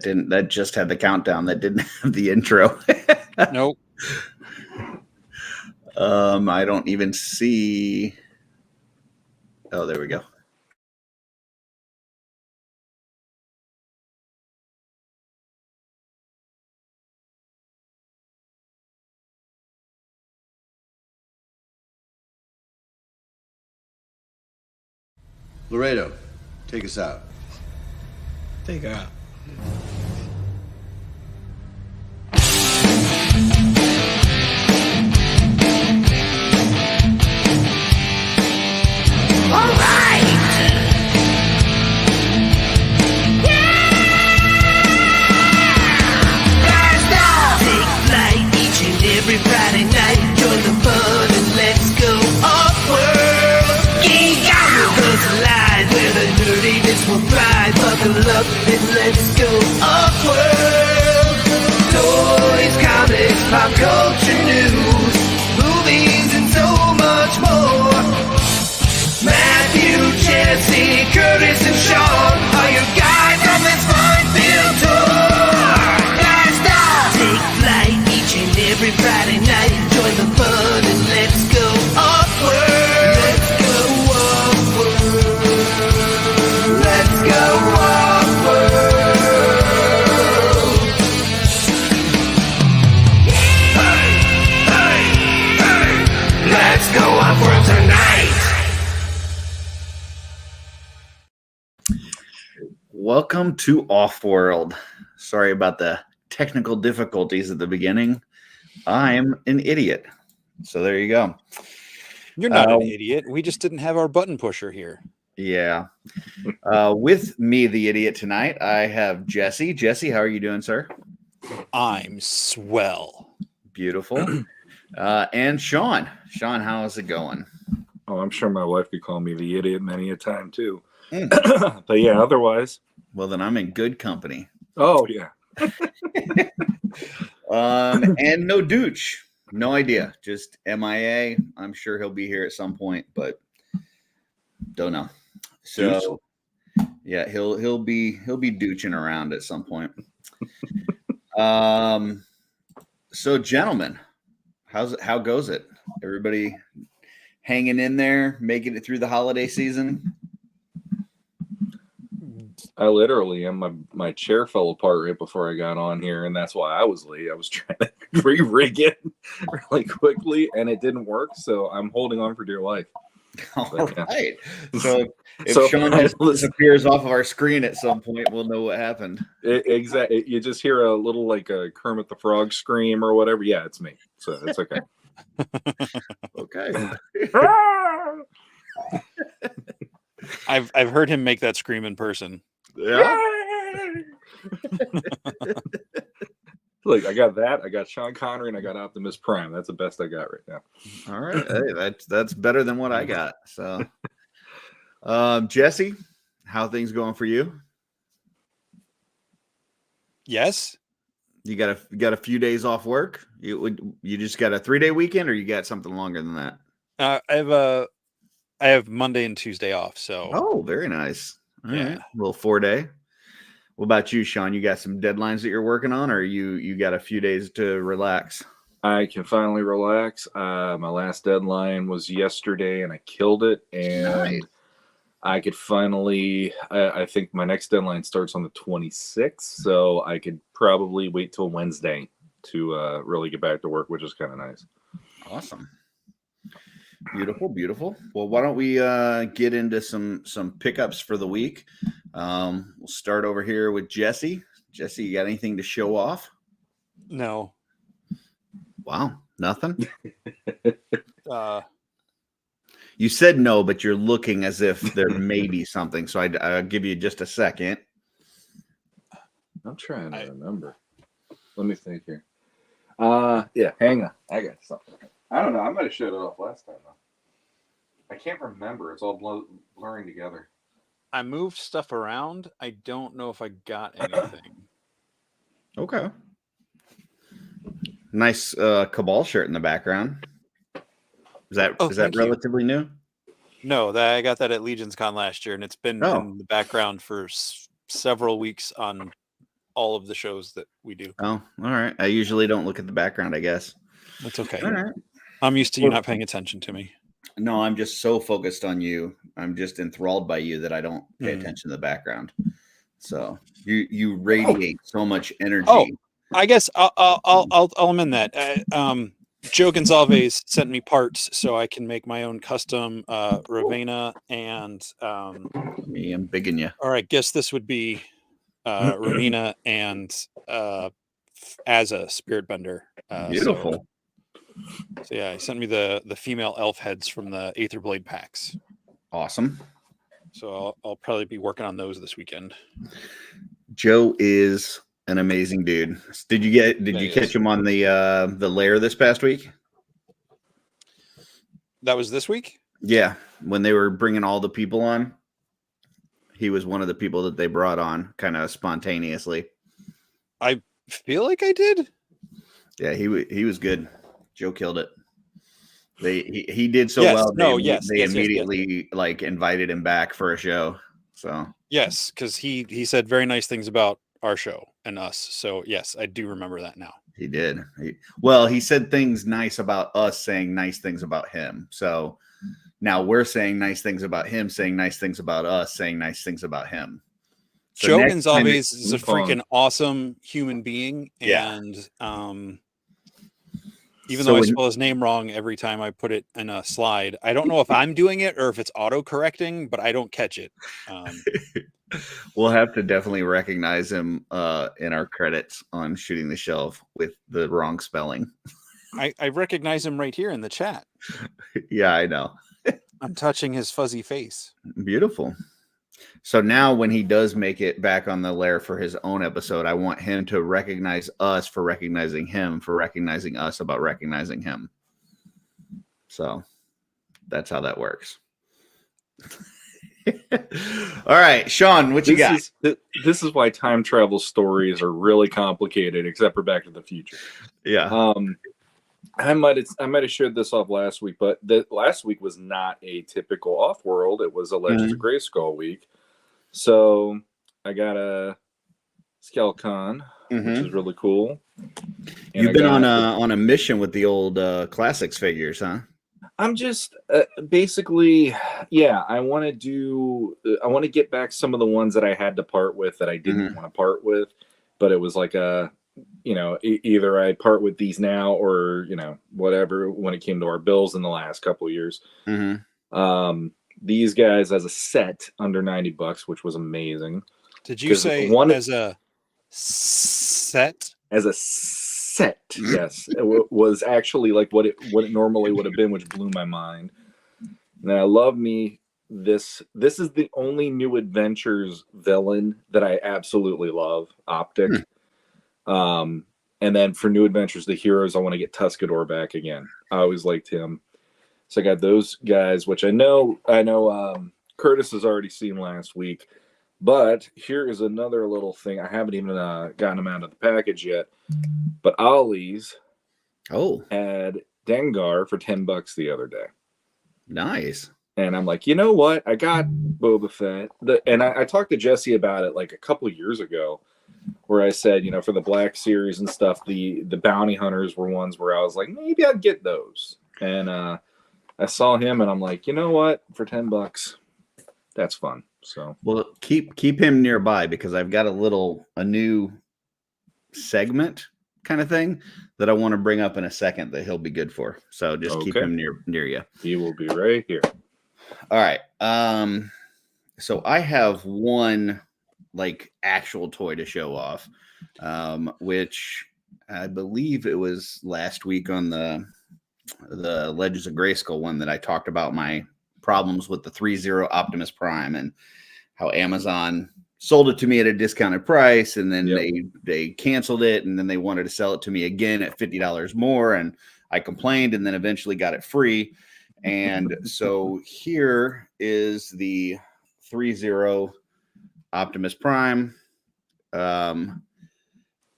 That just had the countdown. That didn't have the intro. Nope. I don't even see. Oh, there we go. Laredo, take us out. Take her out. All right! Take flight each and every Friday night. Join the fun and let's go off-world. Geek out with us live where the nerdiness will thrive. Buckle up and let's go off-world. Toys, comics, pop culture news, movies and so much more. Matthew, Jesse, Curtis, and Sean are your guides on this fun-filled tour. Take flight each and every Friday night. Join the fun and let's go off-world. Let's go off-world. Let's go off-world. Hey, hey, hey. Let's go off-world tonight. Welcome to OffWorld. Sorry about the technical difficulties at the beginning. I'm an idiot. So there you go. You're not an idiot. We just didn't have our button pusher here. Yeah. With me, the idiot, tonight, I have Jesse. Jesse, how are you doing, sir? I'm swell. Beautiful. And Sean. Sean, how is it going? Oh, I'm sure my wife could call me the idiot many a time too. But yeah, otherwise. Well, then I'm in good company. Oh yeah. And no Dooch. No idea. Just MIA. I'm sure he'll be here at some point, but don't know. So yeah, he'll be douching around at some point. So gentlemen, how goes it? Everybody hanging in there, making it through the holiday season? I literally my chair fell apart right before I got on here, and that's why I was late. I was trying to re-rig it really quickly, and it didn't work, so I'm holding on for dear life. All But, yeah. right. So if Sean just disappears off of our screen at some point, we'll know what happened. Exactly. You just hear a little like a Kermit the Frog scream or whatever. Yeah, it's me. So it's okay. Okay. I've heard him make that scream in person. Yeah. Look, I got that. I got Sean Connery, and I got Optimus Prime. That's the best I got right now. All right. Hey, that's better than what I got. So, Jesse, how things going for you? Yes. You got a few days off work. You just got a 3-day weekend, or you got something longer than that? I have Monday and Tuesday off. So. Oh, very nice. All Yeah. right. A little 4-day. What about you, Sean? You got some deadlines that you're working on, or you got a few days to relax? I can finally relax. My last deadline was yesterday, and I killed it. And Nice. I could finally. I think my next deadline starts on the 26th, so I could probably wait till Wednesday to really get back to work, which is kind of nice. Awesome. Beautiful, beautiful. Well, why don't we get into some pickups for the week? We'll start over here with Jesse. Jesse, you got anything to show off? No. Wow, nothing? You said no, but you're looking as if there may be something. So I'll give you just a second. I'm trying to remember. Let me think here. Yeah, hang on. I got something. I don't know. I might have showed it off last time, though. I can't remember. It's all blurring together. I moved stuff around. I don't know if I got anything. Okay. Nice Cabal shirt in the background. Is that relatively new? No, I got that at Legions Con last year, and it's been in the background for several weeks on all of the shows that we do. Oh, all right. I usually don't look at the background, I guess. That's okay. All right. I'm used to you not paying attention to me. No, I'm just so focused on you. I'm just enthralled by you that I don't pay attention to the background. So you radiate so much energy. Oh, I guess I'll amend that. Joe Gonzalez sent me parts so I can make my own custom Ravenna and Me, I'm bigging you. or I guess this would be Ramina and as a spirit bender. Beautiful. So yeah, he sent me the female elf heads from the Aether Blade packs. Awesome. So I'll probably be working on those this weekend. Joe is an amazing dude. Did you catch him on the lair this past week? That was this week? Yeah, when they were bringing all the people on, he was one of the people that they brought on kind of spontaneously. I feel like I did. Yeah, he was good. Joe killed it. He did so Yes, well. no, They yes, immediately like invited him back for a show. So Yes, because he said very nice things about our show and us. So yes, I do remember that now. he did. He said things nice about us, saying nice things about him. So now we're saying nice things about him, saying nice things about us, saying nice things about him. So Joe next time Gonzalez is a freaking awesome human being, and even though I spell his name wrong every time I put it in a slide, I don't know if I'm doing it or if it's auto correcting, but I don't catch it. We'll have to definitely recognize him in our credits on Shooting the Shelf with the wrong spelling. I recognize him right here in the chat. Yeah, I know. I'm touching his fuzzy face. Beautiful. So now when he does make it back on the lair for his own episode, I want him to recognize us for recognizing him, for recognizing us about recognizing him. So that's how that works. All right, Sean, what you got? This is why time travel stories are really complicated, except for Back to the Future. Yeah. I might have shared this off last week, but last week was not a typical OffWorld. It was a Legends of Grayskull week. So I got a Skelcon, which is really cool. And You've been on a mission with the old classics figures, huh? I'm just basically, I want to get back some of the ones that I had to part with that I didn't want to part with, but it was like either I part with these now or, whatever, when it came to our bills in the last couple of years. These guys as a set under $90, which was amazing. Did you say as a set? As a set, yes. It was actually like what it normally would have been, which blew my mind. And I love me this is the only New Adventures villain that I absolutely love, Optic. And then for New Adventures, the heroes, I want to get Tuscador back again. I always liked him. So I got those guys, which I know Curtis has already seen last week. But here is another little thing. I haven't even gotten them out of the package yet. But Ollie's had Dengar for $10 the other day. Nice. And I'm like, you know what? I got Boba Fett. And I talked to Jesse about it like a couple of years ago, where I said, for the Black Series and stuff, the bounty hunters were ones where I was like, maybe I'd get those. And I saw him, and I'm like, you know what? For $10, that's fun. So keep him nearby, because I've got a new segment kind of thing that I want to bring up in a second that he'll be good for. So just keep him near you. He will be right here. All right. So I have one like actual toy to show off, which I believe it was last week on the Legends of Grayskull one that I talked about my problems with the 3-0 Optimus Prime and how Amazon sold it to me at a discounted price, and then they canceled it, and then they wanted to sell it to me again at $50 more, and I complained, and then eventually got it free. And so here is the 3-0 Optimus Prime.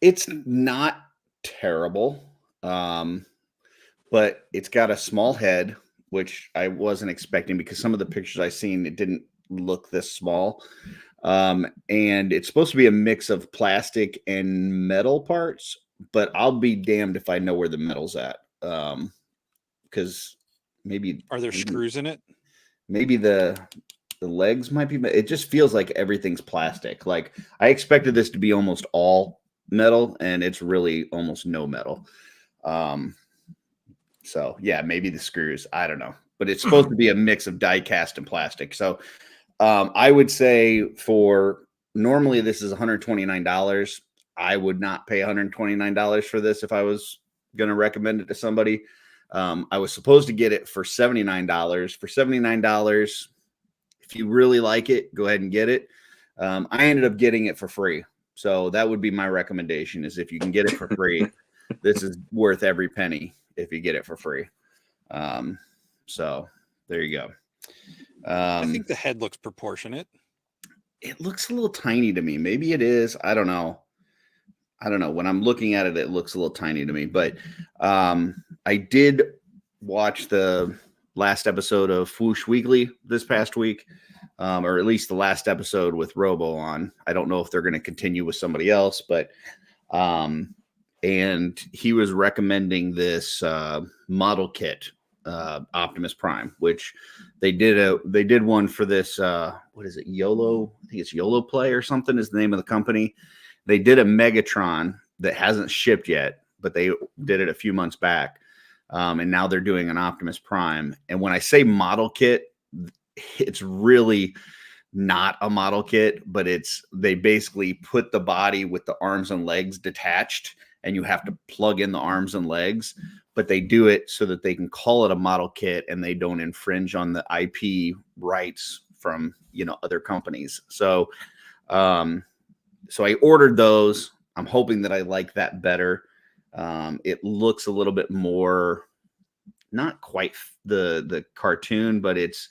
It's not terrible, but it's got a small head, which I wasn't expecting, because some of the pictures I seen, it didn't look this small. And it's supposed to be a mix of plastic and metal parts, but I'll be damned if I know where the metal's at. Because maybe Are there screws in it? maybe the legs might be. It just feels like everything's plastic. Like I expected this to be almost all metal, and it's really almost no metal. So yeah, maybe the screws. I don't know, but it's supposed to be a mix of die cast and plastic. So I would say for normally this is $129. I would not pay $129 for this if I was going to recommend it to somebody. I was supposed to get it for $79. For $79, if you really like it, go ahead and get it. I ended up getting it for free. So that would be my recommendation is if you can get it for free, this is worth every penny if you get it for free. So there you go. I think the head looks proportionate. It looks a little tiny to me. Maybe it is. I don't know. When I'm looking at it, it looks a little tiny to me. But I did watch the last episode of Whoosh Weekly this past week, or at least the last episode with Robo on. I don't know if they're going to continue with somebody else, but and he was recommending this model kit, Optimus Prime, which they did one for this. What is it? YOLO? I think it's YOLO Play or something is the name of the company. They did a Megatron that hasn't shipped yet, but they did it a few months back. And now they're doing an Optimus Prime. And when I say model kit, it's really not a model kit, but they basically put the body with the arms and legs detached, and you have to plug in the arms and legs, but they do it so that they can call it a model kit and they don't infringe on the IP rights from, other companies. So, so I ordered those. I'm hoping that I like that better. It looks a little bit more, not quite the cartoon, but it's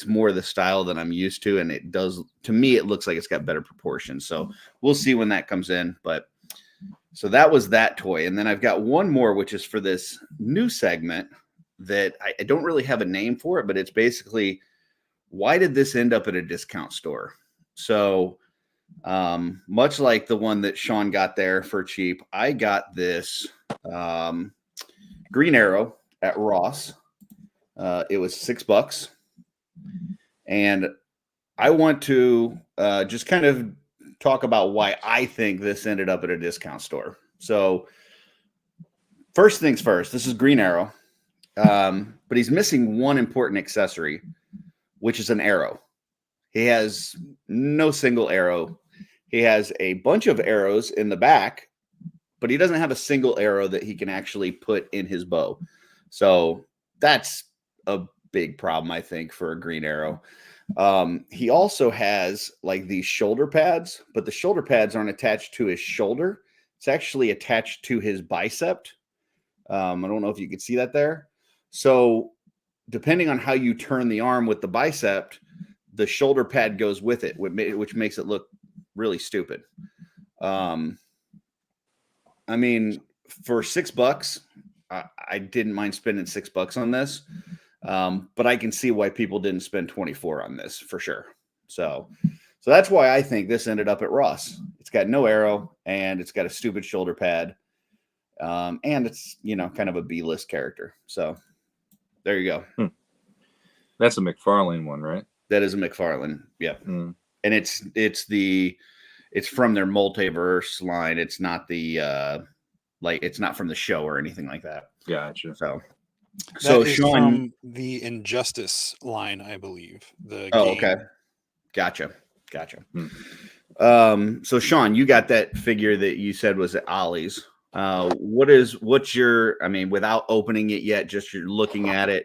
more the style that I'm used to. And it does, to me, it looks like it's got better proportions. So we'll see when that comes in. But so that was that toy. And then I've got one more, which is for this new segment that I don't really have a name for it, but it's basically, why did this end up at a discount store? So much like the one that Sean got there for cheap, I got this Green Arrow at Ross. It was $6. And I want to just kind of talk about why I think this ended up at a discount store. So first things first, this is Green Arrow, but he's missing one important accessory, which is an arrow. He has no single arrow. He has a bunch of arrows in the back, but he doesn't have a single arrow that he can actually put in his bow. So that's a big problem, I think, for a Green Arrow. He also has like these shoulder pads, but the shoulder pads aren't attached to his shoulder. It's actually attached to his bicep. I don't know if you can see that there. So depending on how you turn the arm with the bicep, the shoulder pad goes with it, which makes it look really stupid. I mean, for $6, I didn't mind spending $6 on this. But I can see why people didn't spend 24 on this for sure. So that's why I think this ended up at Ross. It's got no arrow and it's got a stupid shoulder pad. And it's, kind of a B-list character. So there you go. That's a McFarlane one, right? That is a McFarlane. Yeah. And it's from their multiverse line. It's not it's not from the show or anything like that. Gotcha. So That is Sean, from the Injustice line, I believe. The game. Okay. Gotcha. So Sean, you got that figure that you said was at Ollie's. What's your, without opening it yet, just you're looking at it,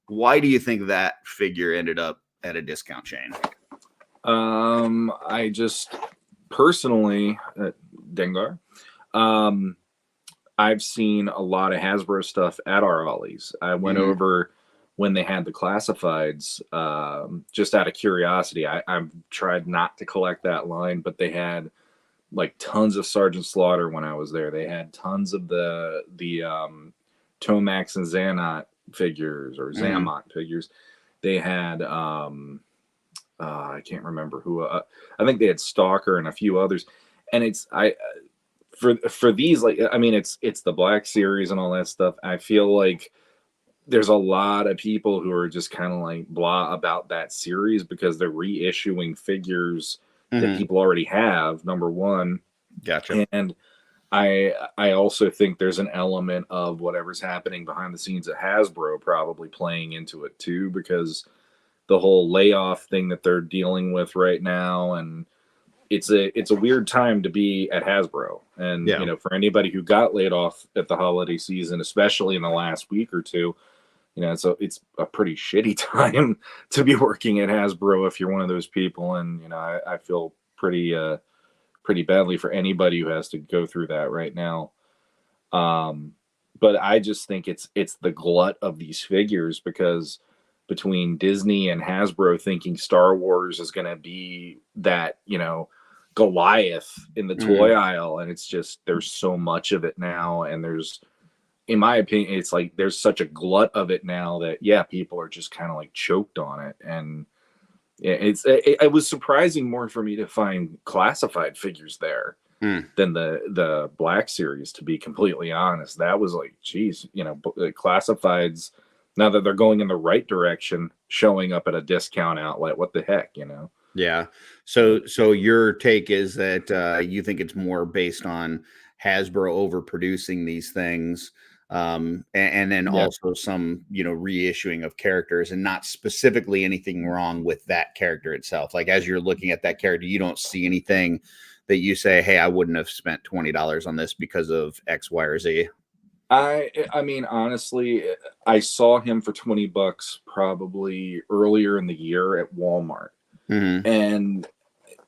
why do you think that figure ended up at a discount chain? I just personally, Dengar, I've seen a lot of Hasbro stuff at our Ollie's. I went over when they had the classifieds, just out of curiosity. I've tried not to collect that line, but they had like tons of Sergeant Slaughter when I was there. They had tons of the Tomax and Xanot figures or Xamot figures. They had I can't remember who. I think they had Stalker and a few others, and it's for these, like, I mean, it's the Black Series and all that stuff. I feel like there's a lot of people who are just kind of like blah about that series because they're reissuing figures that people already have, number one. Gotcha. And I also think there's an element of whatever's happening behind the scenes at Hasbro probably playing into it too, because the whole layoff thing that they're dealing with right now, and it's a weird time to be at Hasbro. And Yeah. you know, for anybody who got laid off at the holiday season, especially in the last week or two, you know, so it's a pretty shitty time to be working at Hasbro if you're one of those people. And you know, I feel pretty badly for anybody who has to go through that right now. But I just think it's the glut of these figures, because between Disney and Hasbro thinking Star Wars is going to be that, you know, Goliath in the toy aisle, and it's just there's so much of it now, and there's, in my opinion, it's like there's such a glut of it now that yeah, people are just kind of like choked on it. And it was surprising more for me to find classified figures there than the Black Series, to be completely honest. That was like, geez, you know, classifieds, now that they're going in the right direction, showing up at a discount outlet, what the heck, you know? Yeah. So your take is that you think it's more based on Hasbro overproducing these things, and then also some, you know, reissuing of characters, and not specifically anything wrong with that character itself. Like, as you're looking at that character, you don't see anything that you say, hey, I wouldn't have spent $20 on this because of X, Y, or Z. I mean, honestly, I saw him for $20 probably earlier in the year at Walmart. And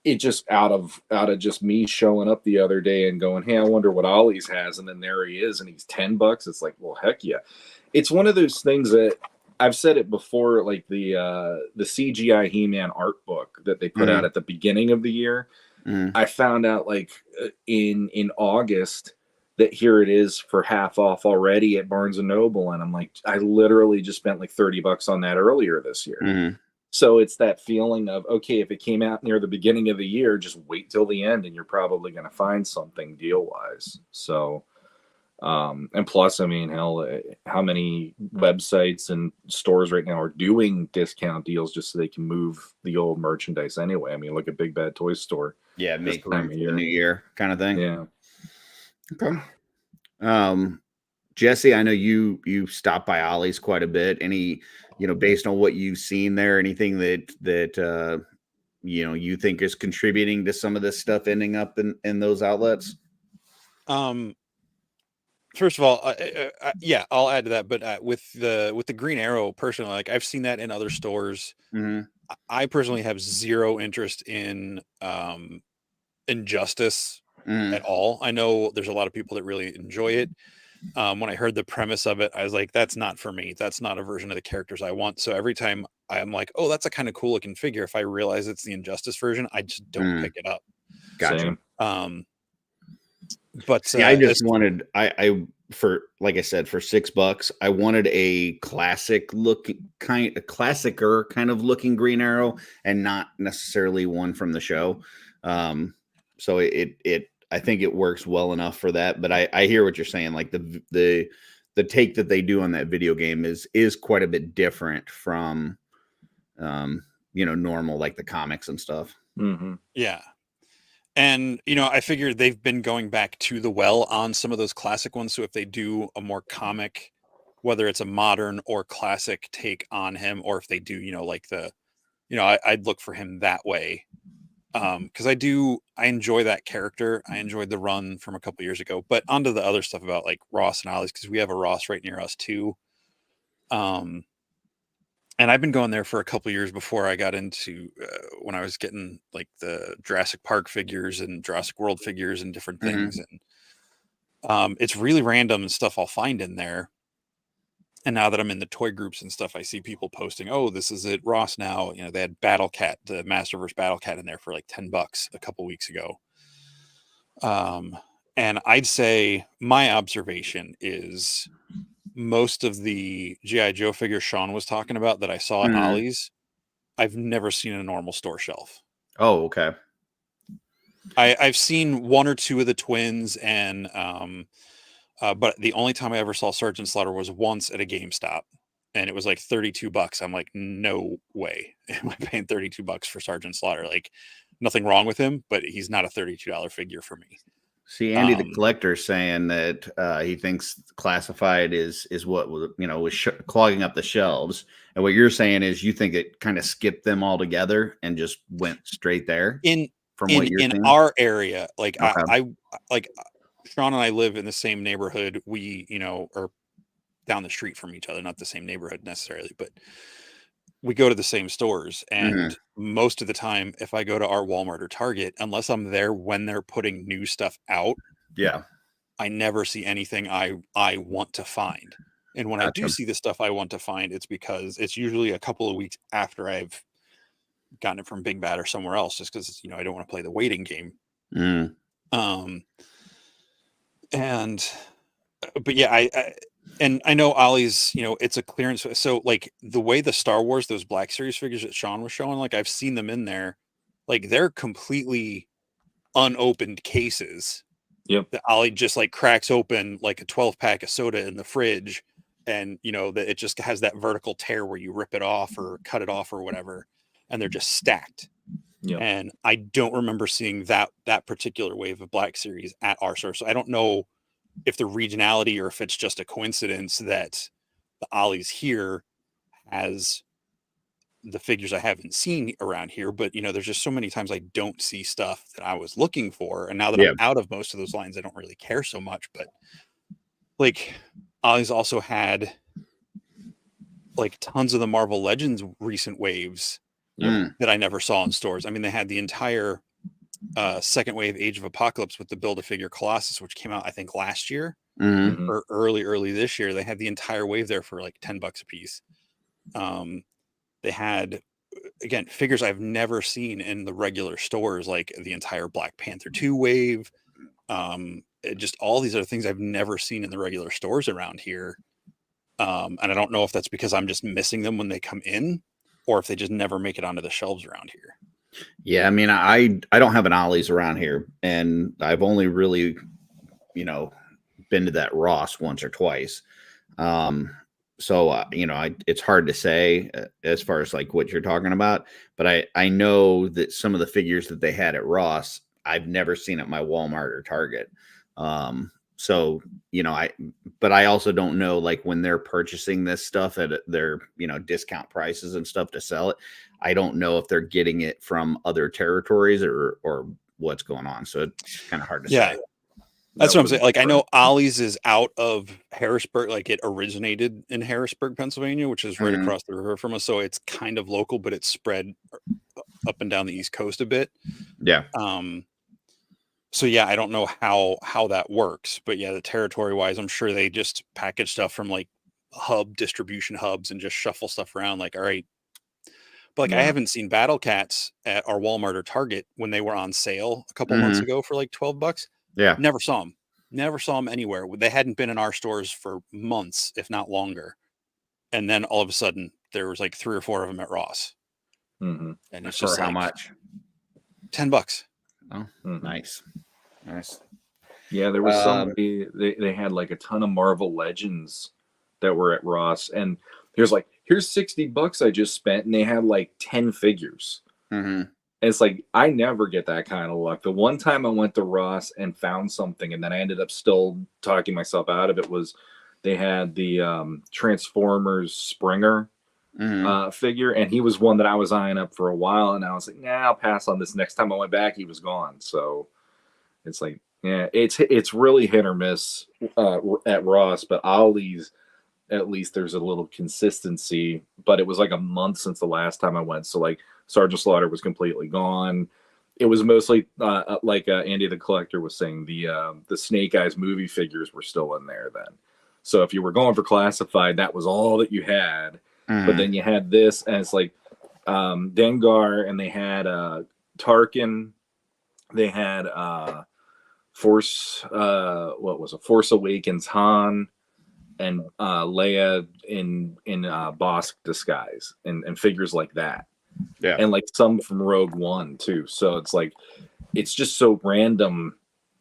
it just out of just me showing up the other day and going, hey, I wonder what Ollie's has, and then there he is, and he's $10. It's like, well, heck yeah. It's one of those things that I've said it before, like the CGI He-Man art book that they put out at the beginning of the year. I found out like in August that here it is for half off already at Barnes and Noble, and I'm like, I literally just spent like $30 on that earlier this year. So it's that feeling of, okay, if it came out near the beginning of the year, just wait till the end and you're probably going to find something deal wise. So, and plus, I mean, hell, how many websites and stores right now are doing discount deals just so they can move the old merchandise anyway? I mean, look at Big Bad Toy Store. Yeah, make room for the new year kind of thing. Yeah. Okay. Jesse, I know you stop by Ollie's quite a bit. Any, you know, based on what you've seen there, anything that you know, you think is contributing to some of this stuff ending up in those outlets? First of all, yeah, I'll add to that. But with the Green Arrow, personally, like, I've seen that in other stores. I personally have zero interest in Injustice at all. I know there's a lot of people that really enjoy it. When I heard the premise of it, I was like, that's not for me. That's not a version of the characters I want. So every time I'm like, oh, that's a kind of cool looking figure, if I realize it's the Injustice version, I just don't pick it up. Gotcha. But see, I just wanted, I for, like I said, for $6, I wanted a classicer kind of looking Green Arrow, and not necessarily one from the show. So I think it works well enough for that. But I hear what you're saying. Like the take that they do on that video game is quite a bit different from, you know, normal, like the comics and stuff. Yeah. And, you know, I figured they've been going back to the well on some of those classic ones. So if they do a more comic, whether it's a modern or classic take on him, or if they do, you know, like I'd look for him that way. Because I enjoy that character. I enjoyed the run from a couple years ago. But onto the other stuff about like Ross and Ollie's, because we have a Ross right near us too. And I've been going there for a couple years before I got into when I was getting like the Jurassic Park figures and Jurassic World figures and different things. And it's really random stuff I'll find in there. And now that I'm in the toy groups and stuff, I see people posting, oh, this is at Ross now. You know, they had Battle Cat, the Masterverse Battle Cat in there for like $10 a couple weeks ago. And I'd say my observation is most of the G.I. Joe figures Sean was talking about that I saw at Ollie's I've never seen a normal store shelf. Oh, okay. I've seen one or two of the twins, and but the only time I ever saw Sergeant Slaughter was once at a GameStop, and it was like $32. I'm like, no way am I paying $32 for Sergeant Slaughter. Like, nothing wrong with him, but he's not a $32 figure for me. See, Andy the collector saying that he thinks classified is what was clogging up the shelves, and what you're saying is you think it kind of skipped them all together and just went straight there. What you're saying? Our area, like Okay. I like Sean and I live in the same neighborhood. We are down the street from each other, not the same neighborhood necessarily, but we go to the same stores. And most of the time, if I go to our Walmart or Target, unless I'm there when they're putting new stuff out, I never see anything I want to find. And when I do see the stuff I want to find, it's because it's usually a couple of weeks after I've gotten it from Big Bad or somewhere else, just because I don't want to play the waiting game. But yeah, I know Ollie's, it's a clearance. So like the way the Star Wars, those Black Series figures that Sean was showing, like I've seen them in there, like they're completely unopened cases. Yep. That Ollie just like cracks open like a 12-pack of soda in the fridge, and that it just has that vertical tear where you rip it off or cut it off or whatever, and they're just stacked. Yep. And I don't remember seeing that particular wave of Black Series at our store. So I don't know if the regionality or if it's just a coincidence that the Ollie's here has the figures I haven't seen around here, but there's just so many times I don't see stuff that I was looking for. And now that I'm out of most of those lines, I don't really care so much, but like Ollie's also had like tons of the Marvel Legends recent waves that I never saw in stores. I mean, they had the entire second wave Age of Apocalypse with the Build-A-Figure Colossus, which came out I think last year or early this year. They had the entire wave there for like $10 a piece. They had, again, figures I've never seen in the regular stores, like the entire Black Panther 2 wave, just all these other things I've never seen in the regular stores around here. And I don't know if that's because I'm just missing them when they come in, or if they just never make it onto the shelves around here. Yeah, I mean, I don't have an Ollie's around here, and I've only really, been to that Ross once or twice. So, it's hard to say as far as like what you're talking about, but I know that some of the figures that they had at Ross, I've never seen at my Walmart or Target. So, but I also don't know, like when they're purchasing this stuff at their, discount prices and stuff to sell it, I don't know if they're getting it from other territories or what's going on. So it's kind of hard to say. That's what I'm saying. Like, I know Ollie's is out of Harrisburg. Like, it originated in Harrisburg, Pennsylvania, which is right across the river from us. So it's kind of local, but it's spread up and down the East Coast a bit. Yeah. So yeah, I don't know how that works, but yeah, the territory wise, I'm sure they just package stuff from like distribution hubs and just shuffle stuff around. Like, all right. But like, I haven't seen Battle Cats at our Walmart or Target when they were on sale a couple months ago for like $12. Yeah. Never saw them anywhere. They hadn't been in our stores for months, if not longer. And then all of a sudden there was like 3 or 4 of them at Ross. And it's for just how like much? $10. Oh, nice. Yeah, there was somebody, they had like a ton of Marvel Legends that were at Ross, and here's $60 I just spent, and they had like 10 figures. And it's like, I never get that kind of luck. The one time I went to Ross and found something, and then I ended up still talking myself out of it, was they had the Transformers Springer figure, and he was one that I was eyeing up for a while, and I was like, nah, I'll pass on this. Next time I went back, he was gone. So it's like, yeah, it's really hit or miss at Ross, but Ollie's, at least there's a little consistency. But it was like a month since the last time I went, so like Sergeant Slaughter was completely gone. It was mostly like Andy the Collector was saying, the Snake Eyes movie figures were still in there then. So if you were going for classified, that was all that you had. But then you had this, and it's like Dengar, and they had Tarkin, they had Force Awakens Han, and Leia in Bosk disguise, and figures like that. Yeah. and like some from Rogue One too. So it's like it's just so random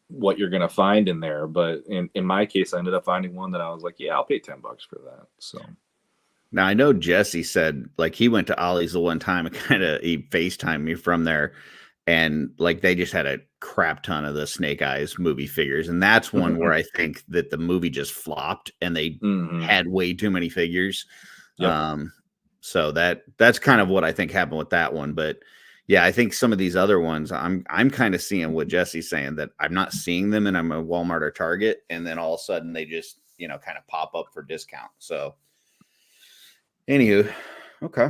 what you're gonna find in there. But in my case, I ended up finding one that I was like, yeah, I'll pay $10 for that. So Now I know Jesse said like he went to Ollie's the one time and he FaceTimed me from there, and like they just had a crap ton of the Snake Eyes movie figures, and that's one where I think that the movie just flopped and they had way too many figures. Yep. So that's kind of what I think happened with that one. But yeah, I think some of these other ones, I'm kind of seeing what Jesse's saying, that I'm not seeing them and I'm a Walmart or Target, and then all of a sudden they just, kind of pop up for discount. So anywho, okay.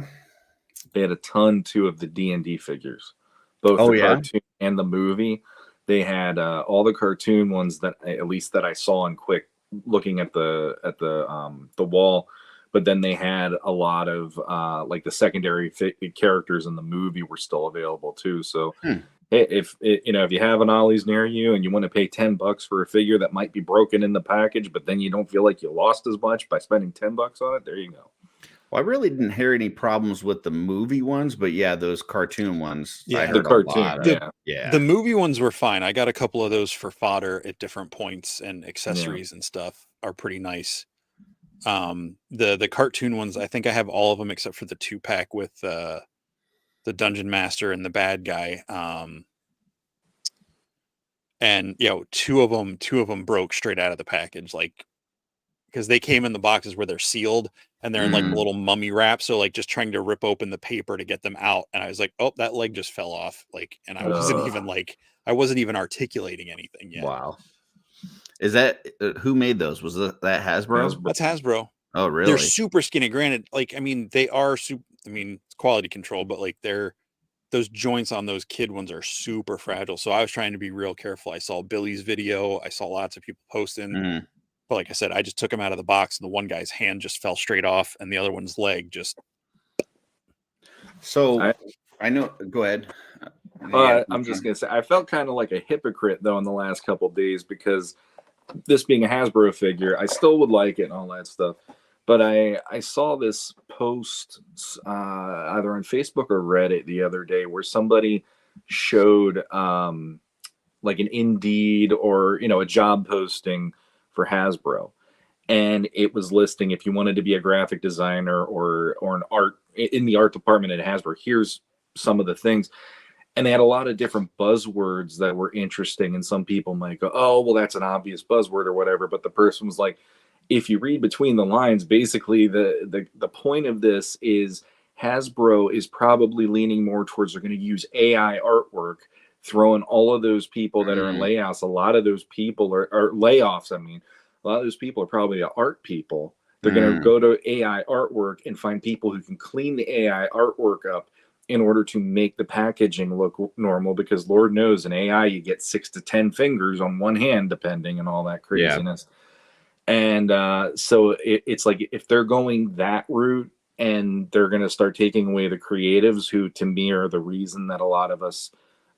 They had a ton too of the D&D figures, both the cartoon and the movie. They had all the cartoon ones that at least that I saw in quick looking at the wall. But then they had a lot of like the secondary characters in the movie were still available too. So if you have an Ollie's near you and you want to pay $10 for a figure that might be broken in the package, but then you don't feel like you lost as much by spending $10 on it, there you go. Well, I really didn't hear any problems with the movie ones, but yeah, those cartoon ones. Yeah, I heard the cartoon. The movie ones were fine. I got a couple of those for fodder at different points, and accessories and stuff are pretty nice. The cartoon ones, I think I have all of them except for the 2-pack with the Dungeon Master and the bad guy. And two of them broke straight out of the package, like because they came in the boxes where they're sealed and they're in like a little mummy wrap. So like just trying to rip open the paper to get them out. And I was like, oh, that leg just fell off. Like, and I wasn't even articulating anything yet. Wow. Is that who made those? Was that Hasbro? That's Hasbro. Oh, really? They're super skinny. Granted, like, I mean, they are super, I mean, it's quality control, but like those joints on those kid ones are super fragile. So I was trying to be real careful. I saw Billy's video. I saw lots of people posting. But like I said, I just took them out of the box and the one guy's hand just fell straight off and the other one's leg just. So I know. Go ahead. I'm just going to say, I felt kind of like a hypocrite though in the last couple of days because this being a Hasbro figure, I still would like it and all that stuff. But I saw this post either on Facebook or Reddit the other day where somebody showed like an Indeed or, a job posting for Hasbro. And it was listing if you wanted to be a graphic designer or an art in the art department at Hasbro, here's some of the things. And they had a lot of different buzzwords that were interesting. And some people might go, oh, well, that's an obvious buzzword or whatever. But the person was like, if you read between the lines, basically the point of this is Hasbro is probably leaning more towards they're going to use AI artwork, throwing all of those people that are in layoffs. A lot of those people are layoffs. I mean, a lot of those people are probably art people. They're going to go to AI artwork and find people who can clean the AI artwork up in order to make the packaging look normal, because Lord knows in AI, you get 6 to 10 fingers on one hand, depending, and all that craziness. Yeah. And so it's like, if they're going that route and they're going to start taking away the creatives who to me are the reason that a lot of us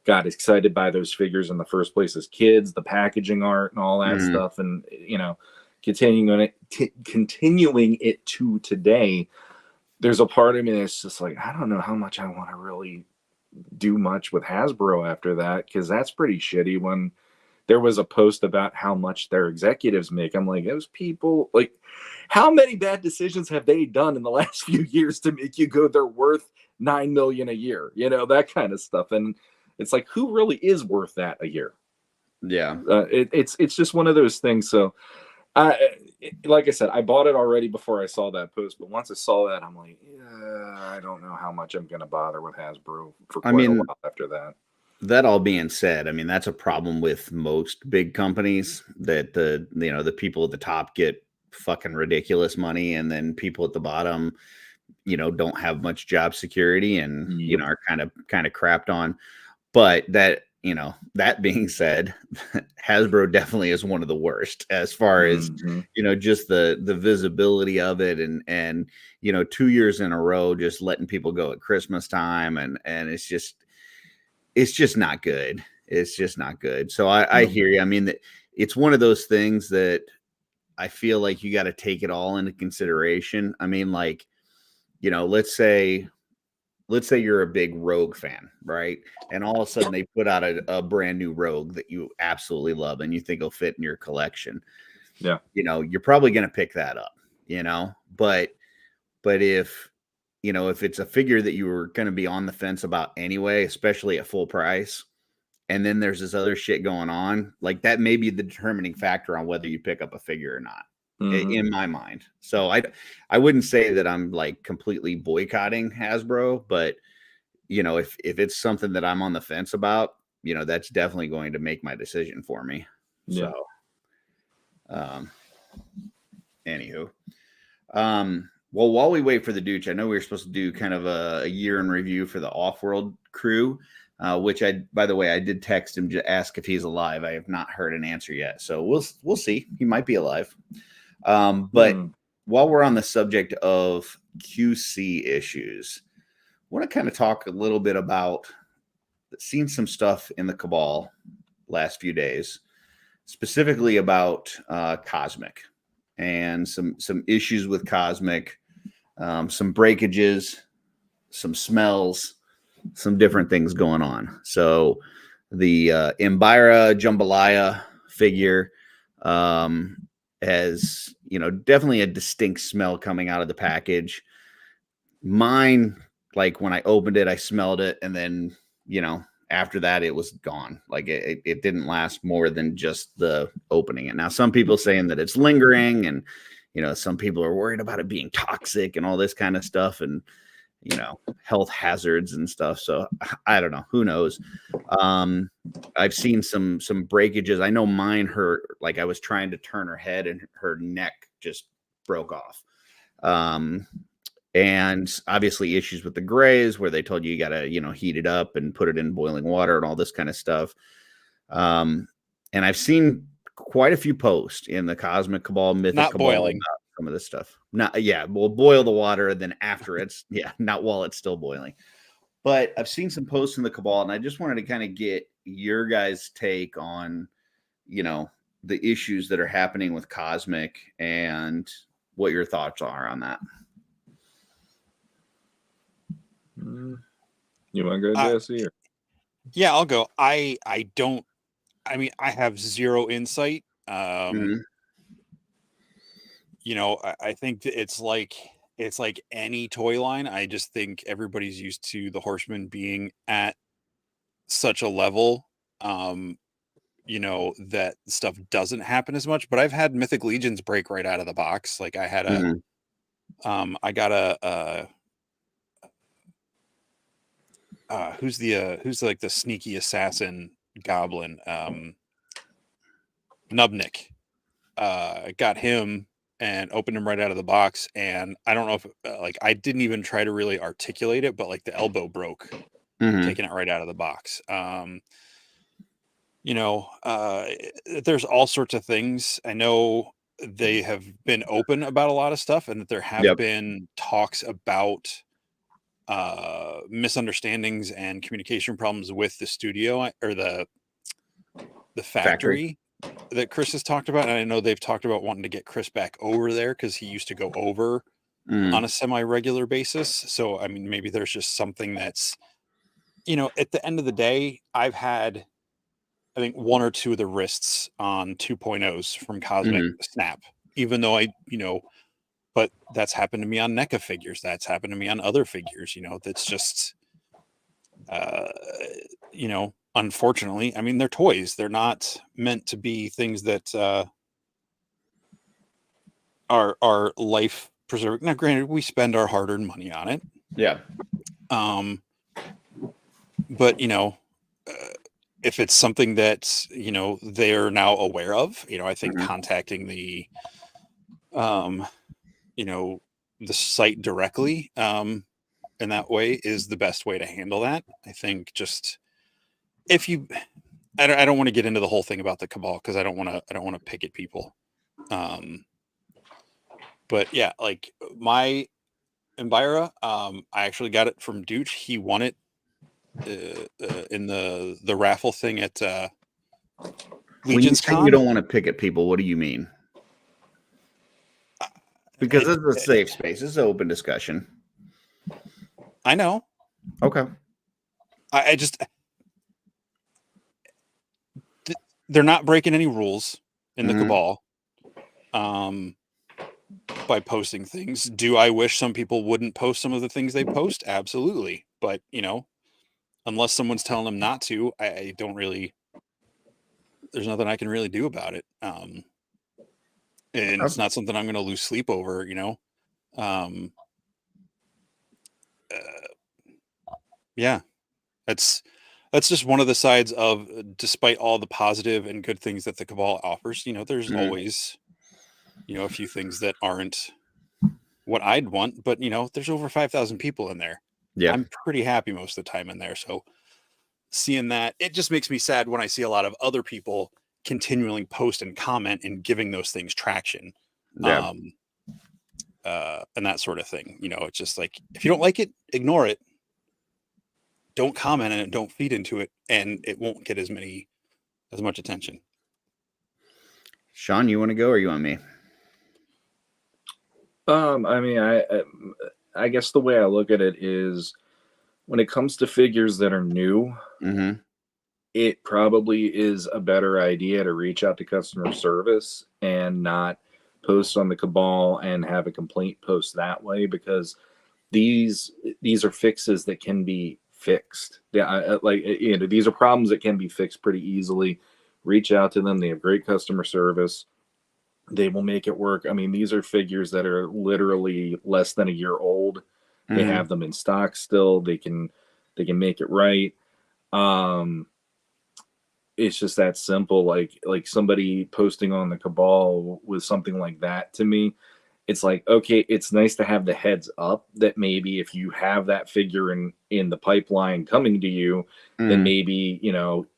got excited by those figures in the first place as kids, the packaging art and all that stuff. And, continuing it to today, there's a part of me that's just like, I don't know how much I want to really do much with Hasbro after that, because that's pretty shitty. When there was a post about how much their executives make, I'm like, those people, like, how many bad decisions have they done in the last few years to make you go, they're worth $9 million a year, that kind of stuff. And it's like, who really is worth that a year? Yeah. It's just one of those things. So like I said, I bought it already before I saw that post, but once I saw that, I'm like, I don't know how much I'm going to bother with Hasbro for quite a while after that. That all being said, I mean, that's a problem with most big companies, that the people at the top get fucking ridiculous money, and then people at the bottom, don't have much job security and, are kind of crapped on. But that being said, Hasbro definitely is one of the worst as far as, just the visibility of it, and 2 years in a row, just letting people go at Christmas time. And it's just not good. It's just not good. So I hear you. I mean, it's one of those things that I feel like you got to take it all into consideration. I mean, like, let's say let's say you're a big Rogue fan, right? And all of a sudden they put out a brand new Rogue that you absolutely love and you think will fit in your collection. Yeah. You know, you're probably going to pick that up, you know, but if, you know, if it's a figure that you were going to be on the fence about anyway, especially at full price, and then there's this other shit going on, like that may be the determining factor on whether you pick up a figure or not. In my mind. So I wouldn't say that I'm like completely boycotting Hasbro, but you know, if it's something that I'm on the fence about, you know, that's definitely going to make my decision for me. Yeah. So anywho. Well, while we wait for the Dooch, I know we were supposed to do kind of a year in review for the Offworld crew, which by the way, I did text him to ask if he's alive. I have not heard an answer yet. So we'll see. He might be alive. But while we're on the subject of QC issues, I want to kind of talk a little bit about seeing some stuff in the Cabal last few days, specifically about Cosmic and some issues with Cosmic, some breakages, some smells, some different things going on. So the Imbira Jambalaya figure has, you know, definitely a distinct smell coming out of the package. Mine, like when I opened it, I smelled it, and then, you know, after that it was gone. Like it didn't last more than just the opening it. Now some people saying that it's lingering, and you know, some people are worried about it being toxic and all this kind of stuff, and you know, health hazards and stuff. So I don't know, who knows. I've seen some breakages. I know mine hurt, like I was trying to turn her head and her neck just broke off. And obviously issues with the grays where they told you gotta, you know, heat it up and put it in boiling water and all this kind of stuff. And I've seen quite a few posts in the Cosmic Cabal, Mythic Not Cabal boiling. about some of this stuff. Not, yeah, we'll boil the water, and then after it's, yeah, not while it's still boiling. But I've seen some posts in the Cabal, and I just wanted to kind of get your guys' take on, you know, the issues that are happening with Cosmic and what your thoughts are on that. You want to go, Jesse? Yeah, I'll go. I mean, I have zero insight. You know, I think that it's like any toy line. I just think everybody's used to the Horsemen being at such a level, you know, that stuff doesn't happen as much. But I've had Mythic Legions break right out of the box. Like I had I got a who's like the sneaky assassin goblin, Nubnik. I got him and opened him right out of the box, and I don't know if like I didn't even try to really articulate it, but like the elbow broke taking it right out of the box. You know, there's all sorts of things. I know they have been open about a lot of stuff, and that there have been talks about misunderstandings and communication problems with the studio or the factory that Chris has talked about. And I know they've talked about wanting to get Chris back over there because he used to go over on a semi-regular basis. So, I mean, maybe there's just something that's, you know, at the end of the day, I've had, I think, one or two of the wrists on 2.0s from Cosmic Snap, even though you know, but that's happened to me on NECA figures. That's happened to me on other figures, you know, that's just, you know, unfortunately, I mean, they're toys. They're not meant to be things that are life preserving. Now, granted, we spend our hard-earned money on it. Yeah. But, you know, if it's something that, you know, they're now aware of, you know, I think contacting the, you know, the site directly in that way is the best way to handle that. I think just if you, I don't want to get into the whole thing about the Cabal because I don't want to pick at people. But yeah, like my Imbira, I actually got it from Dooch. He won it in the raffle thing at Legion's Con. When you don't want to pick at people, what do you mean? Because it's a safe space. It's an open discussion. I know. Okay. I just they're not breaking any rules in the Mhm. cabal by posting things. Do I wish some people wouldn't post some of the things they post? Absolutely. But, unless someone's telling them not to, I don't really, there's nothing I can really do about it. And it's not something I'm going to lose sleep over, yeah, that's just one of the sides of, despite all the positive and good things that the cabal offers, there's Mhm. always, a few things that aren't what I'd want, but there's over 5,000 people in there. Yeah. I'm pretty happy most of the time in there. So seeing that, it just makes me sad when I see a lot of other people continually post and comment and giving those things traction. Yeah. And that sort of thing. It's just like, if you don't like it, ignore it. Don't comment on it, don't feed into it, and it won't get as much attention. Sean, you want to go or you want me? I mean, I guess the way I look at it is, when it comes to figures that are new, Mm-hmm. it probably is a better idea to reach out to customer service and not post on the cabal and have a complaint post that way, because these are fixes that can be fixed. Yeah, these are problems that can be fixed pretty easily. Reach out to them. They have great customer service. They will make it work. I mean, these are figures that are literally less than a year old. They Mm-hmm. have them in stock still. They can make it right. It's just that simple. Like somebody posting on the cabal with something like that, to me, it's like, okay, it's nice to have the heads up that maybe if you have that figure in the pipeline coming to you, then Mm-hmm. maybe,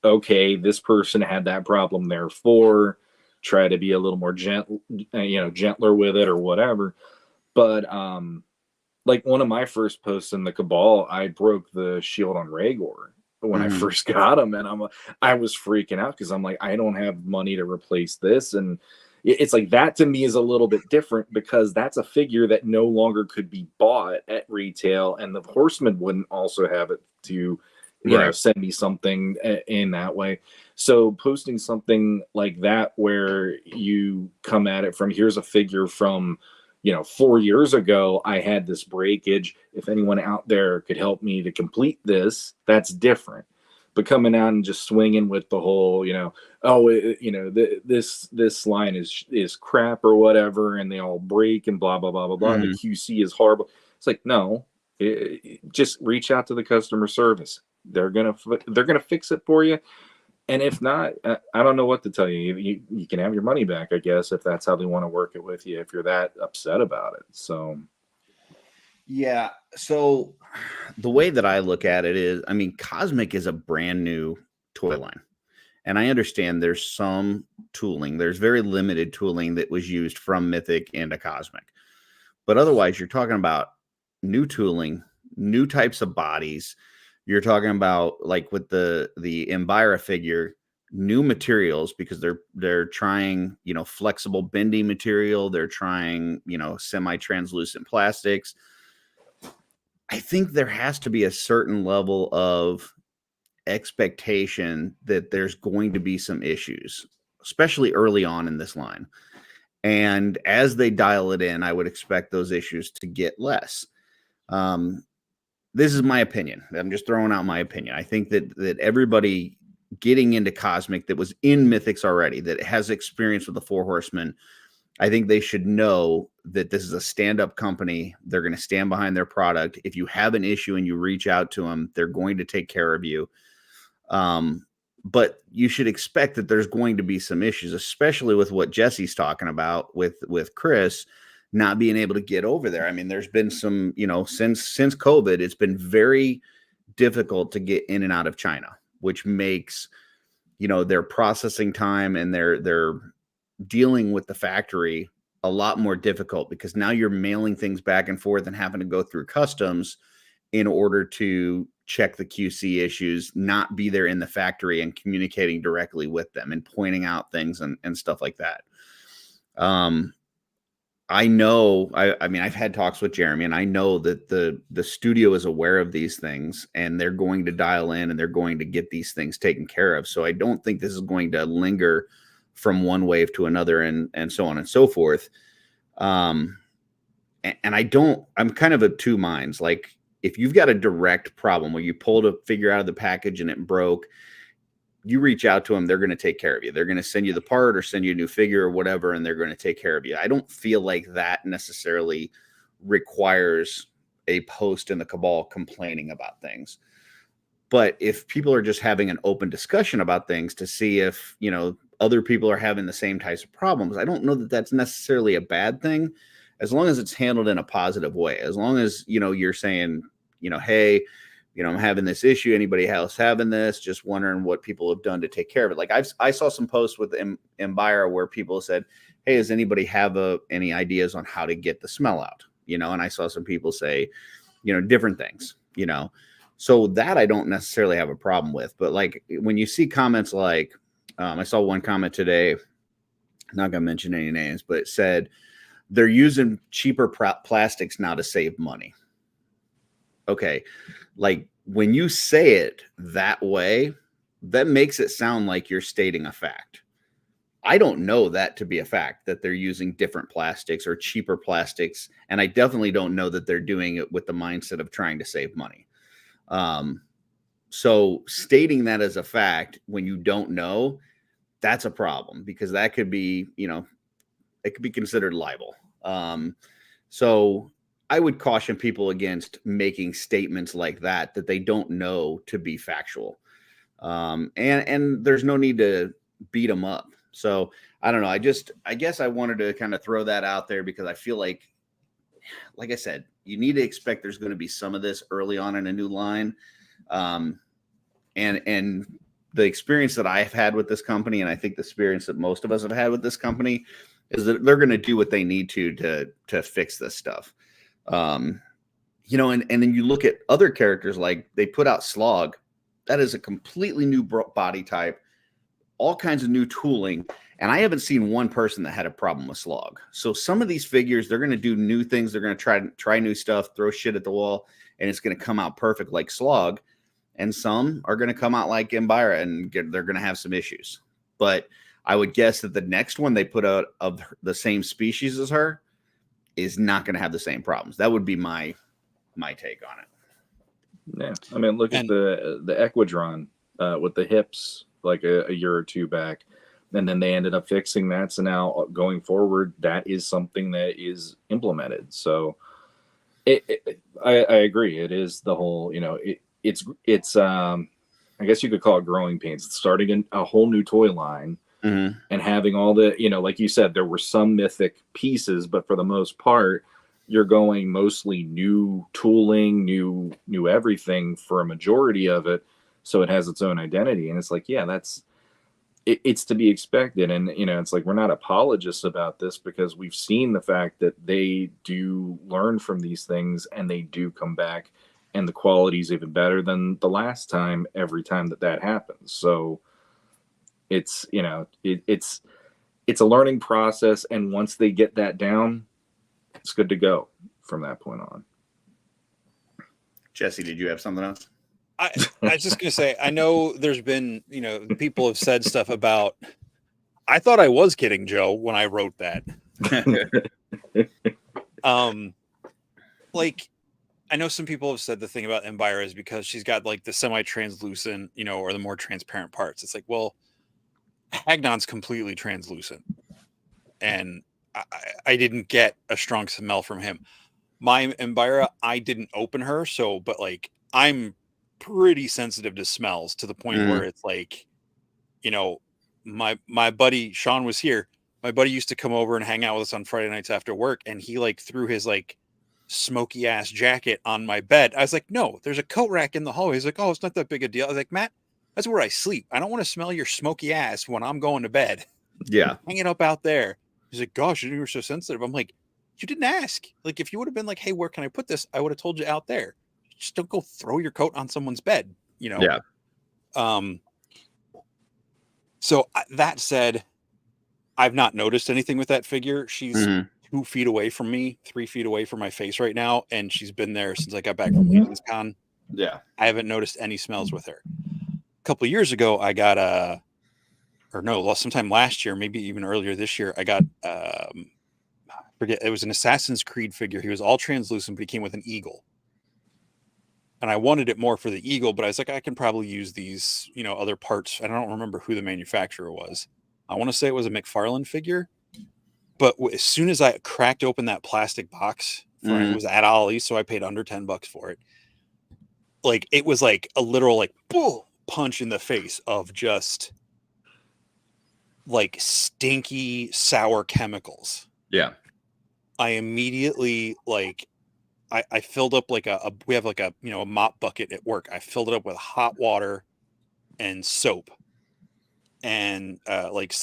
okay, this person had that problem, therefore try to be a little more gentler with it or whatever. But like one of my first posts in the cabal, I broke the shield on Rhaegor when I Mm-hmm. first got him, and I was freaking out because I'm like, I don't have money to replace this. And it's like, that to me is a little bit different, because that's a figure that no longer could be bought at retail, and the Horseman wouldn't also have it to Right. send me something in that way. So posting something like that, where you come at it from, here's a figure from 4 years ago, I had this breakage. If anyone out there could help me to complete this, that's different. But coming out and just swinging with the whole, this line is crap or whatever, and they all break and blah blah blah blah blah, and the Mm-hmm. QC is horrible. It's like, no, just reach out to the customer service. They're gonna fix it for you. And if not, I don't know what to tell you. You can have your money back, I guess, if that's how they want to work it with you, if you're that upset about it. So, Yeah. So the way that I look at it is, I mean, Cosmic is a brand new toy line. And I understand there's some tooling, there's very limited tooling that was used from Mythic into Cosmic. But otherwise, you're talking about new tooling, new types of bodies. You're talking about, like with the Embira figure, new materials, because they're trying, flexible bendy material. They're trying, semi-translucent plastics. I think there has to be a certain level of expectation that there's going to be some issues, especially early on in this line. And as they dial it in, I would expect those issues to get less. This is my opinion. I'm just throwing out my opinion. I think that everybody getting into Cosmic that was in Mythics already, that has experience with the Four Horsemen, I think they should know that this is a stand-up company. They're going to stand behind their product. If you have an issue and you reach out to them, they're going to take care of you. But you should expect that there's going to be some issues, especially with what Jesse's talking about with Chris not being able to get over there. I mean, there's been some, since COVID, it's been very difficult to get in and out of China, which makes, their processing time and their dealing with the factory a lot more difficult, because now you're mailing things back and forth and having to go through customs in order to check the QC issues, not be there in the factory and communicating directly with them and pointing out things and stuff like that. I know, I mean, I've had talks with Jeremy, and I know that the studio is aware of these things, and they're going to dial in, and they're going to get these things taken care of. So I don't think this is going to linger from one wave to another, and so on and so forth. And I'm kind of of two minds. Like, if you've got a direct problem where you pulled a figure out of the package and it broke, you reach out to them, they're going to take care of you. They're going to send you the part or send you a new figure or whatever, and they're going to take care of you. I don't feel like that necessarily requires a post in the Cabal complaining about things. But if people are just having an open discussion about things to see if, other people are having the same types of problems, I don't know that that's necessarily a bad thing, as long as it's handled in a positive way. As long as, you're saying, hey, I'm having this issue. Anybody else having this? Just wondering what people have done to take care of it. Like I saw some posts with Embira where people said, hey, does anybody have any ideas on how to get the smell out? And I saw some people say, different things, so that I don't necessarily have a problem with. But like when you see comments like, I saw one comment today, not going to mention any names, but it said they're using cheaper plastics now to save money. Okay. Like when you say it that way, that makes it sound like you're stating a fact. I don't know that to be a fact, that they're using different plastics or cheaper plastics. And I definitely don't know that they're doing it with the mindset of trying to save money. So stating that as a fact when you don't know, that's a problem, because that could be, it could be considered libel. So I would caution people against making statements like that they don't know to be factual. And there's no need to beat them up. So I don't know. I guess I wanted to kind of throw that out there, because I feel like I said, you need to expect there's going to be some of this early on in a new line. And the experience that I've had with this company, and I think the experience that most of us have had with this company, is that they're going to do what they need to fix this stuff. And then you look at other characters, like they put out Slog. That is a completely new body type, all kinds of new tooling. And I haven't seen one person that had a problem with Slog. So some of these figures, they're going to do new things. They're going to try new stuff, throw shit at the wall, and it's going to come out perfect like Slog. And some are going to come out like Embira, and they're going to have some issues. But I would guess that the next one they put out of the same species as her is not going to have the same problems. That would be my take on it. Yeah, I mean, look at the Equidron with the hips like a year or two back, and then they ended up fixing that. So now going forward, that is something that is implemented. So I agree. It is the whole, it's I guess you could call it growing pains. It's starting a whole new toy line. Mm-hmm. And having all the, like you said, there were some mythic pieces, but for the most part, you're going mostly new tooling, new everything for a majority of it. So it has its own identity. And it's like, yeah, it's to be expected. And, it's like, we're not apologists about this, because we've seen the fact that they do learn from these things and they do come back, and the quality is even better than the last time, every time that happens. So it's, it's a learning process. And once they get that down, it's good to go from that point on. Jesse, did you have something else? I was just going to say, I know there's been, people have said stuff about, I thought I was kidding, Joe, when I wrote that. Like, I know some people have said the thing about Embira is because she's got like the semi-translucent, or the more transparent parts. It's like, well, Hagnon's completely translucent, and I didn't get a strong smell from him. My Embira, I didn't open her, but like, I'm pretty sensitive to smells, to the point where it's like, my buddy Sean was here. My buddy used to come over and hang out with us on Friday nights after work, and he like threw his like smoky ass jacket on my bed. I was like, no, there's a coat rack in the hallway. He's like, oh, it's not that big a deal. I was like, Matt, that's where I sleep. I don't want to smell your smoky ass when I'm going to bed. Yeah. Hang it up out there. He's like, gosh, you were so sensitive. I'm like, you didn't ask. Like, if you would have been like, hey, where can I put this? I would have told you out there. Just don't go throw your coat on someone's bed, Yeah. So that said, I've not noticed anything with that figure. She's 2 feet away from me, 3 feet away from my face right now, and she's been there since I got back from Legion's Con. Yeah. I haven't noticed any smells with her. A couple of years ago, I got sometime last year, maybe even earlier this year, I got I forget, it was an Assassin's Creed figure. He was all translucent, but he came with an eagle. And I wanted it more for the eagle, but I was like, I can probably use these, other parts. And I don't remember who the manufacturer was. I want to say it was a McFarlane figure. But as soon as I cracked open that plastic box, it was at Ollie's, so I paid under $10 for it. Like, it was like a literal, like, boom, punch in the face of just like stinky, sour chemicals. Yeah. I immediately I filled up like we have like a mop bucket at work. I filled it up with hot water and soap and like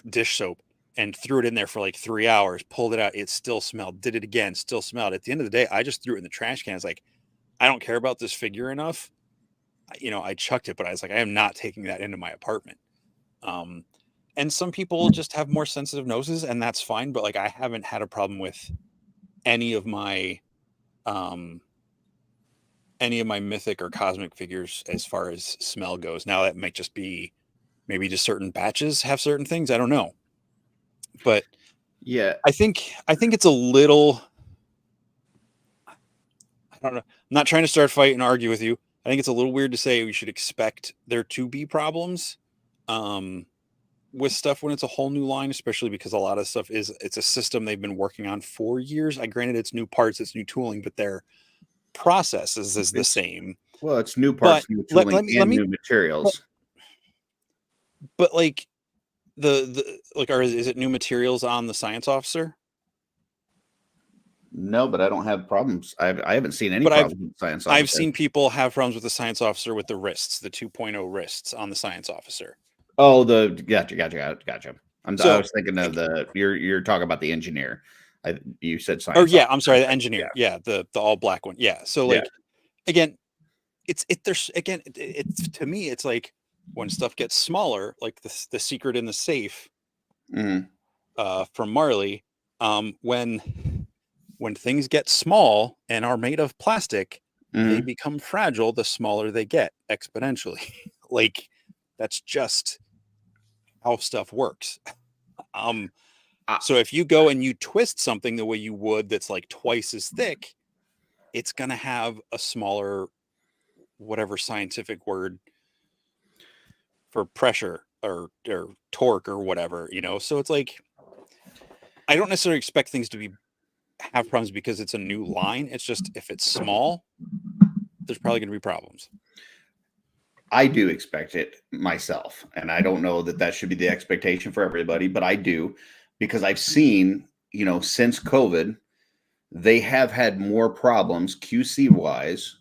dish soap, and threw it in there for like 3 hours, pulled it out. It still smelled, did it again, still smelled. At the end of the day, I just threw it in the trash can. I was like, I don't care about this figure enough. I chucked it, but I was like, I am not taking that into my apartment. And some people just have more sensitive noses, and that's fine. But like, I haven't had a problem with any of my mythic or cosmic figures as far as smell goes. Now that might just be maybe just certain batches have certain things. I don't know. But yeah, I think it's a little, I don't know. I'm not trying to start a fight and argue with you. I think it's a little weird to say we should expect there to be problems with stuff when it's a whole new line, especially because a lot of stuff it's a system they've been working on for years. Granted, it's new parts, it's new tooling, but their processes is the same. Well, it's new parts, new tooling, and new materials. But like is it new materials on the science officer? No, but I don't have problems. I haven't seen any problems with the science officer. I've seen people have problems with the science officer with the wrists, the 2.0 wrists on the science officer. Oh, gotcha. I was thinking of you're talking about the engineer. You said science. Oh yeah, I'm sorry, the engineer. Yeah, the all black one. Yeah. So again, it's to me, it's like when stuff gets smaller, like the secret in the safe from Marley, when things get small and are made of plastic, they become fragile the smaller they get exponentially. Like, that's just how stuff works. So if you go and you twist something the way you would that's like twice as thick, it's going to have a smaller, whatever scientific word for pressure or torque or whatever, So it's like, I don't necessarily expect things to have problems because it's a new line. It's just, if it's small, there's probably going to be problems. I do expect it myself, and I don't know that should be the expectation for everybody, but I do, because I've seen, since COVID, they have had more problems QC wise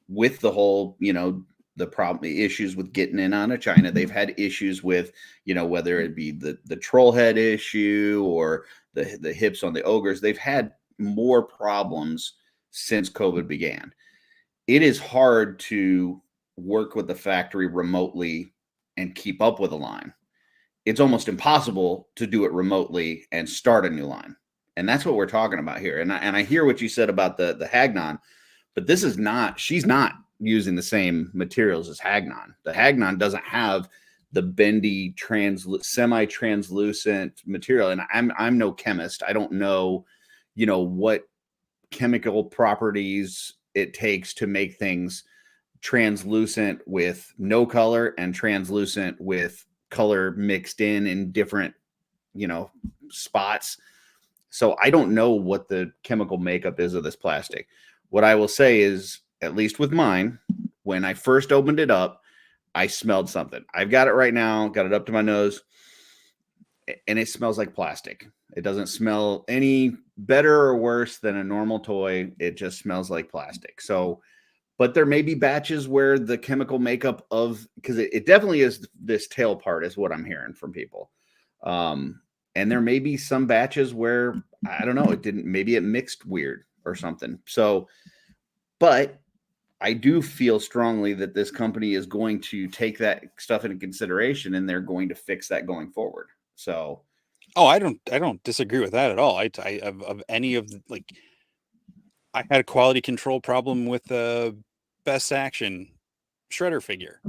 with the whole, the issues with getting in on China. They've had issues with, whether it be the troll head issue or the hips on the ogres. They've had more problems since COVID began. It is hard to work with the factory remotely and keep up with a line. It's almost impossible to do it remotely and start a new line. And that's what we're talking about here. And I hear what you said about the Hagnon, but she's not using the same materials as Hagnon. The Hagnon doesn't have the bendy semi-translucent material. And I'm no chemist. I don't know, what chemical properties it takes to make things translucent with no color and translucent with color mixed in different, spots. So I don't know what the chemical makeup is of this plastic. What I will say is, at least with mine, when I first opened it up, I smelled something. I've got it right now, got it up to my nose, and it smells like plastic. It doesn't smell any better or worse than a normal toy. It just smells like plastic. So, but there may be batches where the chemical makeup because it definitely is this tail part is what I'm hearing from people. And there may be some batches where, I don't know, maybe it mixed weird or something. So, but I do feel strongly that this company is going to take that stuff into consideration, and they're going to fix that going forward. So Oh, I don't disagree with that at all. Of any of like, I had a quality control problem with the Best Action shredder figure.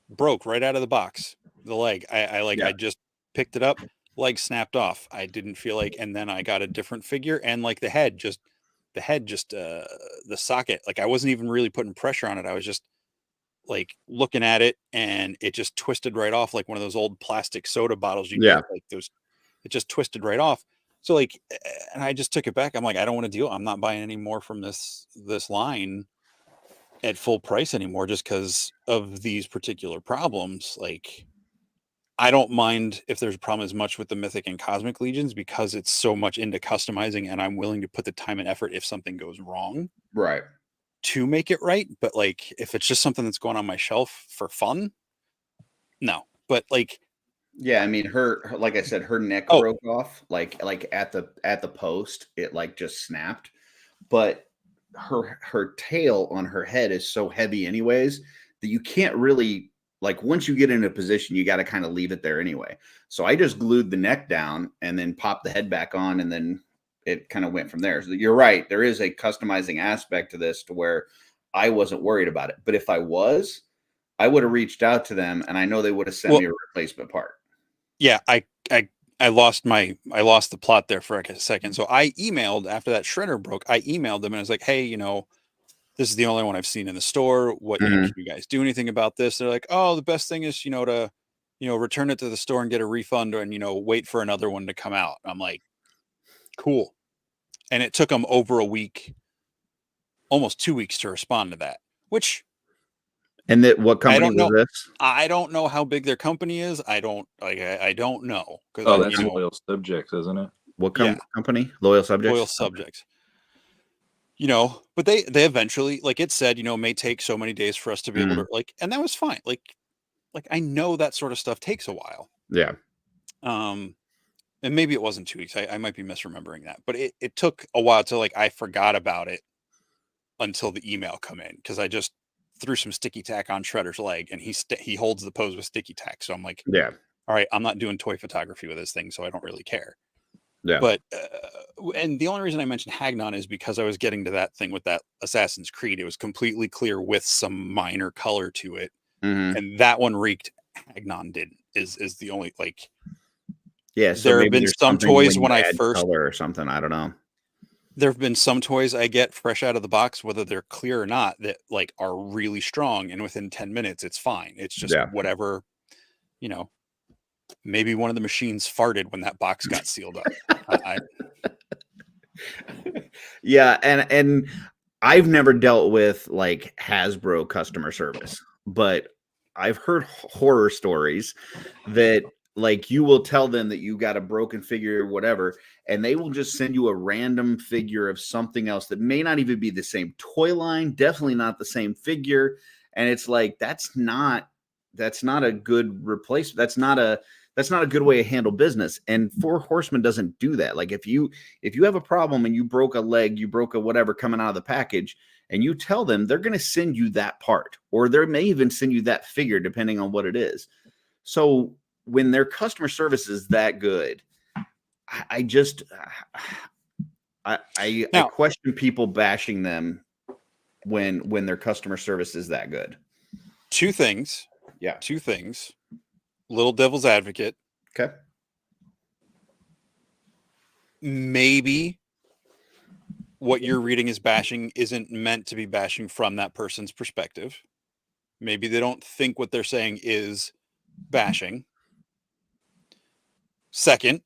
Broke right out of the box. The leg. I just picked it up, leg snapped off. I didn't feel like, and then I got a different figure, and like the socket, like I wasn't even really putting pressure on it. I was just like looking at it, and it just twisted right off, like one of those old plastic soda bottles you get, like those. It just twisted right off. So like, and I just took it back. I'm like, I don't want to deal. I'm not buying any more from this line at full price anymore, just because of these particular problems. Like, I don't mind if there's a problem as much with the Mythic and Cosmic Legions, because it's so much into customizing, and I'm willing to put the time and effort if something goes wrong, Right. to make it right. But like, if it's just something that's going on my shelf for fun, no. But like, Yeah, I mean, her like I said, her neck Oh. broke off, like at the post, it like just snapped. But her tail on her head is so heavy anyways that you can't really, like, once you get in a position, you got to kind of leave it there anyway. So I just glued the neck down and then popped the head back on, and then it kind of went from there. So you're right, there is a customizing aspect to this to where I wasn't worried about it. But if I was, I would have reached out to them, and I know they would have sent me a replacement part. Yeah, I lost the plot there for a second. So I emailed after that shredder broke. I emailed them and I was like, hey, this is the only one I've seen in the store. What can you guys do anything about this? They're like, oh, the best thing is, to, return it to the store and get a refund, and, wait for another one to come out. I'm like, cool. And it took them over a week, almost 2 weeks to respond to that, which. And that what company was this? I don't know how big their company is. I don't know. Oh, that's Loyal Subjects, isn't it? What company? Loyal Subjects? Loyal Subjects. But they eventually, like it said, may take so many days for us to be able to, like, and that was fine. Like I know that sort of stuff takes a while. Yeah. And maybe it wasn't 2 weeks. I might be misremembering that, but it took a while to, like, I forgot about it until the email come in, because I just threw some sticky tack on Shredder's leg, and he holds the pose with sticky tack. So I'm like, yeah, all right, I'm not doing toy photography with this thing, so I don't really care. Yeah. But and the only reason I mentioned Hagnon is because I was getting to that thing with that Assassin's Creed. It was completely clear with some minor color to it, and that one reeked. Hagnon didn't. Is the only, like. Yeah, so there have been some toys when I first color or something. I don't know. There have been some toys I get fresh out of the box, whether they're clear or not, that like are really strong, and within 10 minutes it's fine. It's just whatever, maybe one of the machines farted when that box got sealed up. Yeah, and I've never dealt with like Hasbro customer service, but I've heard horror stories that, like, you will tell them that you got a broken figure or whatever, and they will just send you a random figure of something else that may not even be the same toy line, definitely not the same figure. And it's like, that's not a good replacement. That's not a good way to handle business. And Four Horsemen doesn't do that. Like, if you have a problem and you broke a leg, you broke a whatever coming out of the package, and you tell them, they're going to send you that part, or they may even send you that figure depending on what it is. So when their customer service is that good, I question people bashing them when their customer service is that good. Two things. Little devil's advocate. Okay. Maybe what you're reading as bashing isn't meant to be bashing from that person's perspective. Maybe they don't think what they're saying is bashing. Second,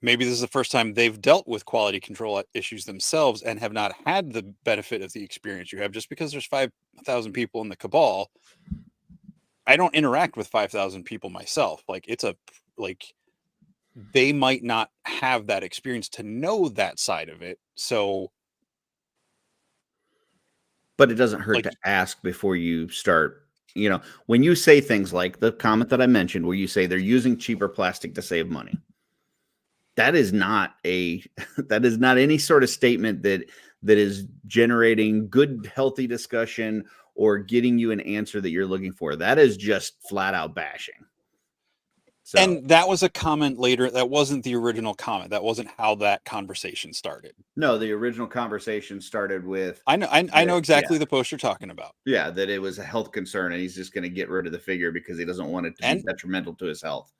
maybe this is the first time they've dealt with quality control issues themselves and have not had the benefit of the experience you have. Just because there's 5,000 people in the cabal, I don't interact with 5,000 people myself. Like, they might not have that experience to know that side of it. So, but it doesn't hurt to ask before you start. When you say things like the comment that I mentioned, where you say they're using cheaper plastic to save money, that is not any sort of statement that is generating good, healthy discussion or getting you an answer that you're looking for. That is just flat out bashing. So And that was a comment later. That wasn't the original comment. That wasn't how that conversation started. no, the original conversation started with I know exactly the post you're talking about. yeah, that it was a health concern and he's just going to get rid of the figure because he doesn't want it to be detrimental to his health.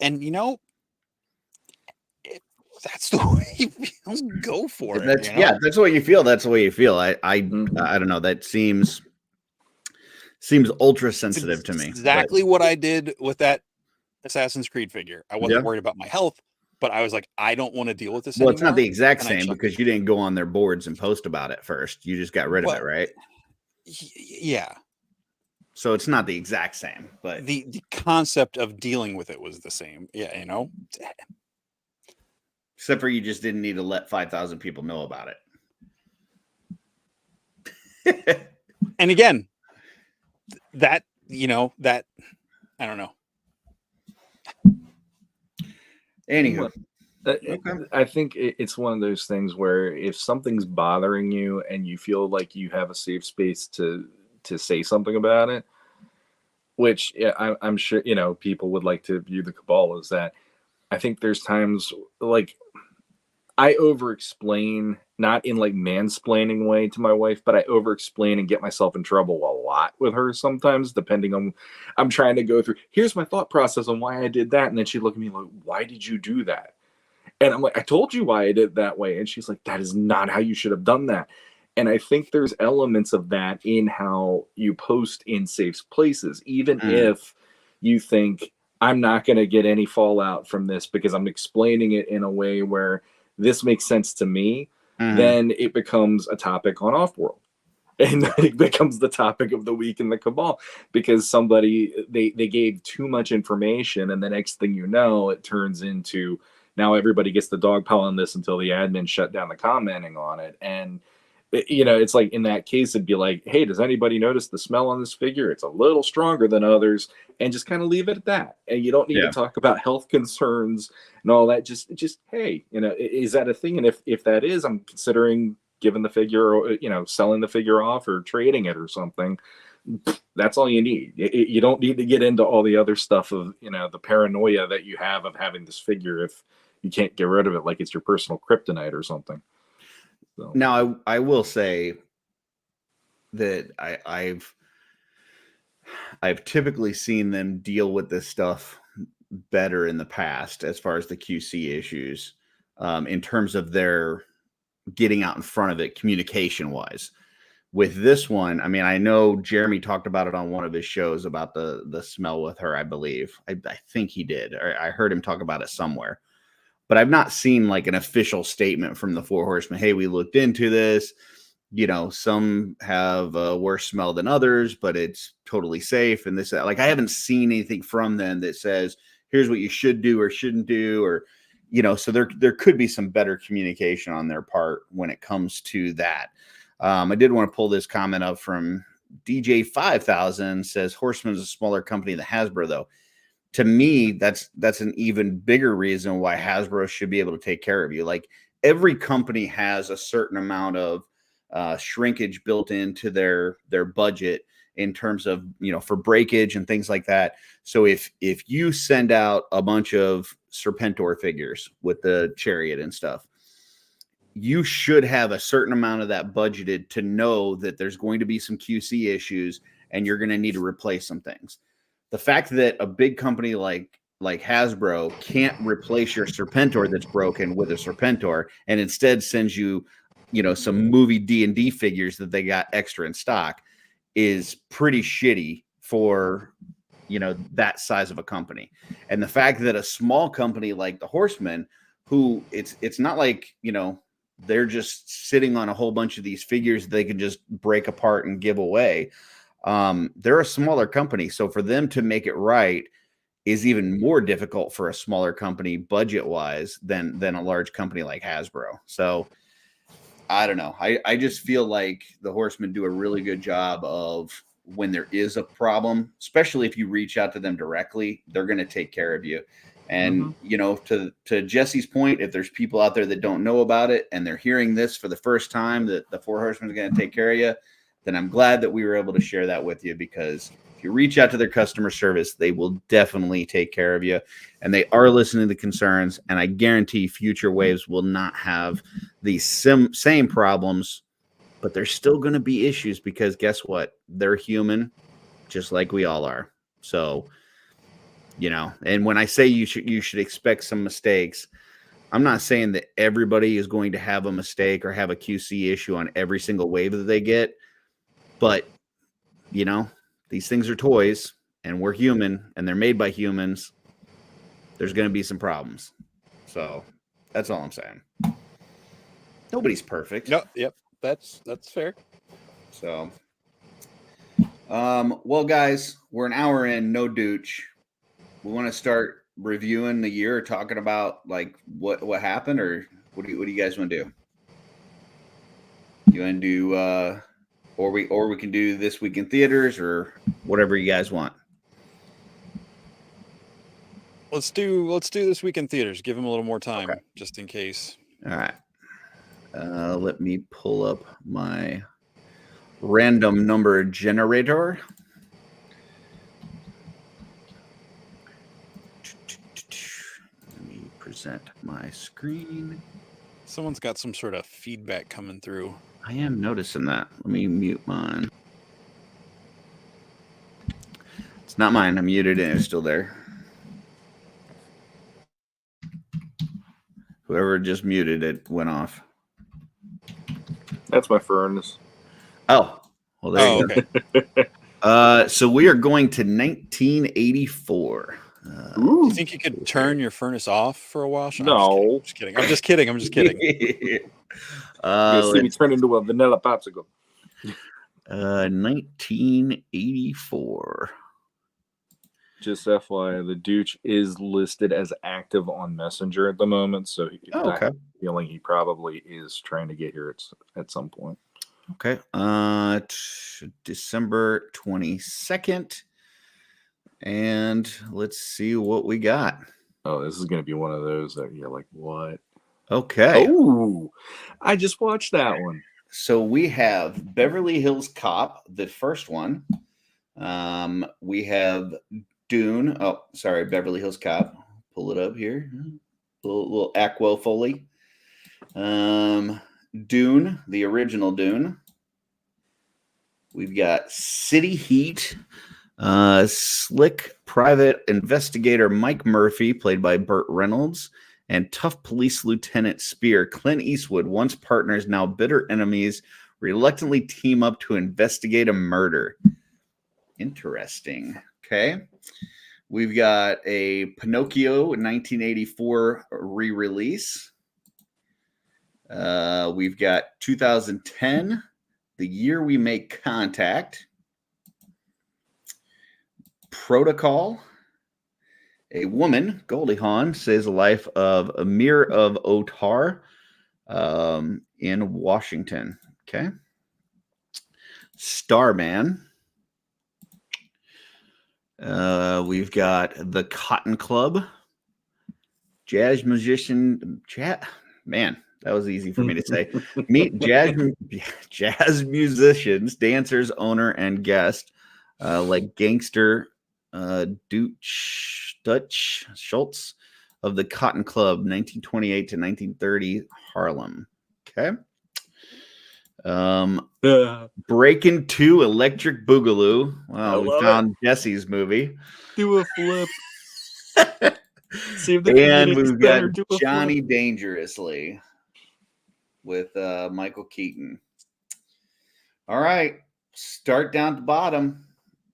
And that's the way he feels. Go for it. Yeah, that's what you feel. That's the way you feel. I don't know. That seems ultra sensitive to me. Exactly what I did with that Assassin's Creed figure. I wasn't worried about my health, but I was like, I don't want to deal with this anymore. It's not the exact same because you didn't go on their boards and post about it first. You just got rid of it, right? Yeah. So it's not the exact same, but the concept of dealing with it was the same. Yeah, except for you just didn't need to let 5,000 people know about it. And again, that I don't know. Anywho, I think it's one of those things where if something's bothering you and you feel like you have a safe space to say something about it, which I'm sure people would like to view the cabal as that. I think there's times like I over-explain, not in like mansplaining way to my wife, but I over-explain and get myself in trouble a lot with her sometimes, depending on, I'm trying to go through, here's my thought process on why I did that. And then she'd look at me like, why did you do that? And I'm like, I told you why I did that way. And she's like, that is not how you should have done that. And I think there's elements of that in how you post in safe places, even if you think I'm not going to get any fallout from this because I'm explaining it in a way where this makes sense to me, then it becomes a topic on OffWorld. And it becomes the topic of the week in the cabal because somebody, they gave too much information. And the next thing you know, it turns into now everybody gets the dog pile on this until the admin shut down the commenting on it. And it's like in that case, it'd be like, hey, does anybody notice the smell on this figure? It's a little stronger than others, and just kind of leave it at that. And you don't need to talk about health concerns and all that. Just hey, is that a thing? And if that is, I'm considering giving the figure, or selling the figure off or trading it or something. That's all you need. You don't need to get into all the other stuff of the paranoia that you have of having this figure if you can't get rid of it like it's your personal kryptonite or something. So. Now, I will say that I've typically seen them deal with this stuff better in the past as far as the QC issues in terms of their getting out in front of it communication wise. With this one, I mean, I know Jeremy talked about it on one of his shows about the smell with her, I believe. I think he did. I heard him talk about it somewhere. But I've not seen like an official statement from the Four Horsemen. Hey, we looked into this. Some have a worse smell than others, but it's totally safe. And this, like, I haven't seen anything from them that says, here's what you should do or shouldn't do, or, so there could be some better communication on their part when it comes to that. I did want to pull this comment up from DJ 5000 says Horseman is a smaller company than Hasbro, though. To me, that's an even bigger reason why Hasbro should be able to take care of you. Like every company has a certain amount of shrinkage built into their budget in terms of, for breakage and things like that. So if you send out a bunch of Serpentor figures with the chariot and stuff, you should have a certain amount of that budgeted to know that there's going to be some QC issues and you're going to need to replace some things. The fact that a big company like Hasbro can't replace your Serpentor that's broken with a Serpentor and instead sends you, some movie D&D figures that they got extra in stock is pretty shitty for, that size of a company. And the fact that a small company like the Horsemen, who it's not like, they're just sitting on a whole bunch of these figures they can just break apart and give away. They're a smaller company. So for them to make it right is even more difficult for a smaller company budget wise than a large company like Hasbro. So I don't know. I just feel like the Horsemen do a really good job of when there is a problem, especially if you reach out to them directly, they're going to take care of you. And, to Jesse's point, if there's people out there that don't know about it and they're hearing this for the first time that the Four Horsemen are going to take care of you, then I'm glad that we were able to share that with you because If you reach out to their customer service, they will definitely take care of you. And they are listening to the concerns. And I guarantee future waves will not have these same problems. But there's still going to be issues because guess what? They're human, just like we all are. So, you know, and when I say you should expect some mistakes, I'm not saying that everybody is going to have a mistake or have a QC issue on every single wave that they get. But, you know, these things are toys and we're human and they're made by humans. There's going to be some problems. So that's all I'm saying. Nobody's perfect. No, yep. That's fair. So, well, guys, we're an hour in, no douche. We want to start reviewing the year, talking about like what happened, or what do you guys want to do? You want to do, or we can do this week in theaters, or whatever you guys want. Let's do this week in theaters. Give them a little more time, Okay. just in case. All right. Let me pull up my random number generator. Let me present my screen. Someone's got some sort of feedback coming through. I am noticing that. Let me mute mine. It's not mine. I muted it. It's still there. Whoever just muted it went off. That's my furnace. Oh, well, there you go. Okay. So we are going to 1984. Do you think you could turn your furnace off for a while? Sean? No. I'm just kidding. I'm just kidding. I'm just kidding. You're gonna see me turn into a vanilla popsicle. 1984. Just FYI, the douche is listed as active on Messenger at the moment, so Oh, okay. I have a feeling he probably is trying to get here at some point. Okay. December 22nd. And let's see what we got. Oh, this is going to be one of those that you're like, what? Okay. Oh, I just watched that one. So we have Beverly Hills Cop, the first one. We have Dune. Oh, sorry, Beverly Hills Cop. Pull it up here. Little Aqua Foley. Dune, the original Dune. We've got City Heat. Slick private investigator Mike Murphy, played by Burt Reynolds, and tough police lieutenant Spear, Clint Eastwood, once partners, now bitter enemies, reluctantly team up to investigate a murder. Interesting. Okay. We've got a Pinocchio 1984 re-release. We've got 2010, The Year We Make Contact. Protocol. A woman, Goldie Hawn, saves the life of Amir of Otar in Washington. Okay. Starman. We've got The Cotton Club. Jazz musician. Man, that was easy for me to say. Meet jazz musicians, dancers, owner, and guest, like gangster Dutch Schultz of the Cotton Club, 1928 to 1930, Harlem. Okay. Breaking 2, Electric Boogaloo. Wow, we found Jesse's movie. Do a flip. See if And we've got Johnny Dangerously with Michael Keaton. All right, start down at the bottom.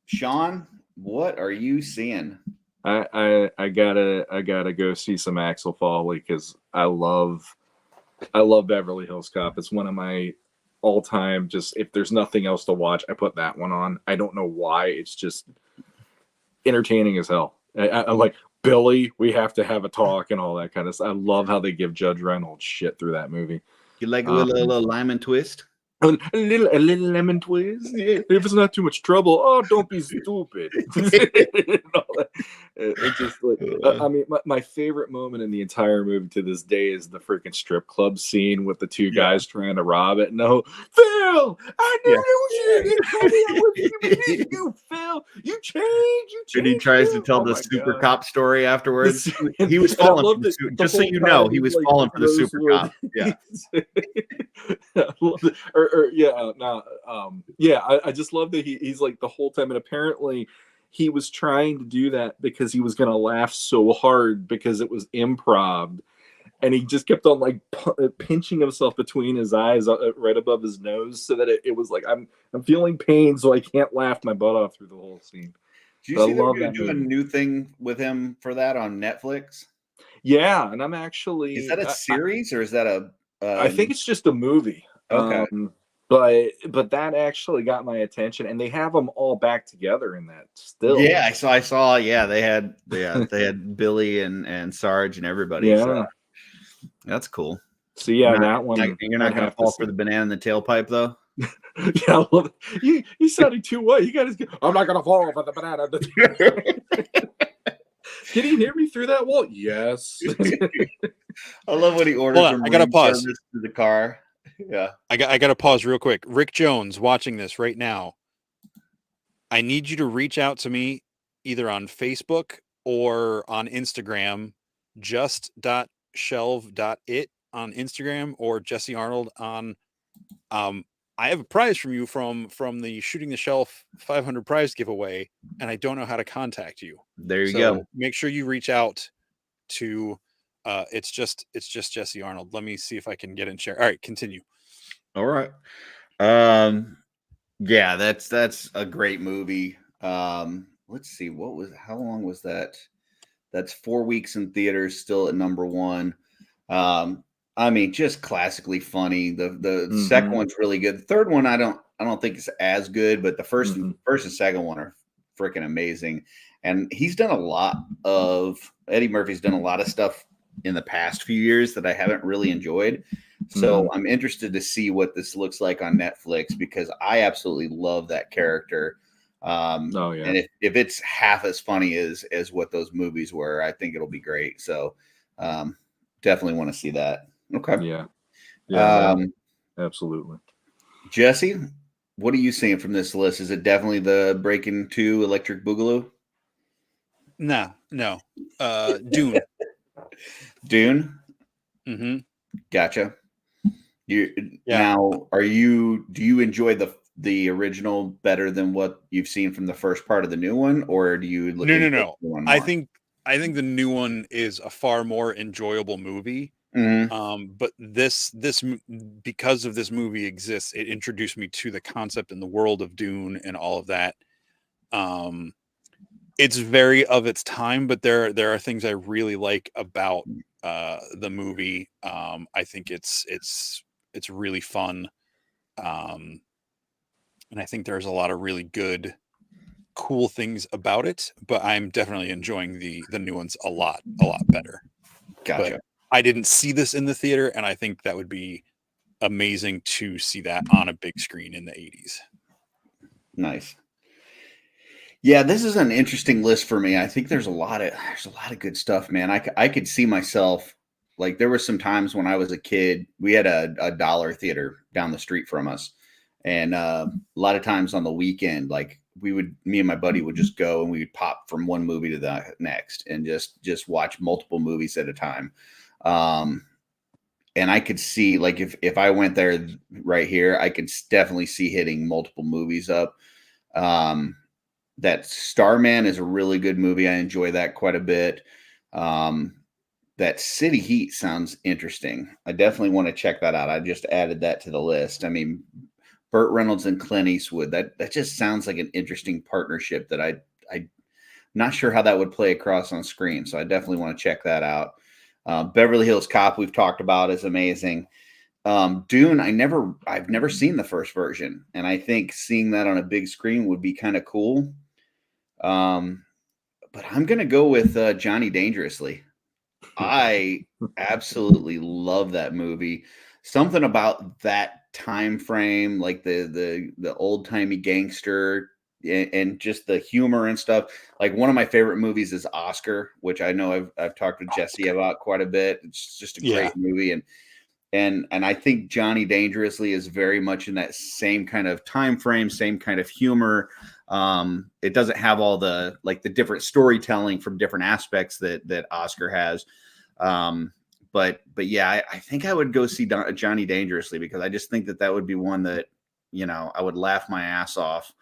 Sean, what are you seeing? I gotta go see some Axel Foley because I love Beverly Hills Cop. It's one of my all-time, just if there's nothing else to watch, I put that one on. I don't know why. It's just entertaining as hell. I'm like, Billy, we have to have a talk and all that kind of stuff. I love how they give Judge Reynolds shit through that movie. You like a little lime and twist? A little lemon twist. Yeah. If it's not too much trouble, oh, don't be stupid. It's just like, I mean, my favorite moment in the entire movie to this day is the freaking strip club scene with the two guys trying to rob it. No, Phil, I knew it was you. You, Phil. now. You change. And he tries to tell Oh the my super God. cop story afterwards. And He was I falling love for the that super, the just so whole you know, time he he's was like falling for the super Rosewood. cop. Yeah. I love it. Or yeah, no, yeah. I just love that he's like the whole time, and apparently he was trying to do that because he was gonna laugh so hard because it was improv, and he just kept on like pinching himself between his eyes, right above his nose, so that it was like I'm feeling pain, so I can't laugh my butt off through the whole scene. Do you But I see they're love going that to do a movie. new thing with him for that on Netflix? Yeah, and I'm Is actually that a series or is that a? I think it's just a movie. Okay. But that actually got my attention, and they have them all back together in that still. Yeah, I saw. Yeah, they had Billy and Sarge and everybody. Yeah. So that's cool. So yeah, You're not, that one. you're not I'd going to have fall see. for the banana in the tailpipe, though. Yeah, I love it. You sounded too what? You got to. I'm not gonna fall for the banana. Can you hear me through that wall? Yes. I love when he orders Hold on, from I gotta room pause. service to the car. Yeah. I got to pause real quick. Rick Jones watching this right now. I need you to reach out to me either on Facebook or on Instagram, just.shelve.it on Instagram, or Jesse Arnold on I have a prize from you from the Shooting the Shelf 500 prize giveaway, and I don't know how to contact you. There you So go. make sure you reach out to it's just Jesse Arnold. Let me see if I can get in share. All right, continue. All right. Yeah, that's a great movie. Let's see, how long was that? That's 4 weeks in theaters, still at number one. I mean, just classically funny. The second one's really good. The third one, I don't think it's as good, but the first and second one are freaking amazing. And Eddie Murphy's done a lot of stuff in the past few years that I haven't really enjoyed. So I'm interested to see what this looks like on Netflix because I absolutely love that character. Oh yeah. And if it's half as funny as what those movies were, I think it'll be great. So definitely want to see that. Okay. Yeah. Absolutely. Jesse, what are you seeing from this list? Is it definitely the Breaking 2 Electric Boogaloo? No. Dune. Dune? Mm-hmm. Gotcha. Yeah. Now, do you enjoy the original better than what you've seen from the first part of the new one, or do you look? No. I think the new one is a far more enjoyable movie. Mm-hmm. But this because of this movie exists, it introduced me to the concept and the world of Dune and all of that. It's very of its time, but there are things I really like about the movie. I think it's really fun. And I think there's a lot of really good, cool things about it, but I'm definitely enjoying the new ones a lot better. Gotcha. But I didn't see this in the theater, and I think that would be amazing to see that on a big screen in the 80s. Nice. Yeah, this is an interesting list for me. I think there's a lot of good stuff, man. I could see myself, like, there were some times when I was a kid, we had a dollar theater down the street from us. And a lot of times on the weekend, like me and my buddy would just go and we would pop from one movie to the next and just watch multiple movies at a time. And I could see, like, if I went there right here, I could definitely see hitting multiple movies up. That Starman is a really good movie. I enjoy that quite a bit. That City Heat sounds interesting. I definitely want to check that out. I just added that to the list. I mean, Burt Reynolds and Clint Eastwood, that just sounds like an interesting partnership that I'm not sure how that would play across on screen. So I definitely want to check that out. Beverly Hills Cop, we've talked about, is amazing. Dune, I've never seen the first version, and I think seeing that on a big screen would be kind of cool. But I'm gonna go with Johnny Dangerously. I absolutely love that movie. Something about that time frame, like the old timey gangster and just the humor and stuff. Like, one of my favorite movies is Oscar, which I know I've talked with Jesse about quite a bit. It's just a great movie, and I think Johnny Dangerously is very much in that same kind of time frame, same kind of humor. It doesn't have all the different storytelling from different aspects that Oscar has. But yeah, I think I would go see Johnny Dangerously, because I just think that would be one that, I would laugh my ass off.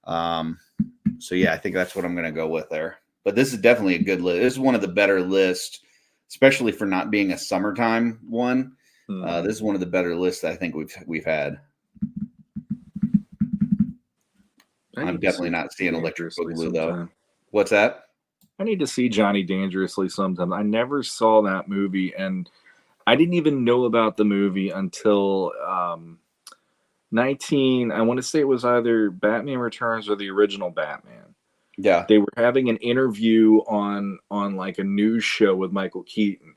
So yeah, I think that's what I'm going to go with there. But this is definitely a good list. This is one of the better lists, especially for not being a summertime one. This is one of the better lists that I think we've had. I'm definitely not seeing Electric Boogaloo though. What's that? I need to see Johnny Dangerously sometime. I never saw that movie, and I didn't even know about the movie until I want to say it was either Batman Returns or the original Batman. Yeah. They were having an interview on like a news show with Michael Keaton,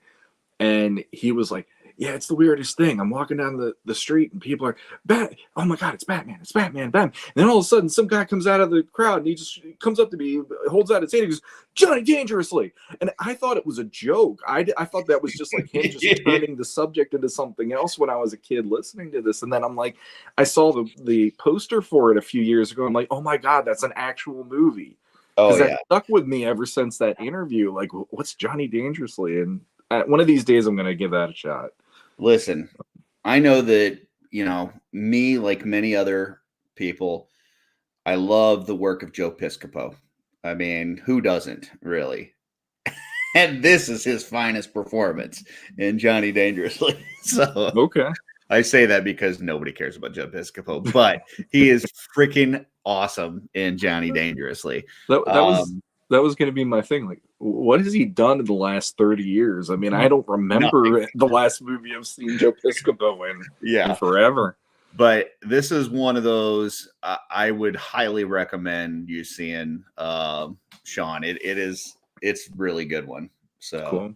and he was like, yeah, it's the weirdest thing. I'm walking down the street and people are, oh my God, it's Batman, Batman. And then all of a sudden some guy comes out of the crowd and he just comes up to me, holds out his hand, and goes, Johnny Dangerously. And I thought it was a joke. I thought that was just like him just turning the subject into something else when I was a kid listening to this. And then I'm like, I saw the poster for it a few years ago. I'm like, oh my God, that's an actual movie. Oh, that stuck with me ever since that interview. Like, what's Johnny Dangerously? And one of these days I'm going to give that a shot. Listen, I know that, me, like many other people, I love the work of Joe Piscopo. I mean, who doesn't, really? And this is his finest performance in Johnny Dangerously. So okay, I say that because nobody cares about Joe Piscopo, but he is freaking awesome in Johnny Dangerously. That was going to be my thing. Like, what has he done in the last 30 years? I mean, I don't remember the last movie I've seen Joe Piscopo in forever. But this is one of those I would highly recommend you seeing, Sean. It's really good one. So cool.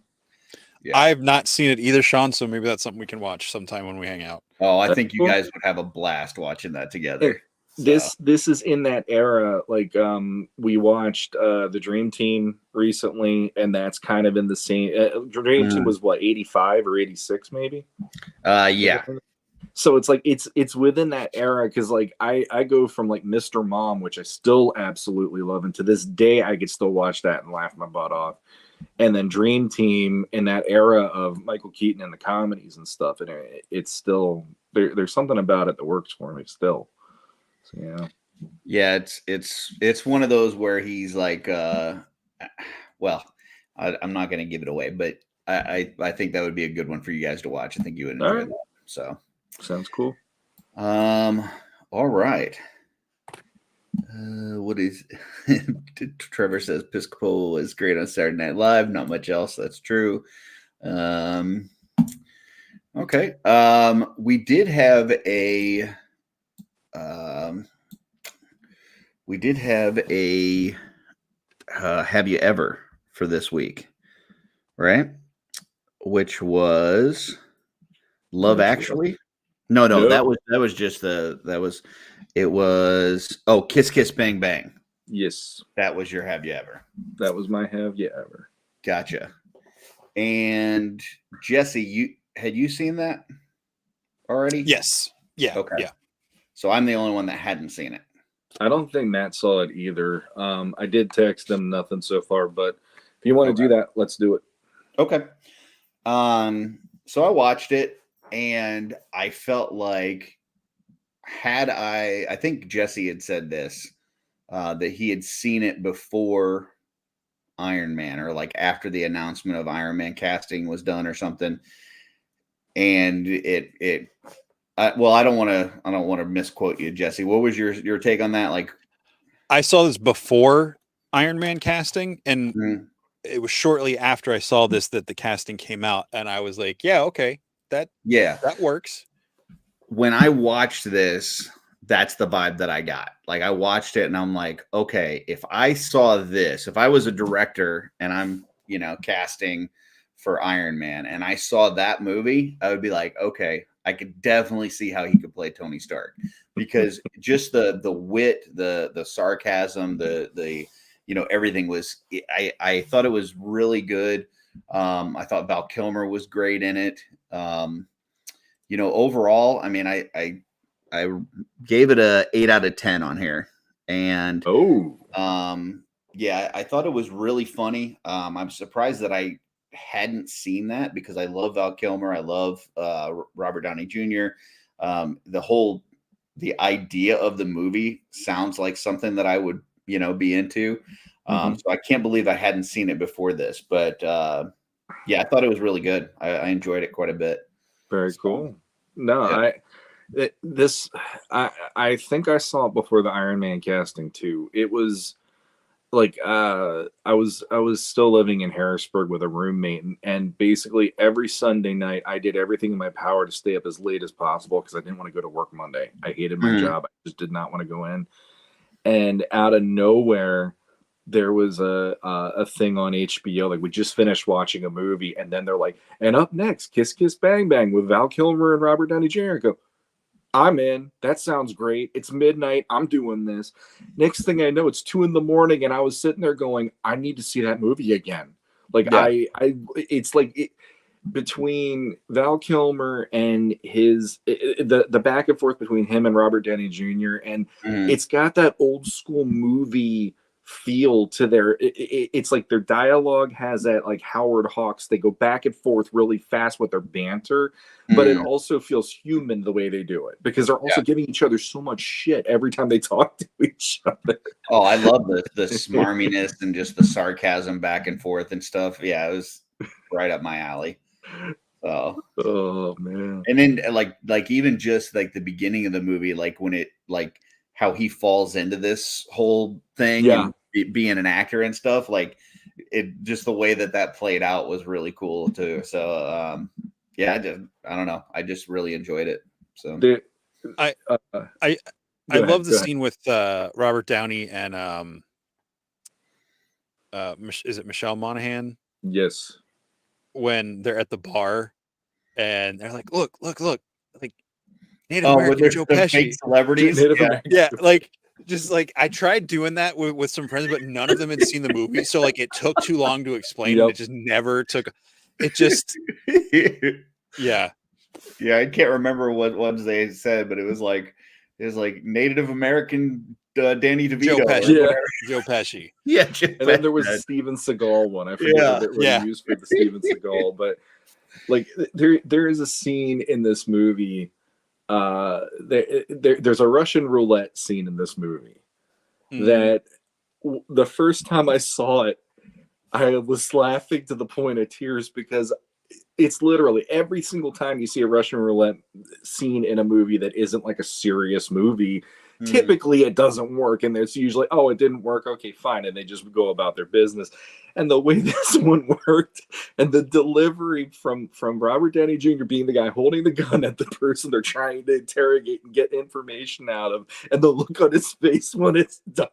Yeah. I've not seen it either, Sean. So maybe that's something we can watch sometime when we hang out. Oh, I think you guys would have a blast watching that together. This is in that era. Like we watched the Dream Team recently, and that's kind of in the same. Dream Team was what, 85 or 86 maybe. Yeah. So it's like it's within that era, because like I go from like Mr. Mom, which I still absolutely love, and to this day I could still watch that and laugh my butt off. And then Dream Team in that era of Michael Keaton and the comedies and stuff, and it's still there's something about it that works for me still. So, yeah, it's one of those where he's like, well, I'm not going to give it away, but I think that would be a good one for you guys to watch. I think you would enjoy that. So sounds cool. All right. What is Trevor says Piscopo is great on Saturday Night Live. Not much else. That's true. Okay. We did have a have you ever for this week, right? Which was Love Actually. No, that was just Kiss Kiss Bang Bang. Yes. That was your have you ever. That was my have you ever. Gotcha. And Jesse, had you seen that already? Yes. Yeah. Okay. Yeah. So I'm the only one that hadn't seen it. I don't think Matt saw it either. I did text him, nothing so far, but if you want to do that, let's do it. Okay. So I watched it and I felt like I think Jesse had said this, that he had seen it before Iron Man, or like after the announcement of Iron Man casting was done or something. And I don't want to misquote you, Jesse. What was your take on that? Like, I saw this before Iron Man casting, and it was shortly after I saw this that the casting came out, and I was like, yeah, okay, that works. When I watched this, that's the vibe that I got. Like, I watched it and I'm like, okay, if I saw this, if I was a director and I'm, casting for Iron Man and I saw that movie, I would be like, okay, I could definitely see how he could play Tony Stark, because just the wit, the sarcasm, the everything was, I thought it was really good. I thought Val Kilmer was great in it. Overall, I mean, I gave it a 8 out of 10 on here, And yeah, I thought it was really funny. I'm surprised that I hadn't seen that because I love Val Kilmer. I love Robert Downey Jr. The idea of the movie sounds like something that I would, be into. So I can't believe I hadn't seen it before this, but yeah, I thought it was really good. I enjoyed it quite a bit. Very cool. No, yeah. I think I saw it before the Iron Man casting too. It was like I was still living in Harrisburg with a roommate, and basically every Sunday night I did everything in my power to stay up as late as possible because I didn't want to go to work Monday. I hated my job. I just did not want to go in. And out of nowhere, there was a thing on HBO. Like we just finished watching a movie, and then they're like, and up next, Kiss Kiss Bang Bang with Val Kilmer and Robert Downey Jr. I go, I'm in. That sounds great. It's midnight. I'm doing this. Next thing I know, it's 2 a.m, and I was sitting there going, I need to see that movie again. Like it's like between Val Kilmer and the back and forth between him and Robert Downey Jr. and it's got that old school movie feel to it's like their dialogue has that like Howard Hawks. They go back and forth really fast with their banter, but it also feels human the way they do it because they're also giving each other so much shit every time they talk to each other. Oh, I love the smarminess and just the sarcasm back and forth and stuff. Yeah, it was right up my alley. Oh man. And then like even just like the beginning of the movie, like when it like how he falls into this whole thing and being an actor and stuff, like it just the way that played out was really cool too. So yeah, I don't know, I just really enjoyed it. So I love the scene with Robert Downey and is it Michelle Monaghan? Yes. When they're at the bar and they're like, look, like Native American Joe Pesci, fake celebrities. Yeah, like just like I tried doing that with some friends, but none of them had seen the movie, so like it took too long to explain. And it just never took. It just, yeah. I can't remember what ones they said, but it was like Native American Danny DeVito, Joe Pesci. Yeah, and then there was a Steven Seagal one. I forget what they used for the Steven Seagal, but like there is a scene in this movie. There's a Russian roulette scene in this movie that the first time I saw it, I was laughing to the point of tears because it's literally every single time you see a Russian roulette scene in a movie that isn't like a serious movie, typically it doesn't work. And there's usually, oh, it didn't work. Okay, fine. And they just go about their business. And the way this one worked and the delivery from Robert Downey Jr. being the guy holding the gun at the person they're trying to interrogate and get information out of, and the look on his face when it's done,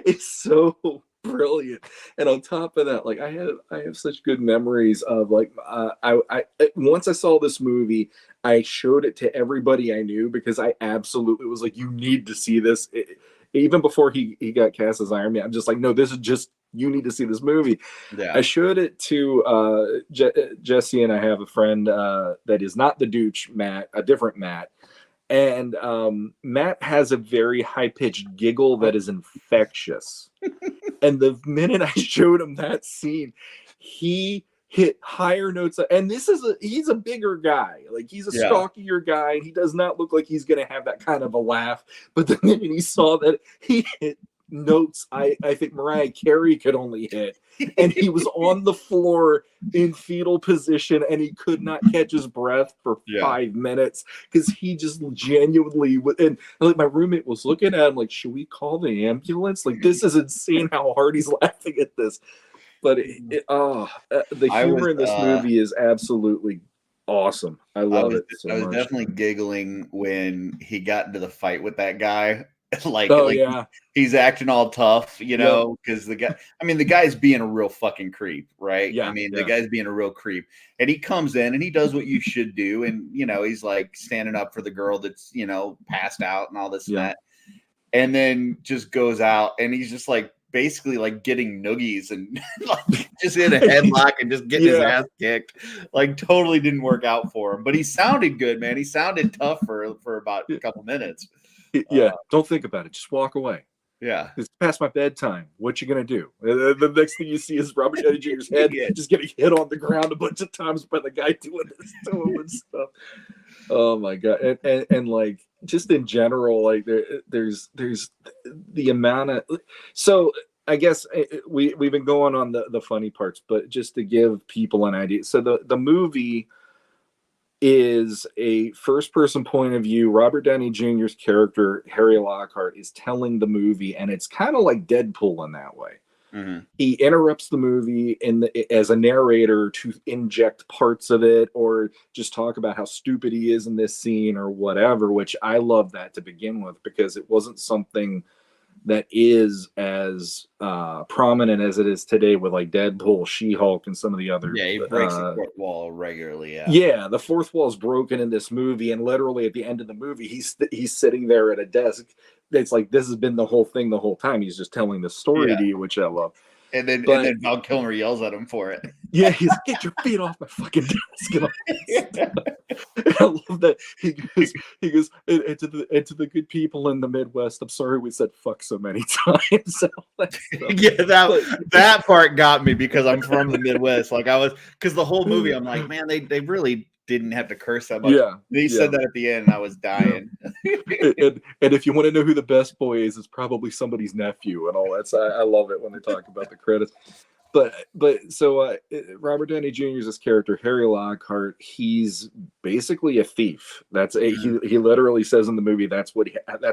it's so brilliant. And on top of that, like I have such good memories of like I once I saw this movie, I showed it to everybody I knew because I absolutely was like, you need to see this. Even before he got cast as Iron Man, I'm just like, no, this is just, you need to see this movie. Yeah. I showed it to Jesse, and I have a friend that is not the douche Matt, a different Matt. And Matt has a very high-pitched giggle that is infectious. And the minute I showed him that scene, he hit higher notes. And he's a bigger guy. Like he's a stockier guy. And he does not look like he's going to have that kind of a laugh. But the minute he saw that, he hit notes I think Mariah Carey could only hit. And he was on the floor in fetal position and he could not catch his breath for 5 minutes because he just genuinely and like my roommate was looking at him like, should we call the ambulance? Like this is insane how hard he's laughing at this. But the humor in this movie is absolutely awesome. I love it so much. I was definitely giggling when he got into the fight with that guy. He's acting all tough, you know, because the guy's being a real fucking creep, right? Yeah. I mean, the guy's being a real creep. And he comes in and he does what you should do. And, you know, he's like standing up for the girl that's, you know, passed out and all this and that. And then just goes out and he's just like basically like getting noogies and like just in a headlock and just getting his ass kicked. Like totally didn't work out for him. But he sounded good, man. He sounded tough for about a couple minutes. Don't think about it. Just walk away. Yeah. It's past my bedtime. What you gonna do? The next thing you see is Robert Downey Jr.'s head just getting hit on the ground a bunch of times by the guy doing this to him and stuff. Oh my god! And like just in general, like there's the amount of so. I guess we've been going on the funny parts, but just to give people an idea. So the movie is a first person point of view. Robert Downey Jr.'s character, Harry Lockhart, is telling the movie, and it's kind of like Deadpool in that way. Mm-hmm. He interrupts the movie as a narrator to inject parts of it or just talk about how stupid he is in this scene or whatever, which I love that to begin with because it wasn't something that is as prominent as it is today with like Deadpool, She-Hulk, and some of the other. Yeah, he breaks the fourth wall regularly. Yeah, the fourth wall is broken in this movie, and literally at the end of the movie, he's sitting there at a desk. It's like this has been the whole thing the whole time. He's just telling the story to you, which I love. And then Val Kilmer yells at him for it. Yeah, he's like, "Get your feet off my fucking desk!" I love that he goes, and to the good people in the Midwest. I'm sorry we said fuck so many times. Yeah, that part got me because I'm from the Midwest. Like I was, because the whole movie, I'm like, man, they really didn't have to curse that much. Yeah, he said that at the end, and I was dying. And if you want to know who the best boy is, it's probably somebody's nephew and all that. So I love it when they talk about the credits. But so Robert Downey Jr.'s this character, Harry Lockhart, he's basically a thief. He literally says in the movie that's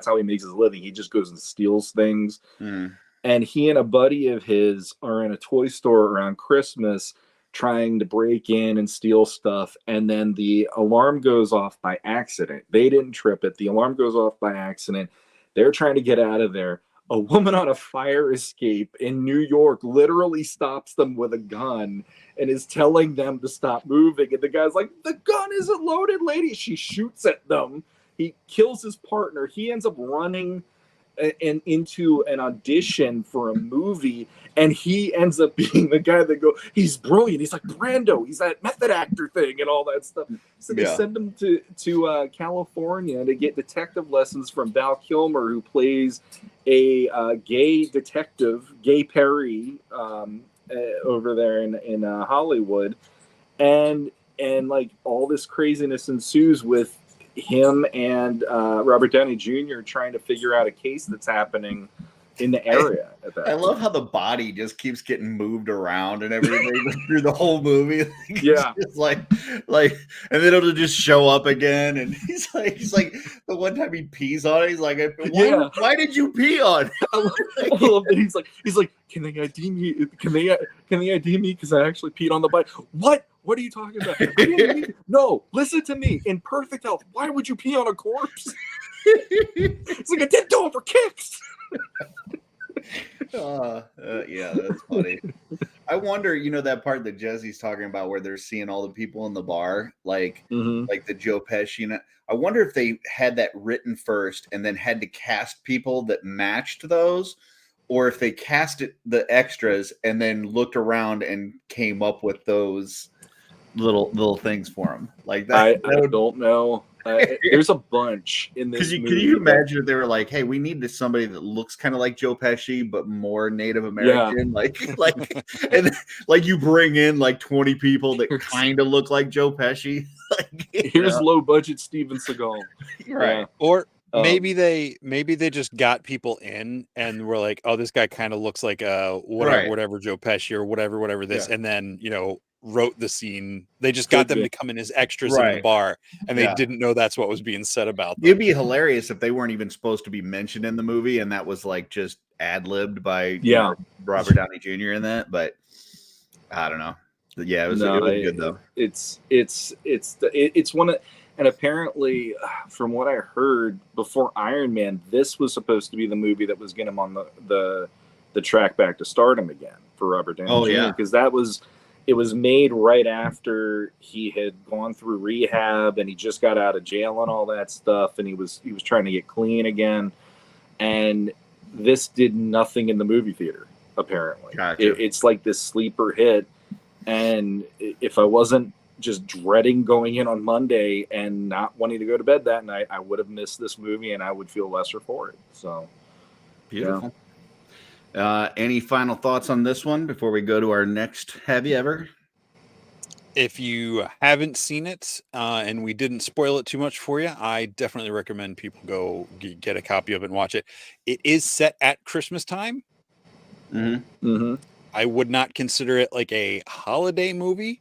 how he makes his living. He just goes and steals things. Mm. And he and a buddy of his are in a toy store around Christmas trying to break in and steal stuff, and then the alarm goes off by accident. They didn't trip it. The alarm goes off by accident. They're trying to get out of there. A woman on a fire escape in New York literally stops them with a gun and is telling them to stop moving. And the guy's like, "The gun isn't loaded, lady." She shoots at them. He kills his partner. He ends up running into an audition for a movie, and he ends up being the guy that he's brilliant. He's like Brando. He's that method actor thing and all that stuff. So they send him to California to get detective lessons from Val Kilmer, who plays a gay detective, Gay Perry, over there in Hollywood, and like all this craziness ensues with him and Robert Downey Jr. trying to figure out a case that's happening in the area. I love how the body just keeps getting moved around and everything through the whole movie. Yeah, it's like, and then it'll just show up again. And he's like, the one time he pees on it, he's like, why did you pee on it? I love that. He's like, can they ID me? Can they ID me because I actually peed on the bike? What are you talking about? No, listen to me. In perfect health, why would you pee on a corpse? It's like, I didn't do it for kicks. Yeah, that's funny. I wonder, that part that Jesse's talking about where they're seeing all the people in the bar, like the Joe Pesci. I wonder if they had that written first and then had to cast people that matched those, or if they casted the extras and then looked around and came up with those little things for them. Like that. I don't know. There's a bunch in this. Can you imagine if they were like, "Hey, we need somebody that looks kind of like Joe Pesci but more Native American," and like you bring in like 20 people that kind of look like Joe Pesci. Here's low budget Steven Seagal, right? Yeah. Or maybe they just got people in and were like, "Oh, this guy kind of looks like whatever Joe Pesci or whatever this," and then wrote the scene. They just got them to come in as extras in the bar, and they didn't know that's what was being said about them. It'd be hilarious if they weren't even supposed to be mentioned in the movie, and that was like just ad-libbed by Robert Downey Jr. in that. But I don't know. Yeah, it was good though. It's one of, and apparently, from what I heard before Iron Man, this was supposed to be the movie that was getting him on the track back to stardom again for Robert Downey Jr. Because it was made right after he had gone through rehab and he just got out of jail and all that stuff, and he was trying to get clean again. And this did nothing in the movie theater, apparently. Gotcha. It's like this sleeper hit. And if I wasn't just dreading going in on Monday and not wanting to go to bed that night, I would have missed this movie and I would feel lesser for it. So Beautiful. Any final thoughts on this one before we go to our next Have You Ever? If you haven't seen it and we didn't spoil it too much for you, I definitely recommend people go get a copy of it and watch it. It is set at Christmas time. Mm-hmm. Mm-hmm. I would not consider it like a holiday movie,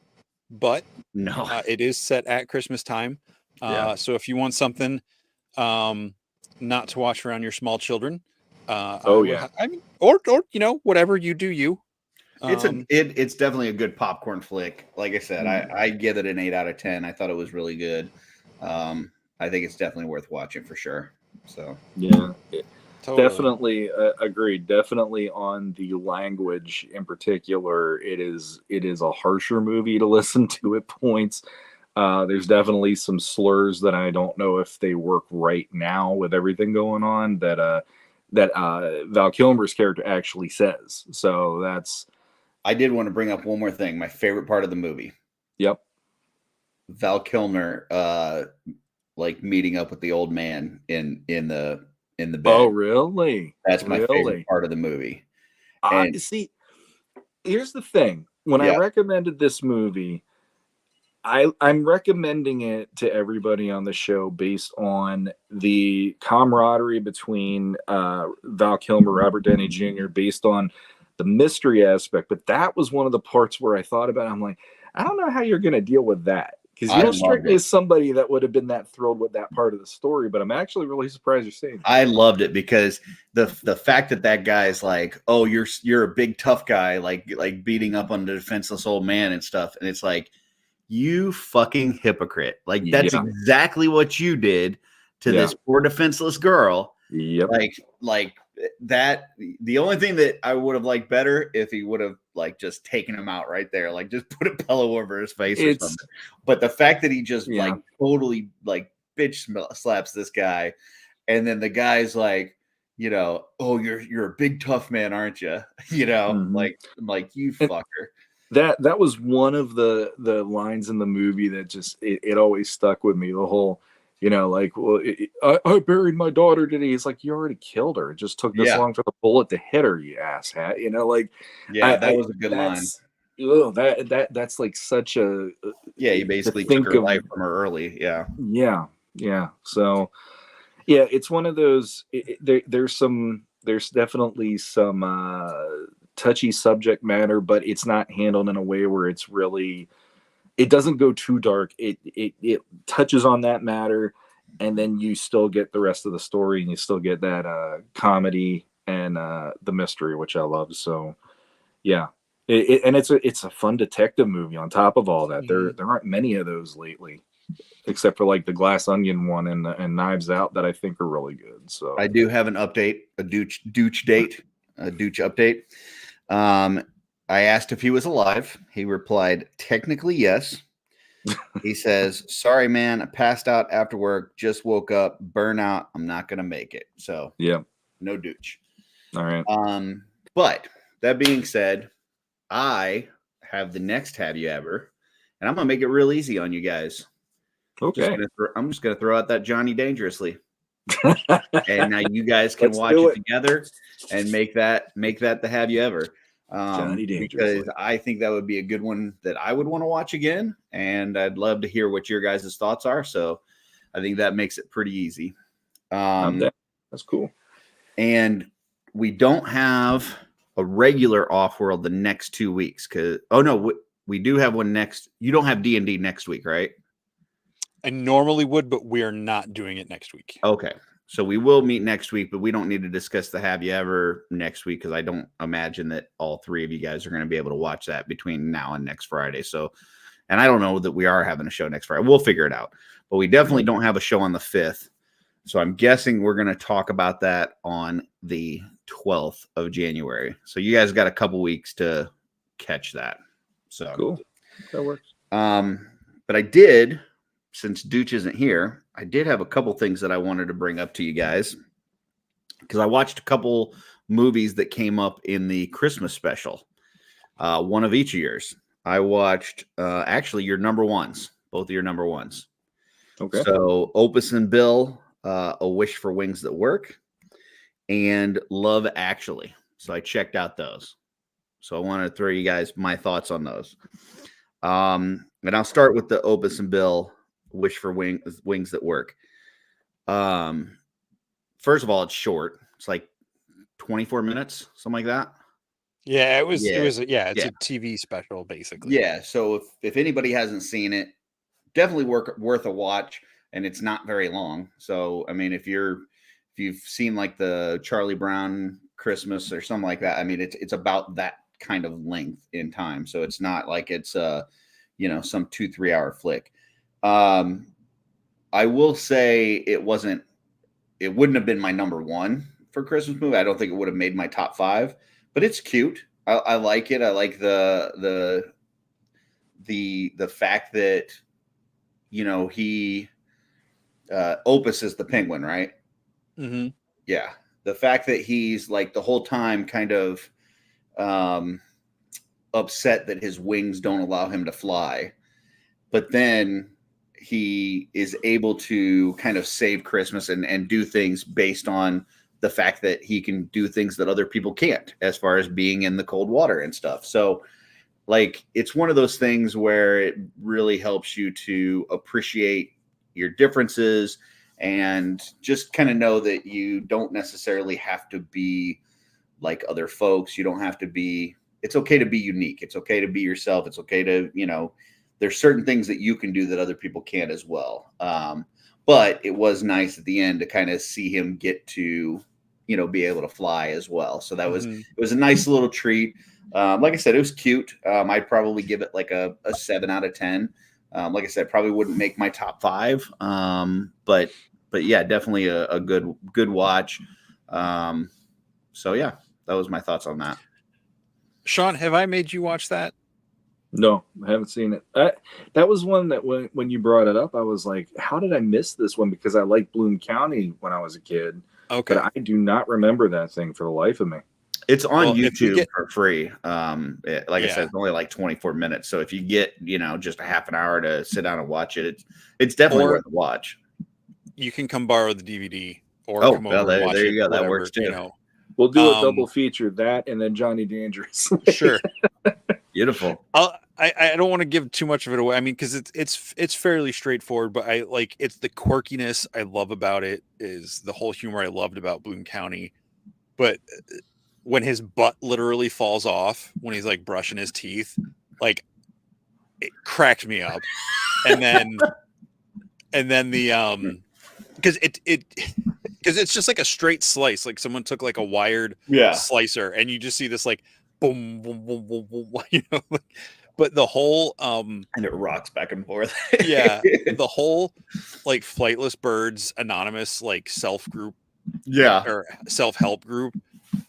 but No. it is set at Christmas time. Yeah. So if you want something not to watch around your small children, I mean, or you know, whatever you do, you. It's definitely a good popcorn flick. Like I said, I give it an 8 out of 10. I thought it was really good. I think it's definitely worth watching for sure. So yeah, totally. definitely agreed. Definitely on the language in particular, it is a harsher movie to listen to at points. There's definitely some slurs that I don't know if they work right now with everything going on that Val Kilmer's character actually says. So that's. I did want to bring up one more thing. My favorite part of the movie. Yep. Val Kilmer, like meeting up with the old man in the bed. Oh, really? That's my favorite part of the movie. And see, here's the thing. When I recommended this movie, I'm recommending it to everybody on the show based on the camaraderie between Val Kilmer, Robert Downey Jr., based on the mystery aspect. But that was one of the parts where I thought about it. I'm like, I don't know how you're going to deal with that. Because you don't strike me as somebody that would have been that thrilled with that part of the story, but I'm actually really surprised you're saying that. I loved it because the fact that guy's like, oh, you're a big tough guy, like beating up on the defenseless old man and stuff, and it's like, you fucking hypocrite! Like that's exactly what you did to this poor defenseless girl. Yep. Like that. The only thing that I would have liked better if he would have like just taken him out right there, like just put a pillow over his face or something. But the fact that he just like totally like bitch slaps this guy, and then the guy's like, you know, oh, you're a big tough man, aren't you? You know, like you fucker. That was one of the lines in the movie that just it always stuck with me. The whole, you know, like, well, I buried my daughter today. It's like, you already killed her. It just took this long for the bullet to hit her, you asshat. You know, like, that was a good line. Oh, that's like such a you basically took her life from her early. Yeah. So it's one of those. There's definitely some touchy subject matter, but it's not handled in a way where it's really. It doesn't go too dark. It touches on that matter, and then you still get the rest of the story, and you still get that comedy and the mystery, which I love. So, yeah, and it's a fun detective movie. On top of all that, there aren't many of those lately, except for like the Glass Onion one and Knives Out that I think are really good. So I do have an update, a Dooch update. I asked if he was alive. He replied, technically, yes. He says, sorry, man. I passed out after work. Just woke up. Burnout. I'm not going to make it. So, no Dooch. All right. But that being said, I have the next Have You Ever, and I'm going to make it real easy on you guys. Okay. I'm just going to throw out that Johnny Dangerously. And now you guys can watch it together and make that the Have You Ever. Because I think that would be a good one that I would want to watch again, and I'd love to hear what your guys' thoughts are. So I think that makes it pretty easy. That's cool. And we don't have a regular OffWorld the next 2 weeks because we do have one next. You don't have D&D next week, right? I normally would, but we are not doing it next week. Okay. So we will meet next week, but we don't need to discuss the Have You Ever next week because I don't imagine that all three of you guys are going to be able to watch that between now and next Friday. So, and I don't know that we are having a show next Friday. We'll figure it out. But we definitely don't have a show on the 5th. So I'm guessing we're going to talk about that on the 12th of January. So you guys got a couple weeks to catch that. So cool. That works. But I did, since Dooch isn't here, I did have a couple things that I wanted to bring up to you guys because I watched a couple movies that came up in the Christmas special. One of each of yours. I watched actually your number ones, both of your number ones. Okay. So Opus and Bill, A Wish for Wings That Work, and Love Actually. So I checked out those. So I want to throw you guys my thoughts on those. And I'll start with the Opus and Bill Wish for Wings That Work. First of all, it's short. It's like 24 minutes, something like that. Yeah, it was. Yeah. It's Yeah. a TV special, basically. Yeah. So if anybody hasn't seen it, definitely worth a watch, and it's not very long. So I mean, if you've seen like the Charlie Brown Christmas or something like that, I mean, it's about that kind of length in time. So it's not like it's some 2-3 hour flick. I will say it wouldn't have been my number one for Christmas movie. I don't think it would have made my top 5, but it's cute. I like it. I like the fact that he Opus is the penguin, right? Mm-hmm. Yeah. The fact that he's like the whole time kind of upset that his wings don't allow him to fly, but then he is able to kind of save Christmas and do things based on the fact that he can do things that other people can't, as far as being in the cold water and stuff. So like, it's one of those things where it really helps you to appreciate your differences and just kind of know that you don't necessarily have to be like other folks. You don't have to be, it's okay to be unique. It's okay to be yourself. It's okay to, there's certain things that you can do that other people can't as well. But it was nice at the end to kind of see him get to, be able to fly as well. So that was, it was a nice little treat. Like I said, it was cute. I'd probably give it like a 7 out of 10. Like I said, probably wouldn't make my top 5. But yeah, definitely a good watch. So yeah, that was my thoughts on that. Sean, have I made you watch that? No, I haven't seen it. That was one that when you brought it up, I was like, how did I miss this one? Because I liked Bloom County when I was a kid. Okay. But I do not remember that thing for the life of me. It's on YouTube for free. I said, it's only like 24 minutes. So if you get, just a half an hour to sit down and watch it, it's definitely worth a watch. You can come borrow the DVD or come over and watch there it. You go. Whatever, that works too. We'll do a double feature, that and then Johnny Dangerous. Sure. Beautiful. I don't want to give too much of it away. I mean, because it's fairly straightforward, but it's the quirkiness I love about it, is the whole humor I loved about Bloom County. But when his butt literally falls off when he's like brushing his teeth, like, it cracked me up. And then the because it's just like a straight slice, like someone took like a wired slicer, and you just see this like boom, boom, boom, boom, boom, but the whole and it rocks back and forth. The whole like Flightless Birds Anonymous like self group, or self-help group,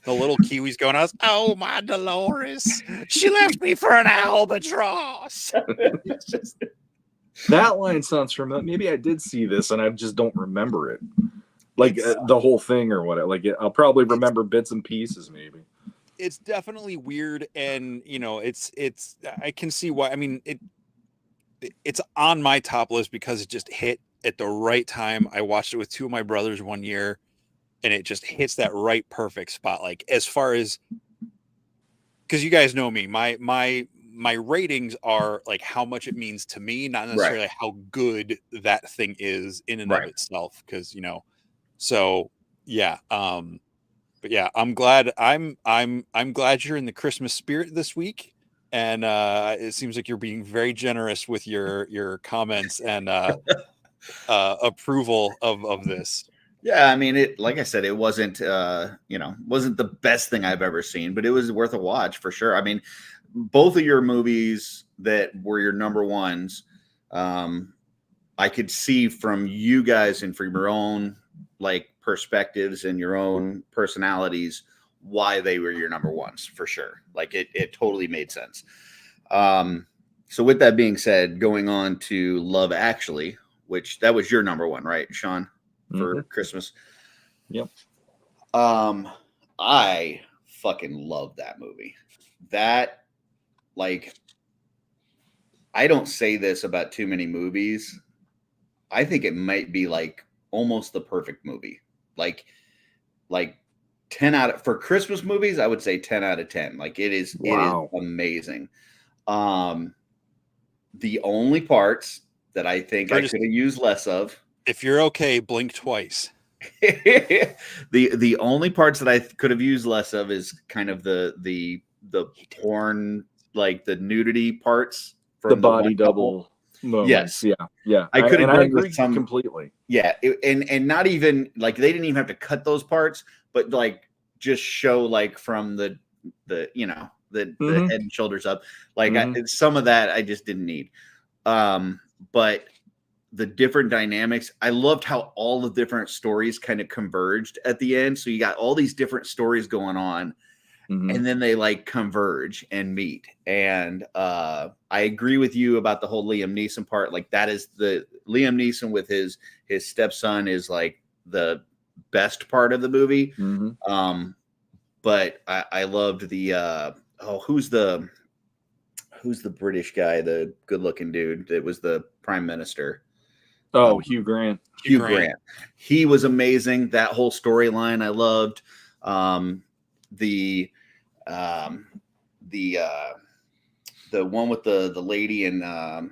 the little Kiwis going out, oh my Dolores, she left me for an albatross. It's just, that line sounds familiar. Maybe I did see this and I just don't remember it, like the whole thing or whatever. Like I'll probably remember bits and pieces. Maybe it's definitely weird, and it's I can see why. I mean, it's on my top list because it just hit at the right time. I watched it with 2 of my brothers one year, and it just hits that right perfect spot. Like, as far as, because you guys know me, my ratings are like how much it means to me, not necessarily how good that thing is in and of itself. Because so yeah. But yeah, I'm glad you're in the Christmas spirit this week, and it seems like you're being very generous with your comments and approval of this. Yeah, I mean, like I said, it wasn't wasn't the best thing I've ever seen, but it was worth a watch for sure. I mean, both of your movies that were your number ones, I could see from you guys and from your own like perspectives and your own personalities why they were your number ones for sure. Like it totally made sense. So with that being said, going on to Love Actually, which that was your number one, right, Sean, for Christmas? Yep. I fucking love that movie. That, like, I don't say this about too many movies. I think it might be like almost the perfect movie. Like for Christmas movies, I would say 10 out of 10. Like it is Wow. amazing. The only parts that I think I could have used less of. If you're okay, blink twice. the only parts that I could have used less of is kind of the porn, like the nudity parts from The body double moments. Yes. Yeah. I could have I done agree with some completely. Yeah, and not even like they didn't even have to cut those parts, but like just show like from the you know the head and shoulders up. Like some of that I just didn't need. But the different dynamics, I loved how all the different stories kind of converged at the end. So you got all these different stories going on, and then they like converge and meet. And I agree with you about the whole Liam Neeson part. Like that is the Liam Neeson with his stepson is like the best part of the movie. But I loved the who's the British guy, the good looking dude that was the prime minister? Oh, Hugh Grant. Hugh Grant. He was amazing. That whole storyline I loved. The one with the lady and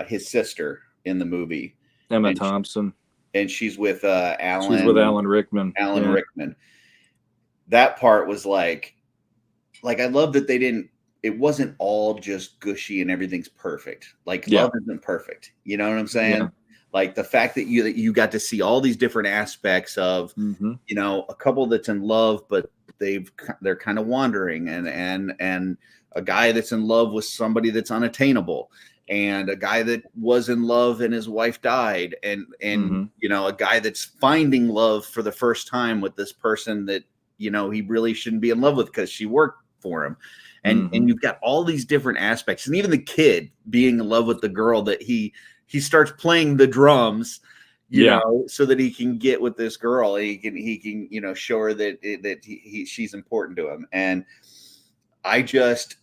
his sister in the movie, Emma Thompson, and she's with Alan. She's with Alan Rickman. Rickman. That part was like I love that they didn't. It wasn't all just gushy and everything's perfect. Like love isn't perfect. You know what I'm saying? Yeah. Like the fact that you got to see all these different aspects of you know, a couple that's in love, but they're kind of wandering, and a guy that's in love with somebody that's unattainable, and a guy that was in love and his wife died, and you know, a guy that's finding love for the first time with this person that, you know, he really shouldn't be in love with because she worked for him. And you've got all these different aspects, and even the kid being in love with the girl that he starts playing the drums, you know, so that he can get with this girl. He can you know, show her that she's important to him. And I think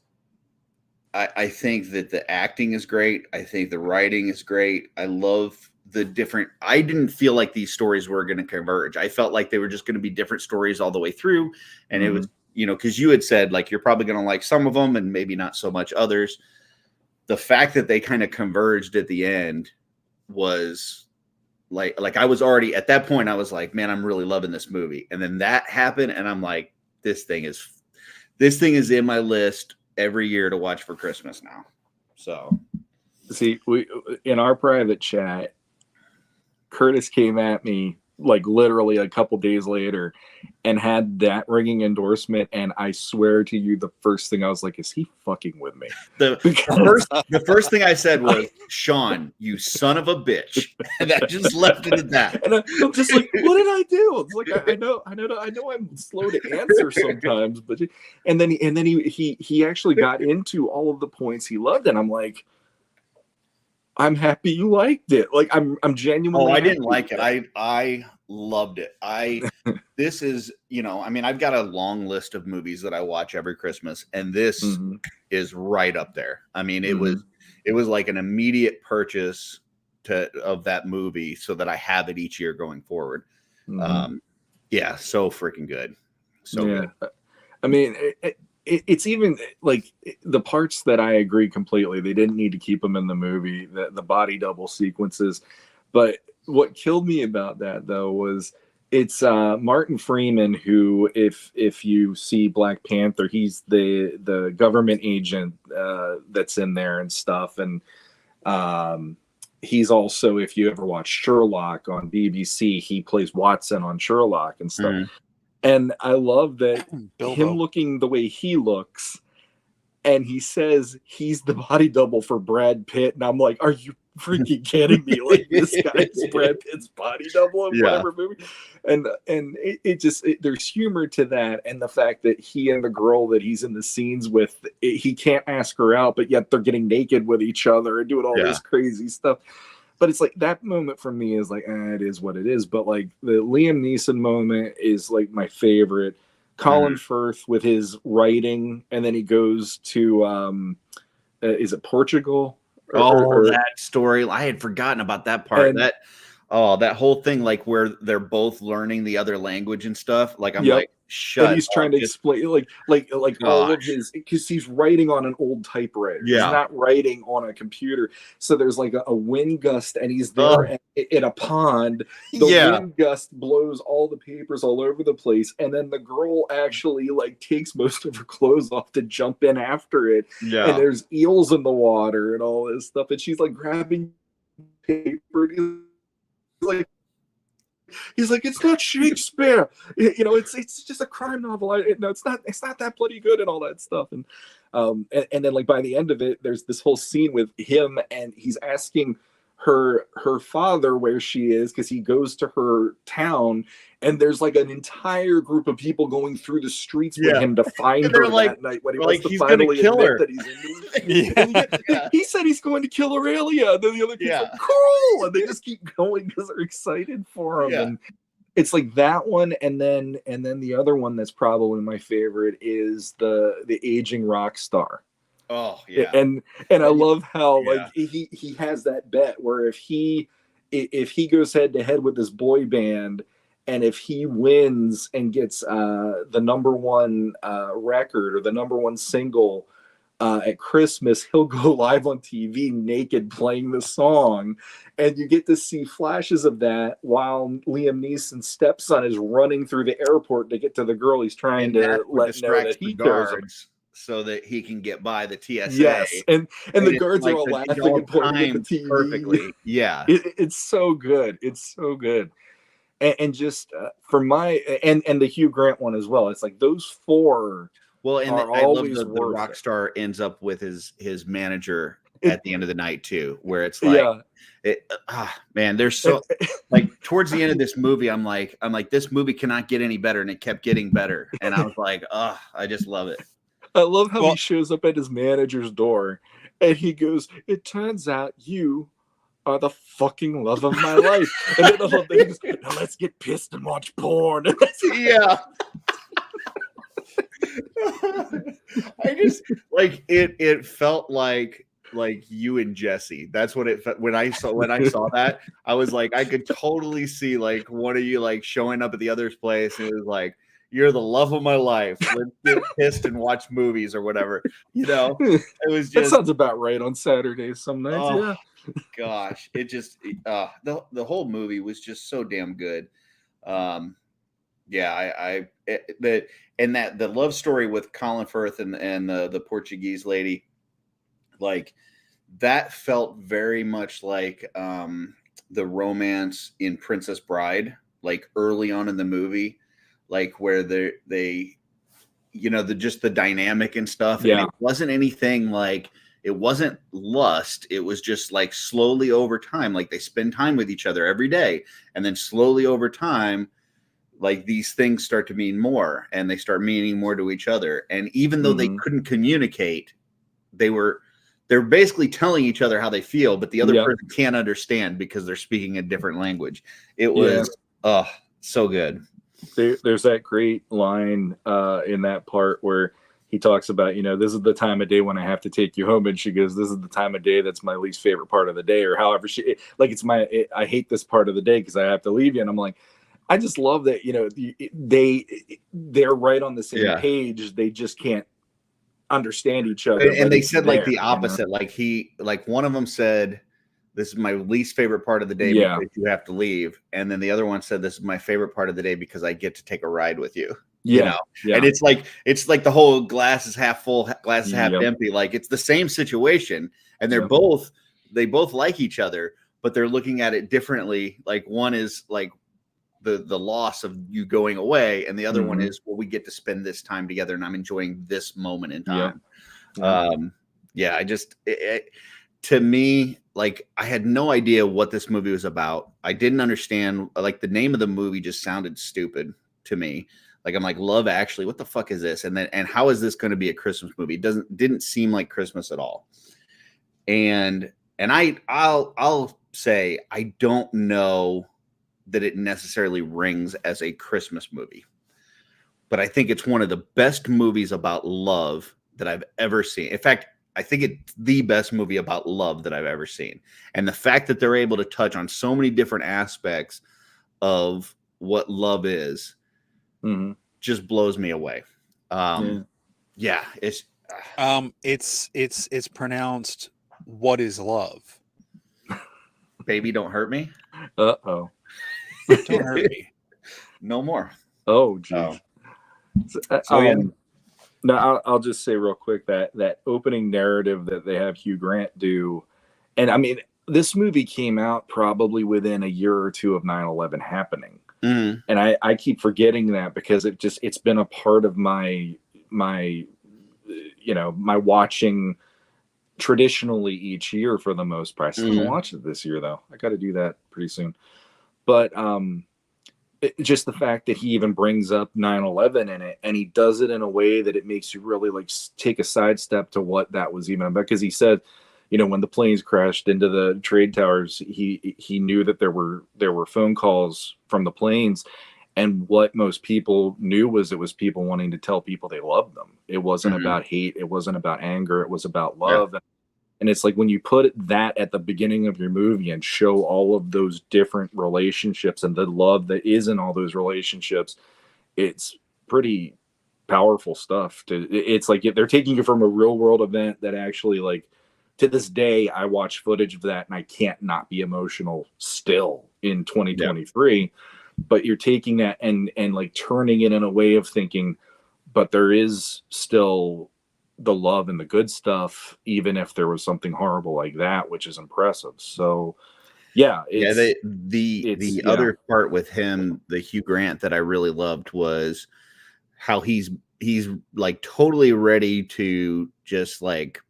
that the acting is great. I think the writing is great. I love the different. I didn't feel like these stories were going to converge. I felt like they were just going to be different stories all the way through, and it was. You know, because you had said like you're probably going to like some of them and maybe not so much others. The fact that they kind of converged at the end was like I was already at that point. I was like, man, I'm really loving this movie. And then that happened, and I'm like, this thing is in my list every year to watch for Christmas now. So, see, we in our private chat, Curtis came at me like literally a couple days later and had that ringing endorsement, and I swear to you, the first thing I was like, is he fucking with me? The first thing I said was, Sean, you son of a bitch. And that just left it at that. And I'm just like, what did I do? It's like, I know I'm slow to answer sometimes, but and then he actually got into all of the points he loved, and I'm like, I'm happy you liked it. Like I'm genuinely. Oh, I didn't like it. I loved it. This is, you know, I mean, I've got a long list of movies that I watch every Christmas, and this is right up there. I mean, it was like an immediate purchase of that movie, so that I have it each year going forward. Yeah, so freaking good. So good. I mean, it's even like the parts that I agree completely. They didn't need to keep them in the movie, the body double sequences. But what killed me about that, though, was it's Martin Freeman, who, if you see Black Panther, he's the government agent that's in there and stuff. And he's also, if you ever watch Sherlock on BBC, he plays Watson on Sherlock and stuff. And I love that him looking the way he looks, and he says he's the body double for Brad Pitt. And I'm like, are you freaking kidding me? Like, this guy's Brad Pitt's body double in whatever movie. And it just, there's humor to that. And the fact that he and the girl that he's in the scenes with, he can't ask her out, but yet they're getting naked with each other and doing all this crazy stuff. But it's like that moment for me is like, it is what it is. But like the Liam Neeson moment is like my favorite. Colin Firth with his writing, and then he goes to, is it Portugal? That story. I had forgotten about that part. Oh, that whole thing, like where they're both learning the other language and stuff. Like I'm Yep. like, shut. And he's trying to explain like all of Gosh. his, because he's writing on an old typewriter. He's Yeah. not writing on a computer. So there's like a wind gust, and he's there in a pond. The wind gust blows all the papers all over the place, and then the girl actually like takes most of her clothes off to jump in after it. Yeah. And there's eels in the water and all this stuff, and she's like grabbing paper. And he's like, it's not Shakespeare, you know, it's just a crime novel. No, it's not that bloody good and all that stuff. And then like by the end of it, there's this whole scene with him, and he's asking her father where she is, because he goes to her town, and there's like an entire group of people going through the streets with him to find her that night when he wants to finally admit that he's into he said he's going to kill Aurelia. And then the other kid's like, cool, and they just keep going because they're excited for him. And it's like that one, and then the other one that's probably my favorite is the aging rock star. Oh yeah. And I love how like he has that bet where if he goes head to head with this boy band, and if he wins and gets the number one record or the number one single at Christmas, he'll go live on TV naked playing the song, and you get to see flashes of that while Liam Neeson's stepson is running through the airport to get to the girl he's trying to let know that he cares. So that he can get by the TSA. Yes, and the guards are all laughing and pointing at the TV. Perfectly. Yeah. It's so good. It's so good. And just for my and the Hugh Grant one as well. It's like those four. Well, and I love the rock star ends up with his manager at the end of the night too, where it's like, man, there's so like towards the end of this movie, I'm like, this movie cannot get any better, and it kept getting better, and I was like, I just love it. I love how he shows up at his manager's door, and he goes, "It turns out you are the fucking love of my life." And then the whole thing is, "Now let's get pissed and watch porn." Yeah. I just like it. It felt like you and Jesse. That's what it felt when I saw that. I was like, I could totally see like one of you like showing up at the other's place, and it was like, you're the love of my life. Let's get pissed and watch movies or whatever. You know, it was just. That sounds about right on Saturdays some nights. Oh, gosh, it just the whole movie was just so damn good. The love story with Colin Firth and the Portuguese lady, like that felt very much like the romance in Princess Bride, like early on in the movie. Like where they you know, just the dynamic and stuff. Yeah. And it wasn't anything like, it wasn't lust. It was just like slowly over time, like they spend time with each other every day. And then slowly over time, like these things start to mean more, and they start meaning more to each other. And even though they couldn't communicate, they're basically telling each other how they feel, but the other person can't understand because they're speaking a different language. It was, so good. There's that great line in that part where he talks about, you know, this is the time of day when I have to take you home, and she goes, this is the time of day that's my least favorite part of the day, or however I hate this part of the day because I have to leave you. And I'm like, I just love that, you know, they're right on the same page. They just can't understand each other. And they said like the opposite. You know? Like one of them said, this is my least favorite part of the day because you have to leave. And then the other one said, this is my favorite part of the day because I get to take a ride with you. You know? And it's like the whole glass is half full, glass is half empty. Like it's the same situation, and they both like each other, but they're looking at it differently. Like one is like the loss of you going away, and the other one is, well, we get to spend this time together, and I'm enjoying this moment in time. To me, like I had no idea what this movie was about. I didn't understand, like the name of the movie just sounded stupid to me. Like I'm like, Love Actually, what the fuck is this? And how is this going to be a Christmas movie? It didn't seem like Christmas at all. And I'll say I don't know that it necessarily rings as a Christmas movie, but I think it's one of the best movies about love that I've ever seen. In fact, I think it's the best movie about love that I've ever seen. And the fact that they're able to touch on so many different aspects of what love is just blows me away. Yeah, it's pronounced "What is love?" Baby, don't hurt me. Uh-oh. Don't hurt me. No more. Oh, geez. Yeah. No, I'll just say real quick that opening narrative that they have Hugh Grant do, and I mean, this movie came out probably within a year or two of 9/11 happening. And I keep forgetting that because it's been a part of my watching traditionally each year for the most part. I still haven't watched it this year though. I got to do that pretty soon. But just the fact that he even brings up 9/11 in it, and he does it in a way that it makes you really like take a sidestep to what that was even about. Because he said, when the planes crashed into the trade towers, he knew that there were phone calls from the planes, and what most people knew was it was people wanting to tell people they loved them. It wasn't about hate. It wasn't about anger. It was about love. Yeah. And it's like when you put that at the beginning of your movie and show all of those different relationships and the love that is in all those relationships, it's pretty powerful stuff. It's like they're taking you from a real world event that actually, like, to this day, I watch footage of that and I can't not be emotional still in 2023. Yeah. But you're taking that and like turning it in a way of thinking, but there is still the love and the good stuff, even if there was something horrible like that, which is impressive. So yeah. The other part with him, the Hugh Grant, that I really loved was how he's like totally ready to just like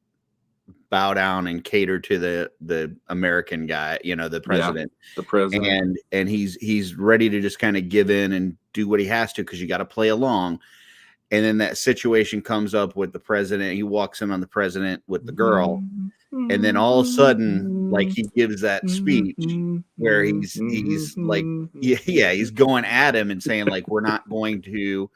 bow down and cater to the American guy, the president, the president. And he's ready to just kind of give in and do what he has to, 'cause you got to play along. And then that situation comes up with the president. He walks in on the president with the girl. And then all of a sudden, like, he gives that speech where he's like, he's going at him and saying, like, we're not going to,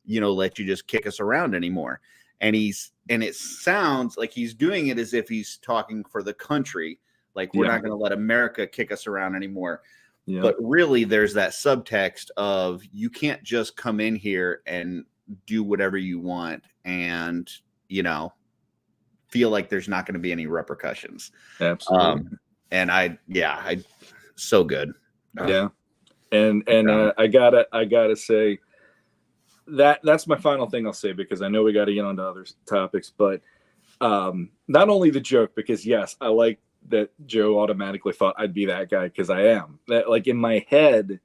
let you just kick us around anymore. And it sounds like he's doing it as if he's talking for the country. Like, we're not going to let America kick us around anymore. Yeah. But really, there's that subtext of you can't just come in here and do whatever you want and, feel like there's not going to be any repercussions. Absolutely. And I so good. Yeah. And I gotta say that's my final thing I'll say, because I know we got to get on to other topics, but not only the joke, because yes, I like that Joe automatically thought I'd be that guy, because I am. That, like, in my head,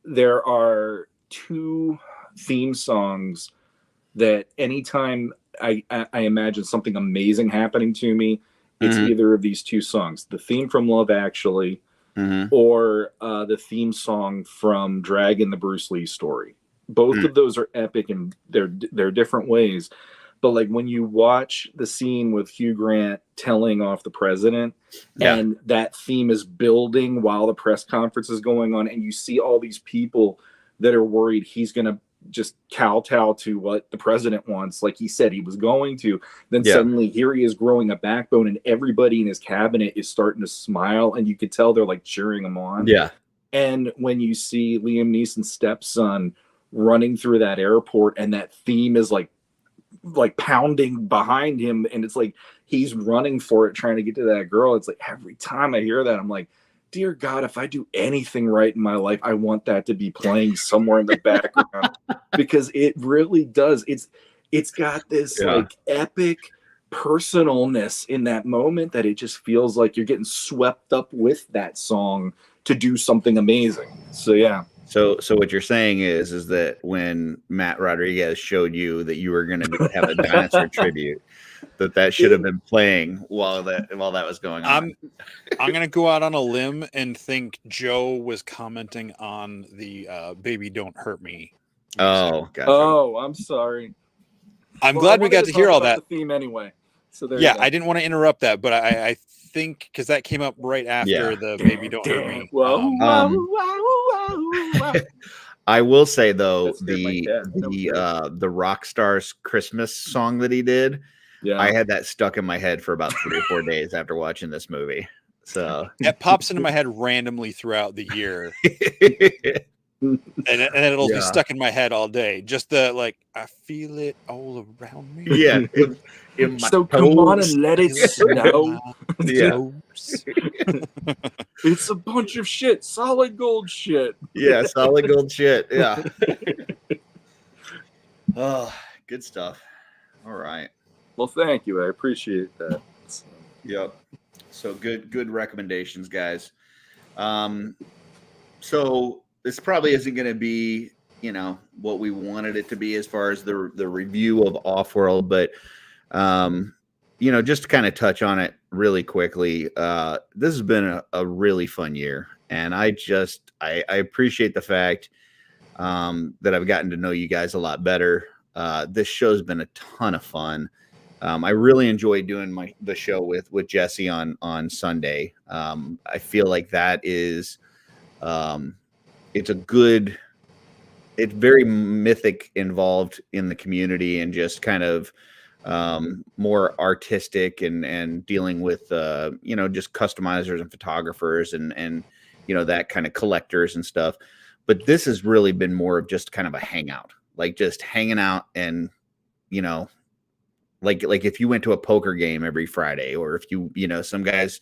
there are two theme songs that anytime I imagine something amazing happening to me, it's either of these two songs: the theme from Love Actually, or the theme song from Dragon, the Bruce Lee story. Both of those are epic in their different ways. But like when you watch the scene with Hugh Grant telling off the president, and that theme is building while the press conference is going on, and you see all these people that are worried he's going to just kowtow to what the president wants, like he said he was going to, then suddenly here he is growing a backbone, and everybody in his cabinet is starting to smile, and you could tell they're like cheering him on. Yeah. And when you see Liam Neeson's stepson running through that airport, and that theme is like pounding behind him, and it's like he's running for it, trying to get to that girl. It's like every time I hear that, I'm like, dear God, if I do anything right in my life, I want that to be playing somewhere in the background, because it really does. It's got this like epic personalness in that moment that it just feels like you're getting swept up with that song to do something amazing. So yeah. So what you're saying is that when Matt Rodriguez showed you that you were going to have a dinosaur tribute, that should have been playing while that was going on. I'm going to go out on a limb and think Joe was commenting on the "Baby Don't Hurt Me." Oh, gotcha. Oh, I'm sorry. I'm glad we got to hear all that. The theme anyway. So there. Yeah, I didn't want to interrupt that, but I think because that came up right after the "Baby Don't Hurt Me." I will say though, the Rockstar's Christmas song that he did, Yeah. I had that stuck in my head for about 3 or 4 days after watching this movie. So It pops into my head randomly throughout the year. And it'll be stuck in my head all day. Just the like, I feel it all around me. Yeah. In my So come on toes. and let it snow. Yeah. It's a bunch of shit. Solid gold shit. Yeah, solid gold shit. Yeah. Oh, good stuff. All right. Well, thank you. I appreciate that. Yep. So good recommendations, guys. So this probably isn't going to be, what we wanted it to be as far as the review of OffWorld, but just to kind of touch on it really quickly. This has been a really fun year, and I appreciate the fact that I've gotten to know you guys a lot better. This show's been a ton of fun. I really enjoy doing the show with Jesse on Sunday. I feel like that is it's very mythic involved in the community, and just kind of more artistic and dealing with just customizers and photographers and that kind of collectors and stuff. But this has really been more of just kind of a hangout, like just hanging out, and like if you went to a poker game every Friday, or if some guys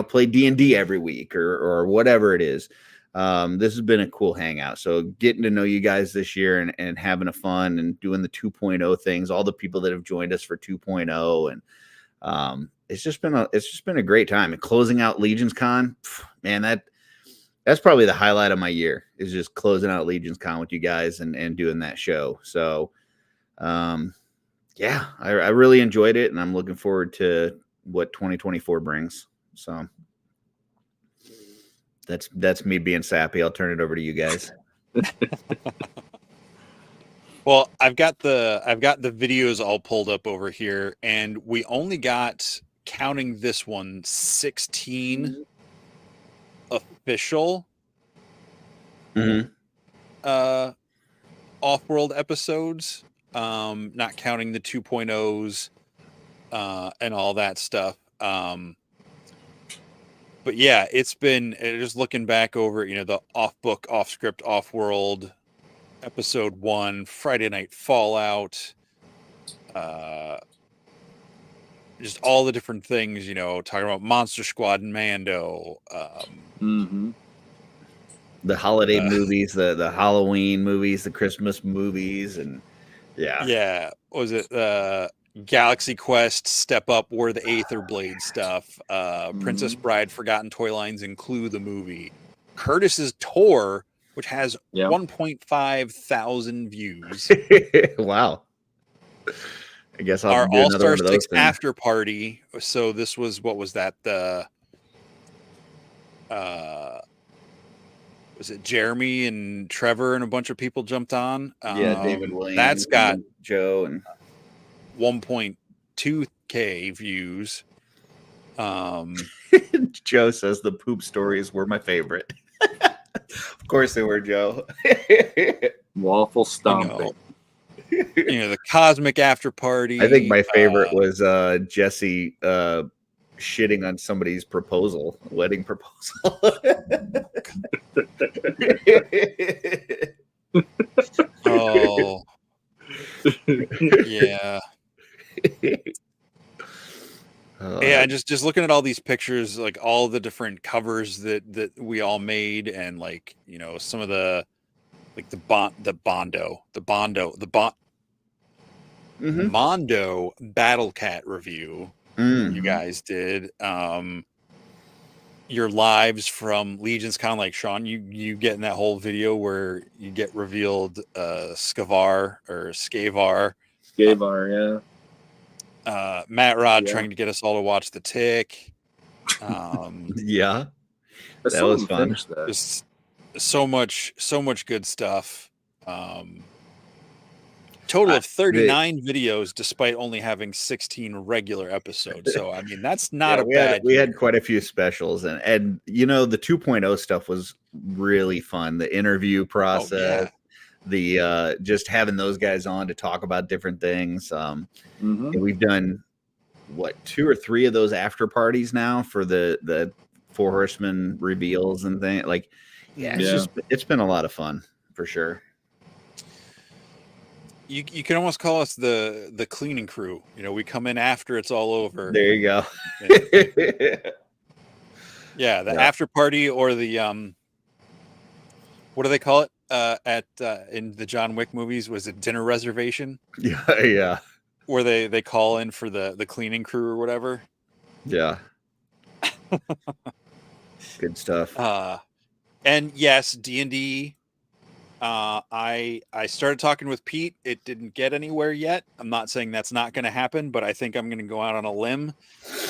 play D&D every week, or whatever it is. This has been a cool hangout. So getting to know you guys this year and having a fun and doing the 2.0 things, all the people that have joined us for 2.0, and it's just been a great time. And closing out Legions Con, man, that's probably the highlight of my year, is just closing out Legions Con with you guys and doing that show. So yeah, I really enjoyed it, and I'm looking forward to what 2024 brings. So that's me being sappy. I'll turn it over to you guys. Well, I've got the videos all pulled up over here, and we only got, counting this one, 16 official OffWorld episodes, not counting the 2.0s and all that stuff. But yeah, it's been, just looking back over, the off book, off script, OffWorld episode 1, Friday Night Fallout, just all the different things, talking about Monster Squad and Mando, the holiday movies, the Halloween movies, the Christmas movies, and yeah. Was it Galaxy Quest, Step Up, War the Aether Blade stuff, Princess Bride, Forgotten Toy Lines and Clue the movie, Curtis's Tour, which has 1.5 thousand views. Wow. I guess I'll our do another All-Star one of those 6 then. after party. So this was, what was that? Was it Jeremy and Trevor and a bunch of people jumped on? David Williams. That's got Joe and 1.2K views. Joe says the poop stories were my favorite. Of course they were, Joe. Waffle stomping. The cosmic after party. I think my favorite was Jesse shitting on somebody's wedding proposal. Oh, yeah. Yeah, just looking at all these pictures, like all the different covers that we all made, and like some of the Mondo Battle Cat review you guys did. Your lives from Legions Con, like Sean, you get in that whole video where you get revealed Skavar, yeah. Matt Rod trying to get us all to watch The Tick. Yeah, that was fun. Just so much good stuff. Total of 39 videos, despite only having 16 regular episodes. So I mean, that's not a bad. We had quite a few specials, and the 2.0 stuff was really fun. The interview process, the just having those guys on to talk about different things. We've done what, 2 or 3 of those after parties now for the Four Horsemen reveals and things. Like, yeah, it's been a lot of fun for sure. You can almost call us the cleaning crew. We come in after it's all over. There you go. Yeah, the after party, or the what do they call it in the John Wick movies? Was it dinner reservation? Yeah. Where they call in for the cleaning crew or whatever. Yeah. Good stuff. And yes, D&D. I started talking with Pete. It didn't get anywhere yet. I'm not saying that's not going to happen, but I think I'm going to go out on a limb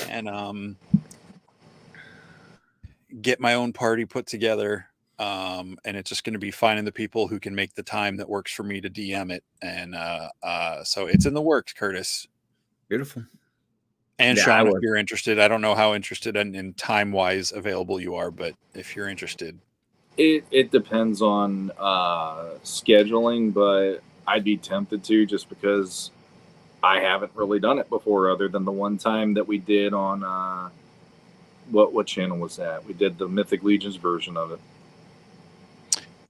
and get my own party put together. And it's just going to be finding the people who can make the time that works for me to DM it. And so it's in the works, Curtis. Beautiful. And Sean, if you're interested, I don't know how interested in time-wise available you are, but if you're interested. It depends on scheduling, but I'd be tempted to, just because I haven't really done it before, other than the one time that we did on what channel was that? We did the Mythic Legions version of it.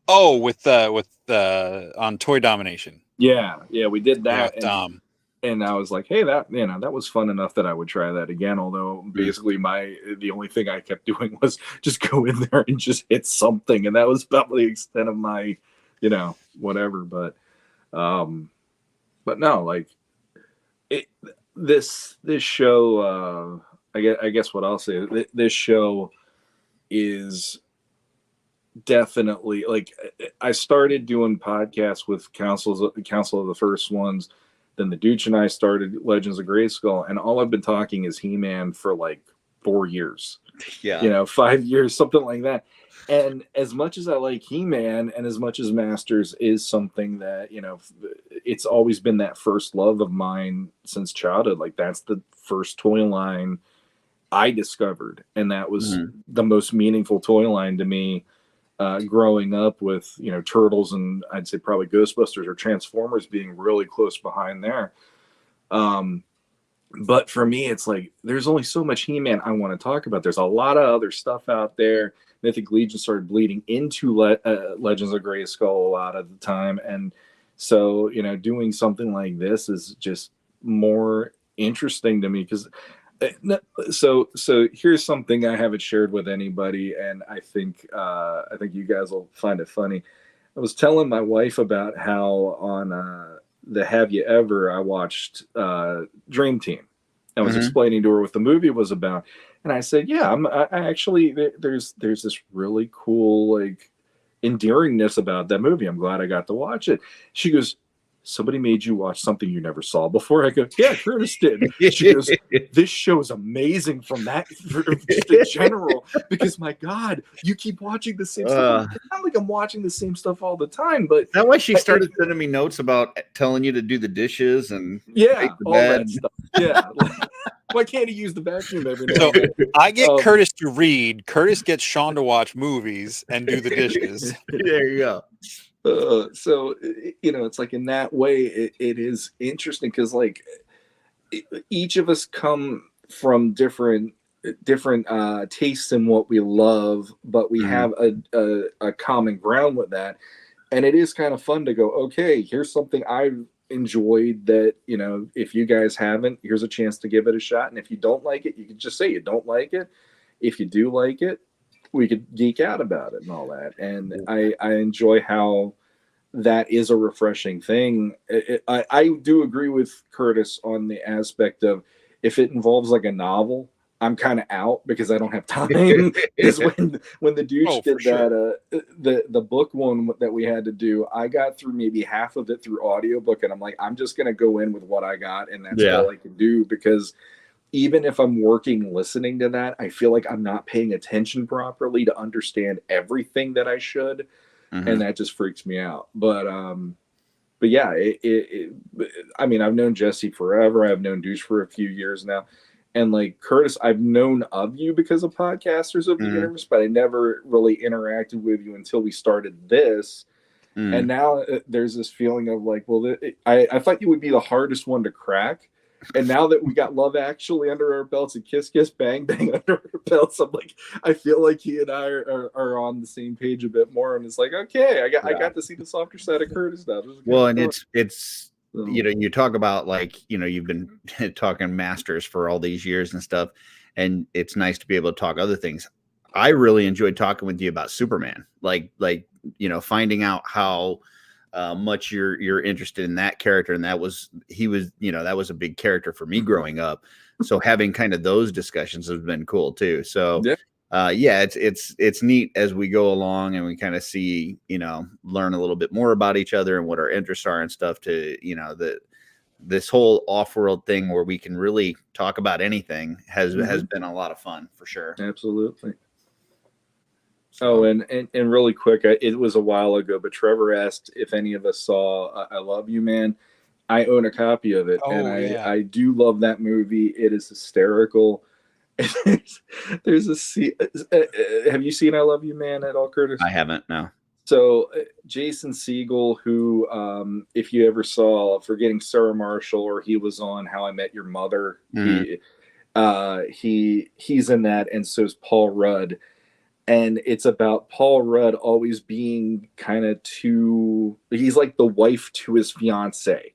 Oh, with on Toy Domination. Yeah, we did that. Yeah, and I was like, hey, that was fun enough that I would try that again. Although basically the only thing I kept doing was just go in there and just hit something, and that was about the extent of my, whatever. But no, like this show. I guess what I'll say, this show is definitely, like, I started doing podcasts with Council of the First Ones. Then the Dooch and I started Legends of Grayskull, and all I've been talking is He-Man for like 4 years. Yeah. 5 years, something like that. And as much as I like He-Man, and as much as Masters is something that, it's always been that first love of mine since childhood. Like, that's the first toy line I discovered, and that was the most meaningful toy line to me. Growing up with, Turtles and I'd say probably Ghostbusters or Transformers being really close behind there. But for me, it's like, there's only so much He-Man I want to talk about. There's a lot of other stuff out there. Mythic Legion started bleeding into Legends of Grayskull a lot of the time. And so, doing something like this is just more interesting to me, because so here's something I haven't shared with anybody, and I think you guys will find it funny. I was telling my wife about how on the Have You Ever I watched Dream Team. I was explaining to her what the movie was about, and I said, yeah, I actually, there's this really cool, like, endearingness about that movie. I'm glad I got to watch it. She goes, somebody made you watch something you never saw before? I go, yeah, Curtis did. She goes, this show is amazing from that, just in general, because my God, you keep watching the same stuff. It's not like I'm watching the same stuff all the time, but that way she started sending me notes about telling you to do the dishes and all that stuff. Yeah. Why can't he use the vacuum every now and then? I get Curtis to read. Curtis gets Sean to watch movies and do the dishes. There you go. So it's like, in that way it is interesting, because like each of us come from different tastes in what we love, but we have a common ground with that, and it is kind of fun to go, okay, here's something I've enjoyed that, if you guys haven't, here's a chance to give it a shot. And if you don't like it, you can just say you don't like it. If you do like it, we could geek out about it and all that. And I enjoy how that is a refreshing thing. I do agree with Curtis on the aspect of, if it involves like a novel, I'm kind of out, because I don't have time. Because when the douche did that, the book one that we had to do, I got through maybe half of it through audiobook, and I'm like, I'm just going to go in with what I got, and that's all I can do, because even if I'm working listening to that, I feel like I'm not paying attention properly to understand everything that I should. And that just freaks me out. But yeah, I mean, I've known Jesse forever. I've known Douche for a few years now. And like Curtis, I've known of you because of Podcasters of the Universe, but I never really interacted with you until we started this. And now there's this feeling of like, well, I thought you would be the hardest one to crack, And now that we got Love Actually under our belts and Kiss Kiss Bang Bang under our belts, I'm like, I feel like he and I are on the same page a bit more. And it's like, okay, I got to see the softer side of Curtis now. Well, and it's you talk about like, you've been talking Masters for all these years and stuff, and it's nice to be able to talk other things. I really enjoyed talking with you about Superman, like finding out how much you're interested in that character, and that was a big character for me growing up. So having kind of those discussions has been cool too. So it's neat as we go along and we kind of see, learn a little bit more about each other and what our interests are and stuff. To this whole off-world thing where we can really talk about anything has been a lot of fun for sure. Absolutely. Oh, and really quick, it was a while ago, but Trevor asked if any of us saw I Love You, Man. I own a copy of it, and I do love that movie. It is hysterical. There's a scene. Have you seen I Love You, Man at all, Curtis? I haven't, no. So Jason Segel, who, if you ever saw Forgetting Sarah Marshall, or he was on How I Met Your Mother, he's in that, and so is Paul Rudd. And it's about Paul Rudd always being kind of he's like the wife to his fiance.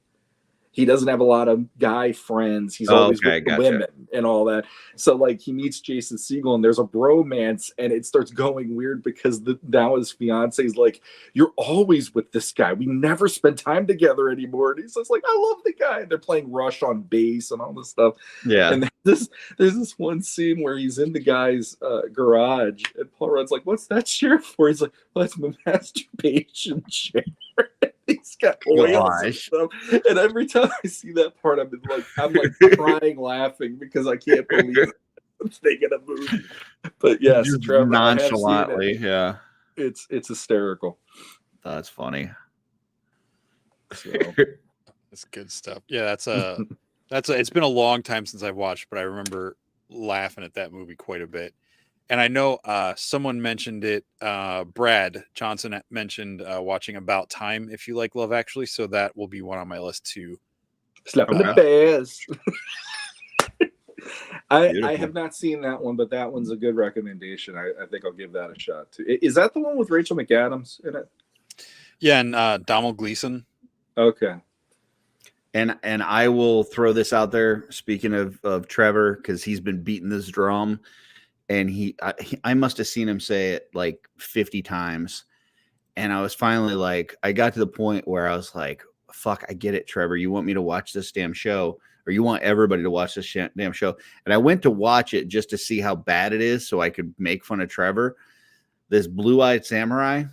He doesn't have a lot of guy friends. He's always with the women and all that. So like he meets Jason Segel and there's a bromance, and it starts going weird because now his fiance is like, you're always with this guy. We never spend time together anymore. And he's just like, I love the guy. And they're playing Rush on bass and all this stuff. Yeah. And there's this one scene where he's in the guy's garage, and Paul Rudd's like, what's that chair for? He's like, well, that's my masturbation chair. He's got oils and stuff. And every time I see that part, I'm like crying, laughing because I can't believe I'm thinking a movie. But yes, Trevor, nonchalantly, yeah, it's hysterical. That's funny. So. That's good stuff. Yeah, it's been a long time since I've watched, but I remember laughing at that movie quite a bit. And I know someone mentioned it. Brad Johnson mentioned watching About Time if you like Love Actually. So that will be one on my list too. Slapping the bears. I have not seen that one, but that one's a good recommendation. I think I'll give that a shot too. Is that the one with Rachel McAdams in it? Yeah, and Donald Gleason. Okay. And I will throw this out there. Speaking of Trevor, because he's been beating this drum. And I must have seen him say it like 50 times. And I was finally like, I got to the point where I was like, fuck, I get it, Trevor. You want me to watch this damn show, or you want everybody to watch this damn show. And I went to watch it just to see how bad it is so I could make fun of Trevor. This Blue-Eyed Samurai.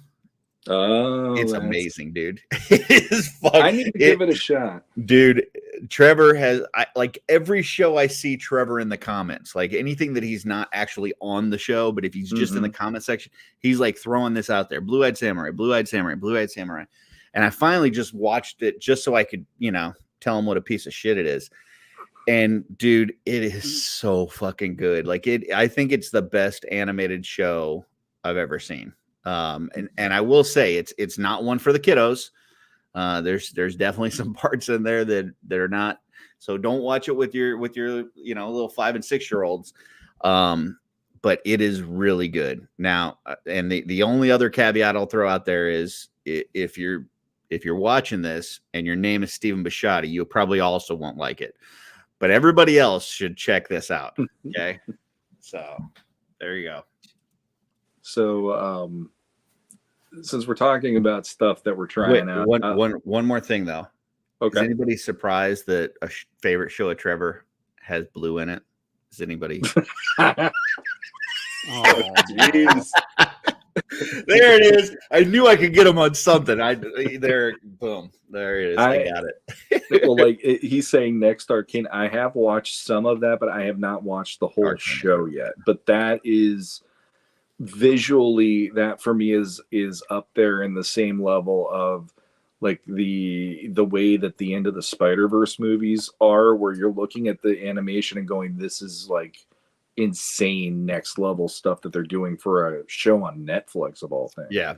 Oh, it's amazing, dude. It is fun. I need to give it a shot, dude. Trevor has like every show I see Trevor in the comments, like anything that he's not actually on the show, but if he's just in the comment section, he's like throwing this out there: Blue-Eyed Samurai, Blue-Eyed Samurai, Blue-Eyed Samurai. And I finally just watched it just so I could, tell him what a piece of shit it is. And dude, it is so fucking good. Like I think it's the best animated show I've ever seen. And I will say it's not one for the kiddos. There's definitely some parts in there that are not. So don't watch it with your little 5 and 6 year olds. But it is really good. Now, and the only other caveat I'll throw out there is if you're watching this and your name is Stephen Bisciotti, you probably also won't like it. But everybody else should check this out. Okay. So there you go. So since we're talking about stuff that we're trying out, one more thing though. Okay. Is anybody surprised that a favorite show of Trevor has blue in it? Is anybody? Oh, jeez. There it is. I knew I could get him on something. Boom. There it is. I got it. Well, like he's saying next Arcane. I have watched some of that, but I have not watched the whole show yet. But that is visually, that for me is up there in the same level of like the way that the end of the Spider-Verse movies are, where you're looking at the animation and going, this is like insane next level stuff that they're doing for a show on Netflix of all things. Yeah.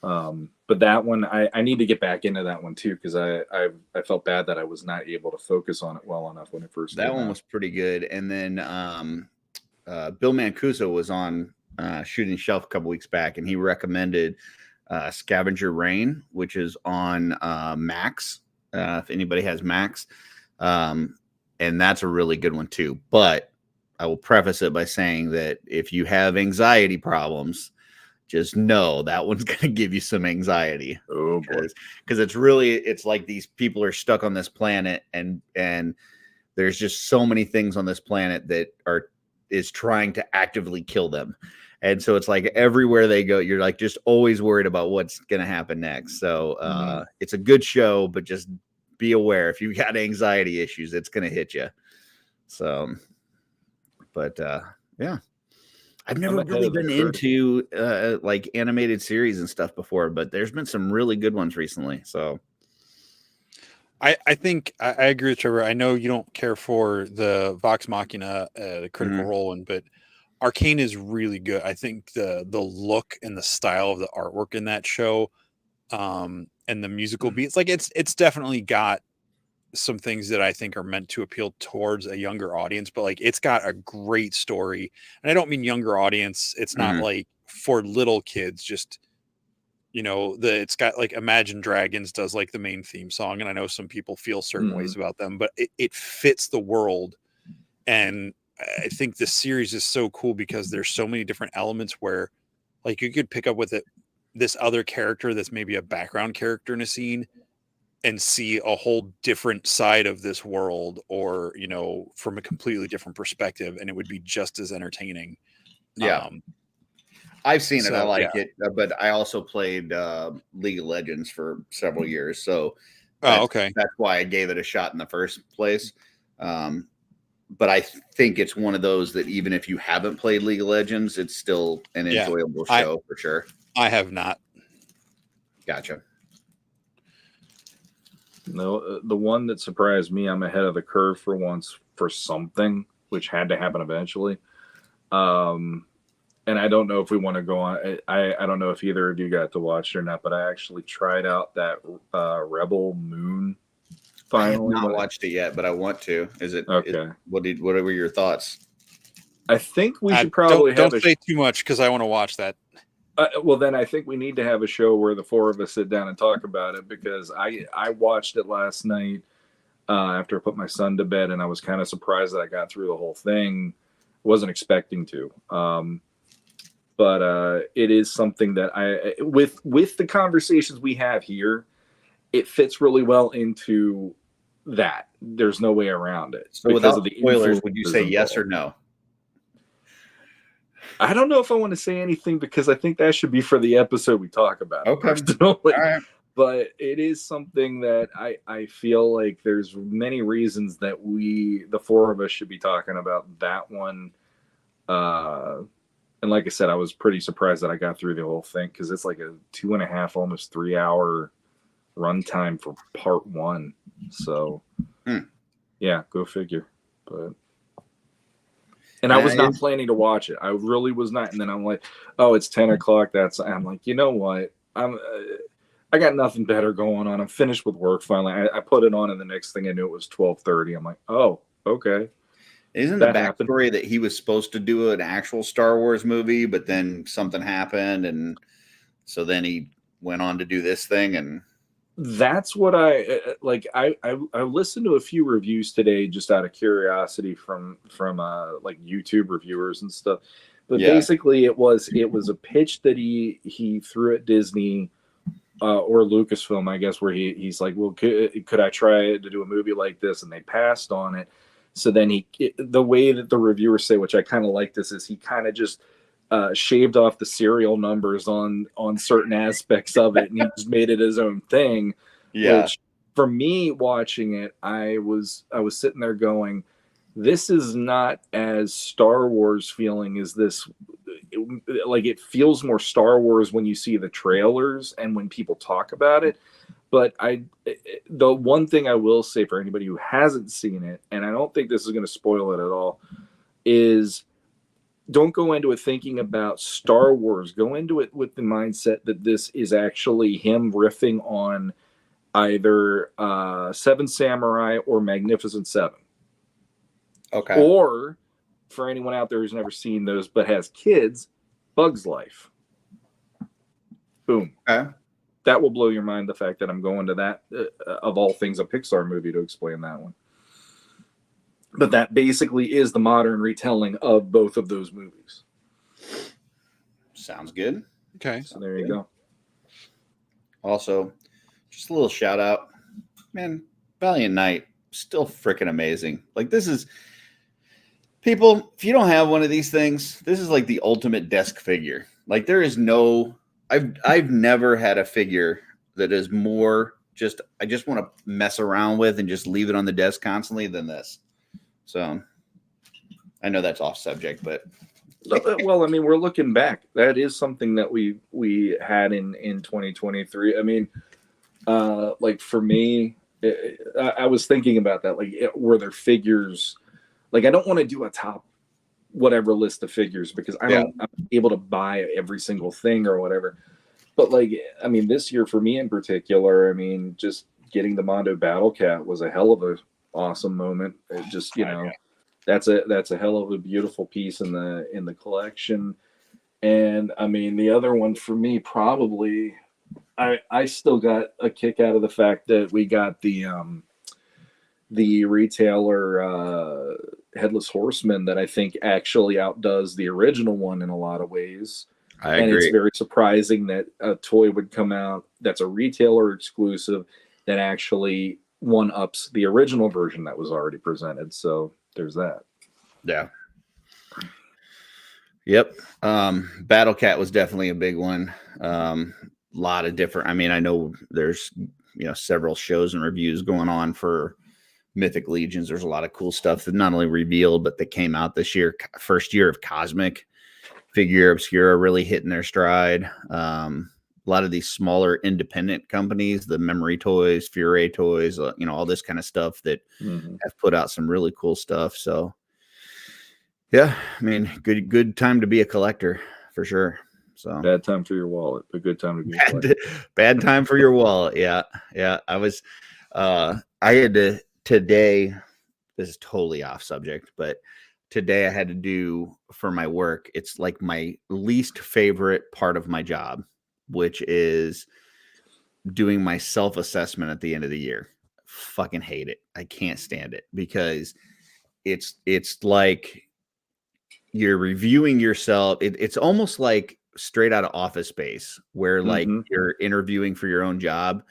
But that one, I need to get back into that one too, because I felt bad that I was not able to focus on it well enough when it first That came one out. was pretty good. And then Bill Mancuso was on Shooting Shelf a couple weeks back, and he recommended Scavenger Rain, which is on Max, if anybody has Max. And that's a really good one too. But I will preface it by saying that if you have anxiety problems, just know that one's going to give you some anxiety. Oh boy. Because it's like these people are stuck on this planet, and there's just so many things on this planet that is trying to actively kill them. And so it's like everywhere they go, you're like just always worried about what's going to happen next. So it's a good show, but just be aware if you got anxiety issues, it's going to hit you. So, but yeah, I've never really been into like animated series and stuff before, but there's been some really good ones recently. So I think I agree with Trevor. I know you don't care for the Vox Machina, the Critical Role one, but Arcane is really good. I think the look and the style of the artwork in that show, and the musical beats, like it's definitely got some things that I think are meant to appeal towards a younger audience, but like it's got a great story. And I don't mean younger audience. It's not like for little kids, just, you know, it's got like Imagine Dragons does like the main theme song. And I know some people feel certain ways about them, but it fits the world. And I think the series is so cool because there's so many different elements where like you could pick up with this other character that's maybe a background character in a scene and see a whole different side of this world, or, you know, from a completely different perspective, and it would be just as entertaining. Yeah. I've seen it. I like it, but I also played League of Legends for several years. So okay. That's why I gave it a shot in the first place. But I think it's one of those that even if you haven't played League of Legends, it's still an enjoyable show for sure. I have not. Gotcha. No, the one that surprised me, I'm ahead of the curve for once for something, which had to happen eventually. And I don't know if we want to go on. I don't know if either of you got to watch it or not, but I actually tried out that Rebel Moon. Finally, I have not watched it yet, but I want to. Is it okay? What were your thoughts? I think we should probably don't say too much because I want to watch that. Well, then I think we need to have a show where the four of us sit down and talk about it, because I watched it last night after I put my son to bed, and I was kind of surprised that I got through the whole thing. Wasn't expecting to, but it is something that with the conversations we have here, it fits really well into that. There's no way around it. So without the spoilers, would you say yes or no? I don't know if I want to say anything, because I think that should be for the episode we talk about. Okay. All right. But it is something that I feel like there's many reasons that the four of us should be talking about that one. And like I said, I was pretty surprised that I got through the whole thing, because it's like a 2.5, almost 3 hour runtime for part one. So yeah, go figure. But and I was not planning to watch it. I really was not. And then I'm like, oh, it's 10 o'clock. I'm like, you know what? I got nothing better going on. I'm finished with work finally. I put it on, and the next thing I knew, it was 12:30. I'm like, oh, okay. Isn't the backstory that he was supposed to do an actual Star Wars movie, but then something happened, and so then he went on to do this thing? And that's what I like. I listened to a few reviews today just out of curiosity from like YouTube reviewers and stuff. But basically, it was a pitch that he threw at Disney or Lucasfilm, I guess, where he's like, well, could I try to do a movie like this? And they passed on it. So then the way that the reviewers say, which I kind of like this, is he kind of just shaved off the serial numbers on certain aspects of it, and he just made it his own thing. Yeah. Which, for me watching it, I was sitting there going, this is not as Star Wars feeling as this. Like, it feels more Star Wars when you see the trailers and when people talk about it. But the one thing I will say for anybody who hasn't seen it, and I don't think this is going to spoil it at all, is don't go into it thinking about Star Wars. Go into it with the mindset that this is actually him riffing on either Seven Samurai or Magnificent Seven. Okay. Or, for anyone out there who's never seen those but has kids, Bug's Life. Boom. Okay. That will blow your mind, the fact that I'm going to that, of all things, a Pixar movie to explain that one. But that basically is the modern retelling of both of those movies. Sounds good. Okay. So there you go. Also, just a little shout out. Man, Valiant Knight, still freaking amazing. Like, this is, people, if you don't have one of these things, this is like the ultimate desk figure. Like, there is no, I've never had a figure that is more just, I just want to mess around with and just leave it on the desk constantly than this. So I know that's off subject, but well, I mean, we're looking back. That is something that we had in 2023. I mean, like for me, I was thinking about that. Like, were there figures? Like, I don't want to do a top whatever list of figures because I'm able to buy every single thing or whatever. But like, I mean, this year for me in particular, I mean, just getting the Mondo Battle Cat was a hell of a awesome moment. It just, you know, that's a hell of a beautiful piece in the collection. And I mean, the other one for me, probably, I still got a kick out of the fact that we got the retailer Headless Horseman that I think actually outdoes the original one in a lot of ways. I agree. It's very surprising that a toy would come out that's a retailer exclusive that actually one-ups the original version that was already presented. So there's that. Yeah. Yep. Battle Cat was definitely a big one. Lot of different, I mean, I know there's, you know, several shows and reviews going on for Mythic Legions. There's a lot of cool stuff that not only revealed, but that came out this year. First year of Cosmic, Figure Obscura really hitting their stride. A lot of these smaller independent companies, the Memory Toys, Fury Toys, you know, all this kind of stuff that have put out some really cool stuff. So yeah, I mean, good time to be a collector for sure. So bad time for your wallet, but good time to be a collector. Bad time for your wallet. Yeah. I was, I had to today, this is totally off subject, but today I had to do for my work. It's like my least favorite part of my job, which is doing my self-assessment at the end of the year. Fucking hate it. I can't stand it because it's like you're reviewing yourself. It's almost like straight out of Office Space where like you're interviewing for your own job.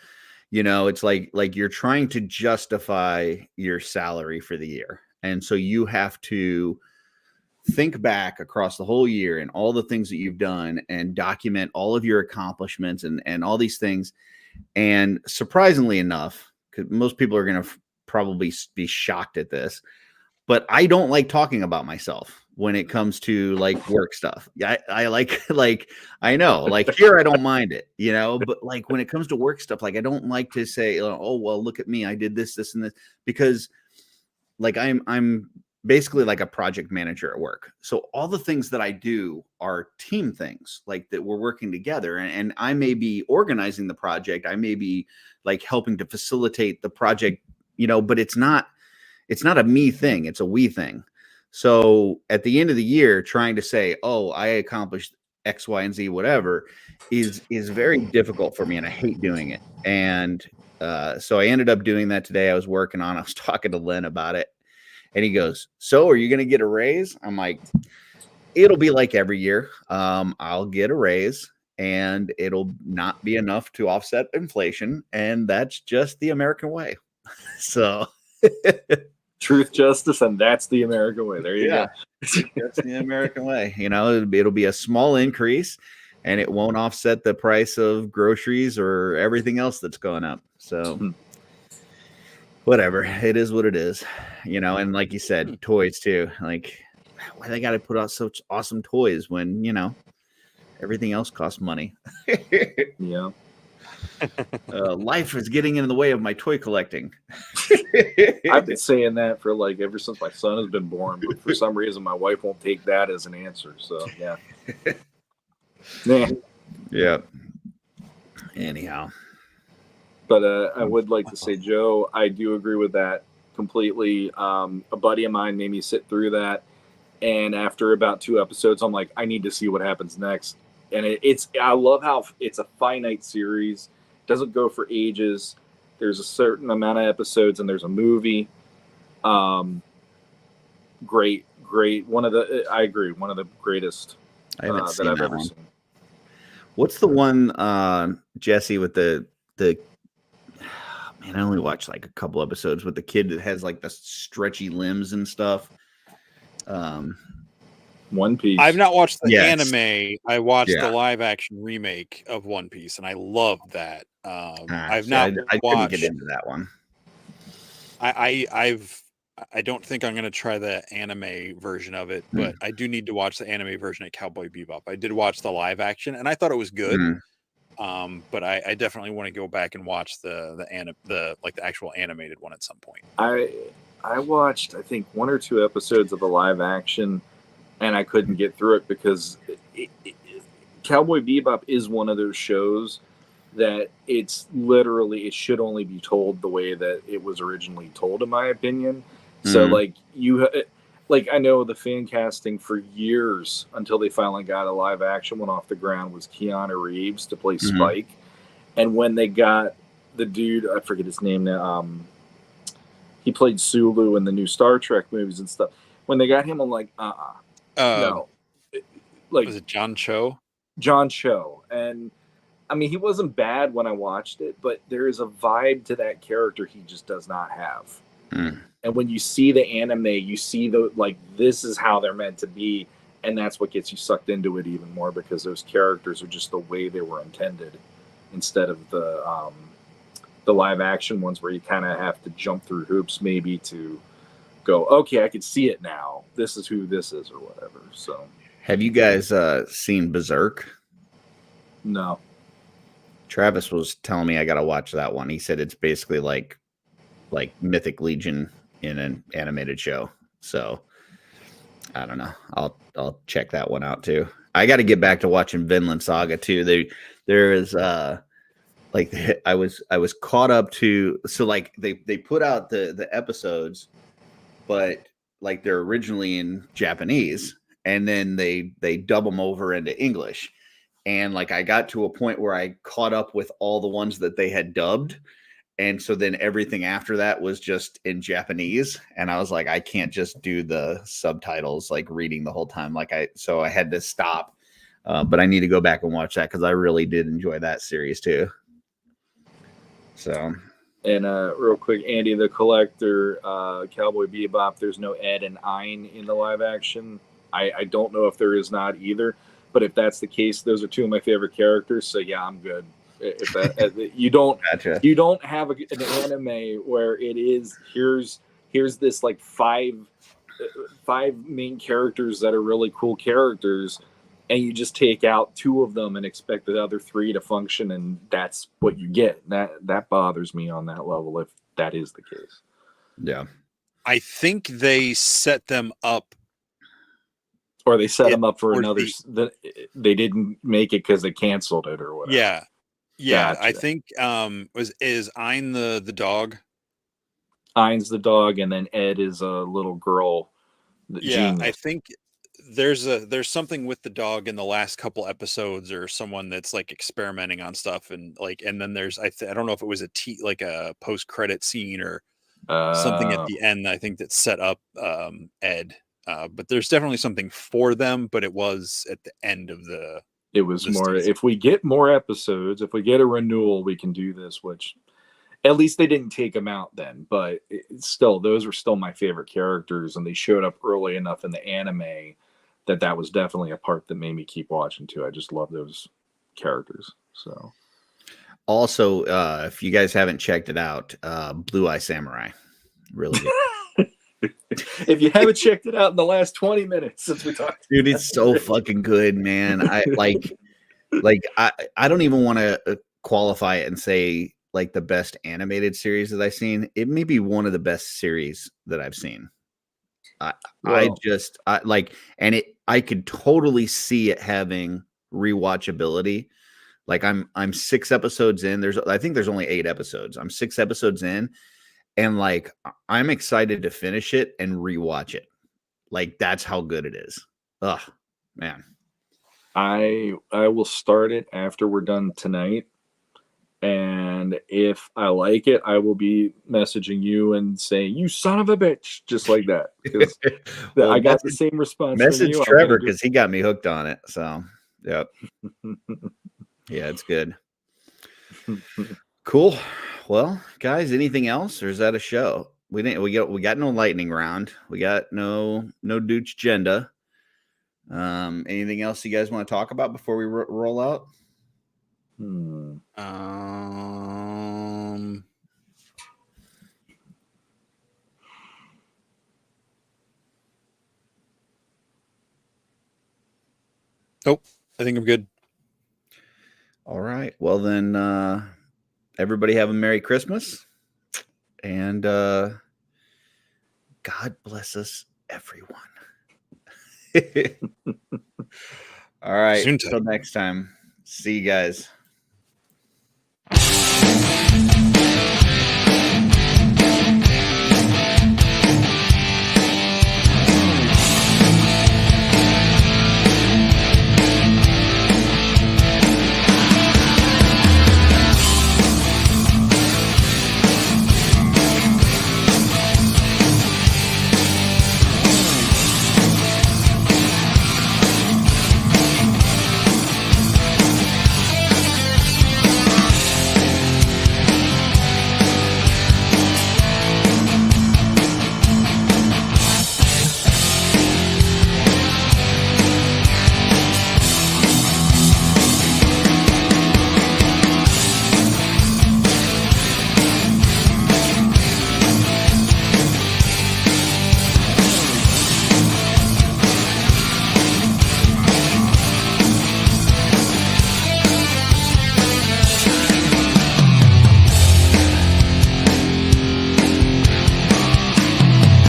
You know, it's like you're trying to justify your salary for the year. And so you have to think back across the whole year and all the things that you've done and document all of your accomplishments and all these things. And surprisingly enough, because most people are going to probably be shocked at this, but I don't like talking about myself when it comes to like work stuff. I like I know, like here I don't mind it, you know, but like when it comes to work stuff, like I don't like to say, oh, well, look at me, I did this, and this, because like I'm basically like a project manager at work. So all the things that I do are team things, like that we're working together, and I may be organizing the project, I may be like helping to facilitate the project, you know, but it's not a me thing, it's a we thing. So at the end of the year, trying to say, oh, I accomplished X, Y, and Z, whatever, is very difficult for me, and I hate doing it. And so I ended up doing that today. I was working on, I was talking to Len about it, and he goes, so are you going to get a raise? I'm like, it'll be like every year. I'll get a raise, and it'll not be enough to offset inflation, and that's just the American way. So truth, justice, and that's the American way. There you go. That's the American way. You know, it'll be a small increase, and it won't offset the price of groceries or everything else that's going up. So whatever, it is what it is, you know. And like you said, toys too. Like, why they got to put out such awesome toys when, you know, everything else costs money? Yeah. Life is getting in the way of my toy collecting. I've been saying that for like ever since my son has been born, but for some reason my wife won't take that as an answer. So yeah. Nah. Yeah. Anyhow. But I would like to say, Joe, I do agree with that completely. A buddy of mine made me sit through that, and after about 2 episodes, I'm like, I need to see what happens next. And I love how it's a finite series, doesn't go for ages. There's a certain amount of episodes, and there's a movie. Great. I agree, one of the greatest I haven't seen that I've that ever one. seen. What's the one, Jesse, with the man? I only watched like a couple episodes with the kid that has like the stretchy limbs and stuff. One Piece. I've not watched the Yes. anime. I watched Yeah. the live action remake of One Piece, and I love that. I've See, not I watched. couldn't get into that one. I don't think I'm going to try the anime version of it, but I do need to watch the anime version of Cowboy Bebop. I did watch the live action, and I thought it was good. But I definitely want to go back and watch the actual animated one at some point. I watched, I think, 1 or 2 episodes of the live action, and I couldn't get through it because Cowboy Bebop is one of those shows that it should only be told the way that it was originally told, in my opinion. So I know the fan casting for years until they finally got a live action one off the ground was Keanu Reeves to play Spike. And when they got the dude, I forget his name now, he played Sulu in the new Star Trek movies and stuff. When they got him, I'm like, no. Like, was it John Cho? John Cho. And I mean, he wasn't bad when I watched it, but there is a vibe to that character he just does not have. And when you see the anime, you see this is how they're meant to be, and that's what gets you sucked into it even more, because those characters are just the way they were intended, instead of the live action ones where you kind of have to jump through hoops maybe to go, okay, I can see it now. This is who this is or whatever. So, have you guys seen Berserk? No. Travis was telling me I got to watch that one. He said it's basically like Mythic Legion in an animated show. So I don't know. I'll check that one out too. I got to get back to watching Vinland Saga too. There is I was caught up to, so like they put out the episodes, but like they're originally in Japanese, and then they dub them over into English. And like I got to a point where I caught up with all the ones that they had dubbed. And so then everything after that was just in Japanese. And I was like, I can't just do the subtitles, like reading the whole time. So I had to stop. But I need to go back and watch that because I really did enjoy that series too. So. And real quick, Andy the Collector, Cowboy Bebop, there's no Ed and Ein in the live action. I don't know if there is not either. But if that's the case, those are 2 of my favorite characters. So yeah, I'm good. If that, you don't have an anime where it is here's this like 5 main characters that are really cool characters, and you just take out 2 of them and expect the other 3 to function, and that's what you get. That bothers me on that level if that is the case. Yeah, I think they set them up. Or they set them up for another. They didn't make it because they canceled it or whatever. Yeah. Gotcha. I think is Ein the dog? Ein's the dog, and then Ed is a little girl. Genius. I think there's something with the dog in the last couple episodes, or someone that's like experimenting on stuff, and then there's I don't know if it was a post credit scene or something at the end. I think that set up Ed. But there's definitely something for them, but it was at the end of the. It was more. Season. If we get more episodes, if we get a renewal, we can do this. Which, at least they didn't take them out then. But still, those were still my favorite characters, and they showed up early enough in the anime that was definitely a part that made me keep watching too. I just love those characters. So, also, if you guys haven't checked it out, Blue Eye Samurai, really good. If you haven't checked it out in the last 20 minutes since we talked, dude, it's so fucking good, man. I don't even want to qualify it and say like the best animated series that I've seen. It may be one of the best series that I've seen. I like, and I could totally see it having rewatchability. Like I'm 6 episodes in. I think there's only 8 episodes. I'm 6 episodes in, and like I'm excited to finish it and rewatch it. Like that's how good it is. Ugh, man. I will start it after we're done tonight. And if I like it, I will be messaging you and saying, "You son of a bitch," just like that. Because Well, I got the same response. Message from you. Trevor because he got me hooked on it. So, yep. Yeah, it's good. Cool. Well, guys, anything else, or is that a show? We got no lightning round. We got no Dooch agenda. Anything else you guys want to talk about before we roll out? Nope. I think I'm good. All right. Well, then, everybody have a Merry Christmas, and God bless us, everyone. All right. Until next time. See you guys.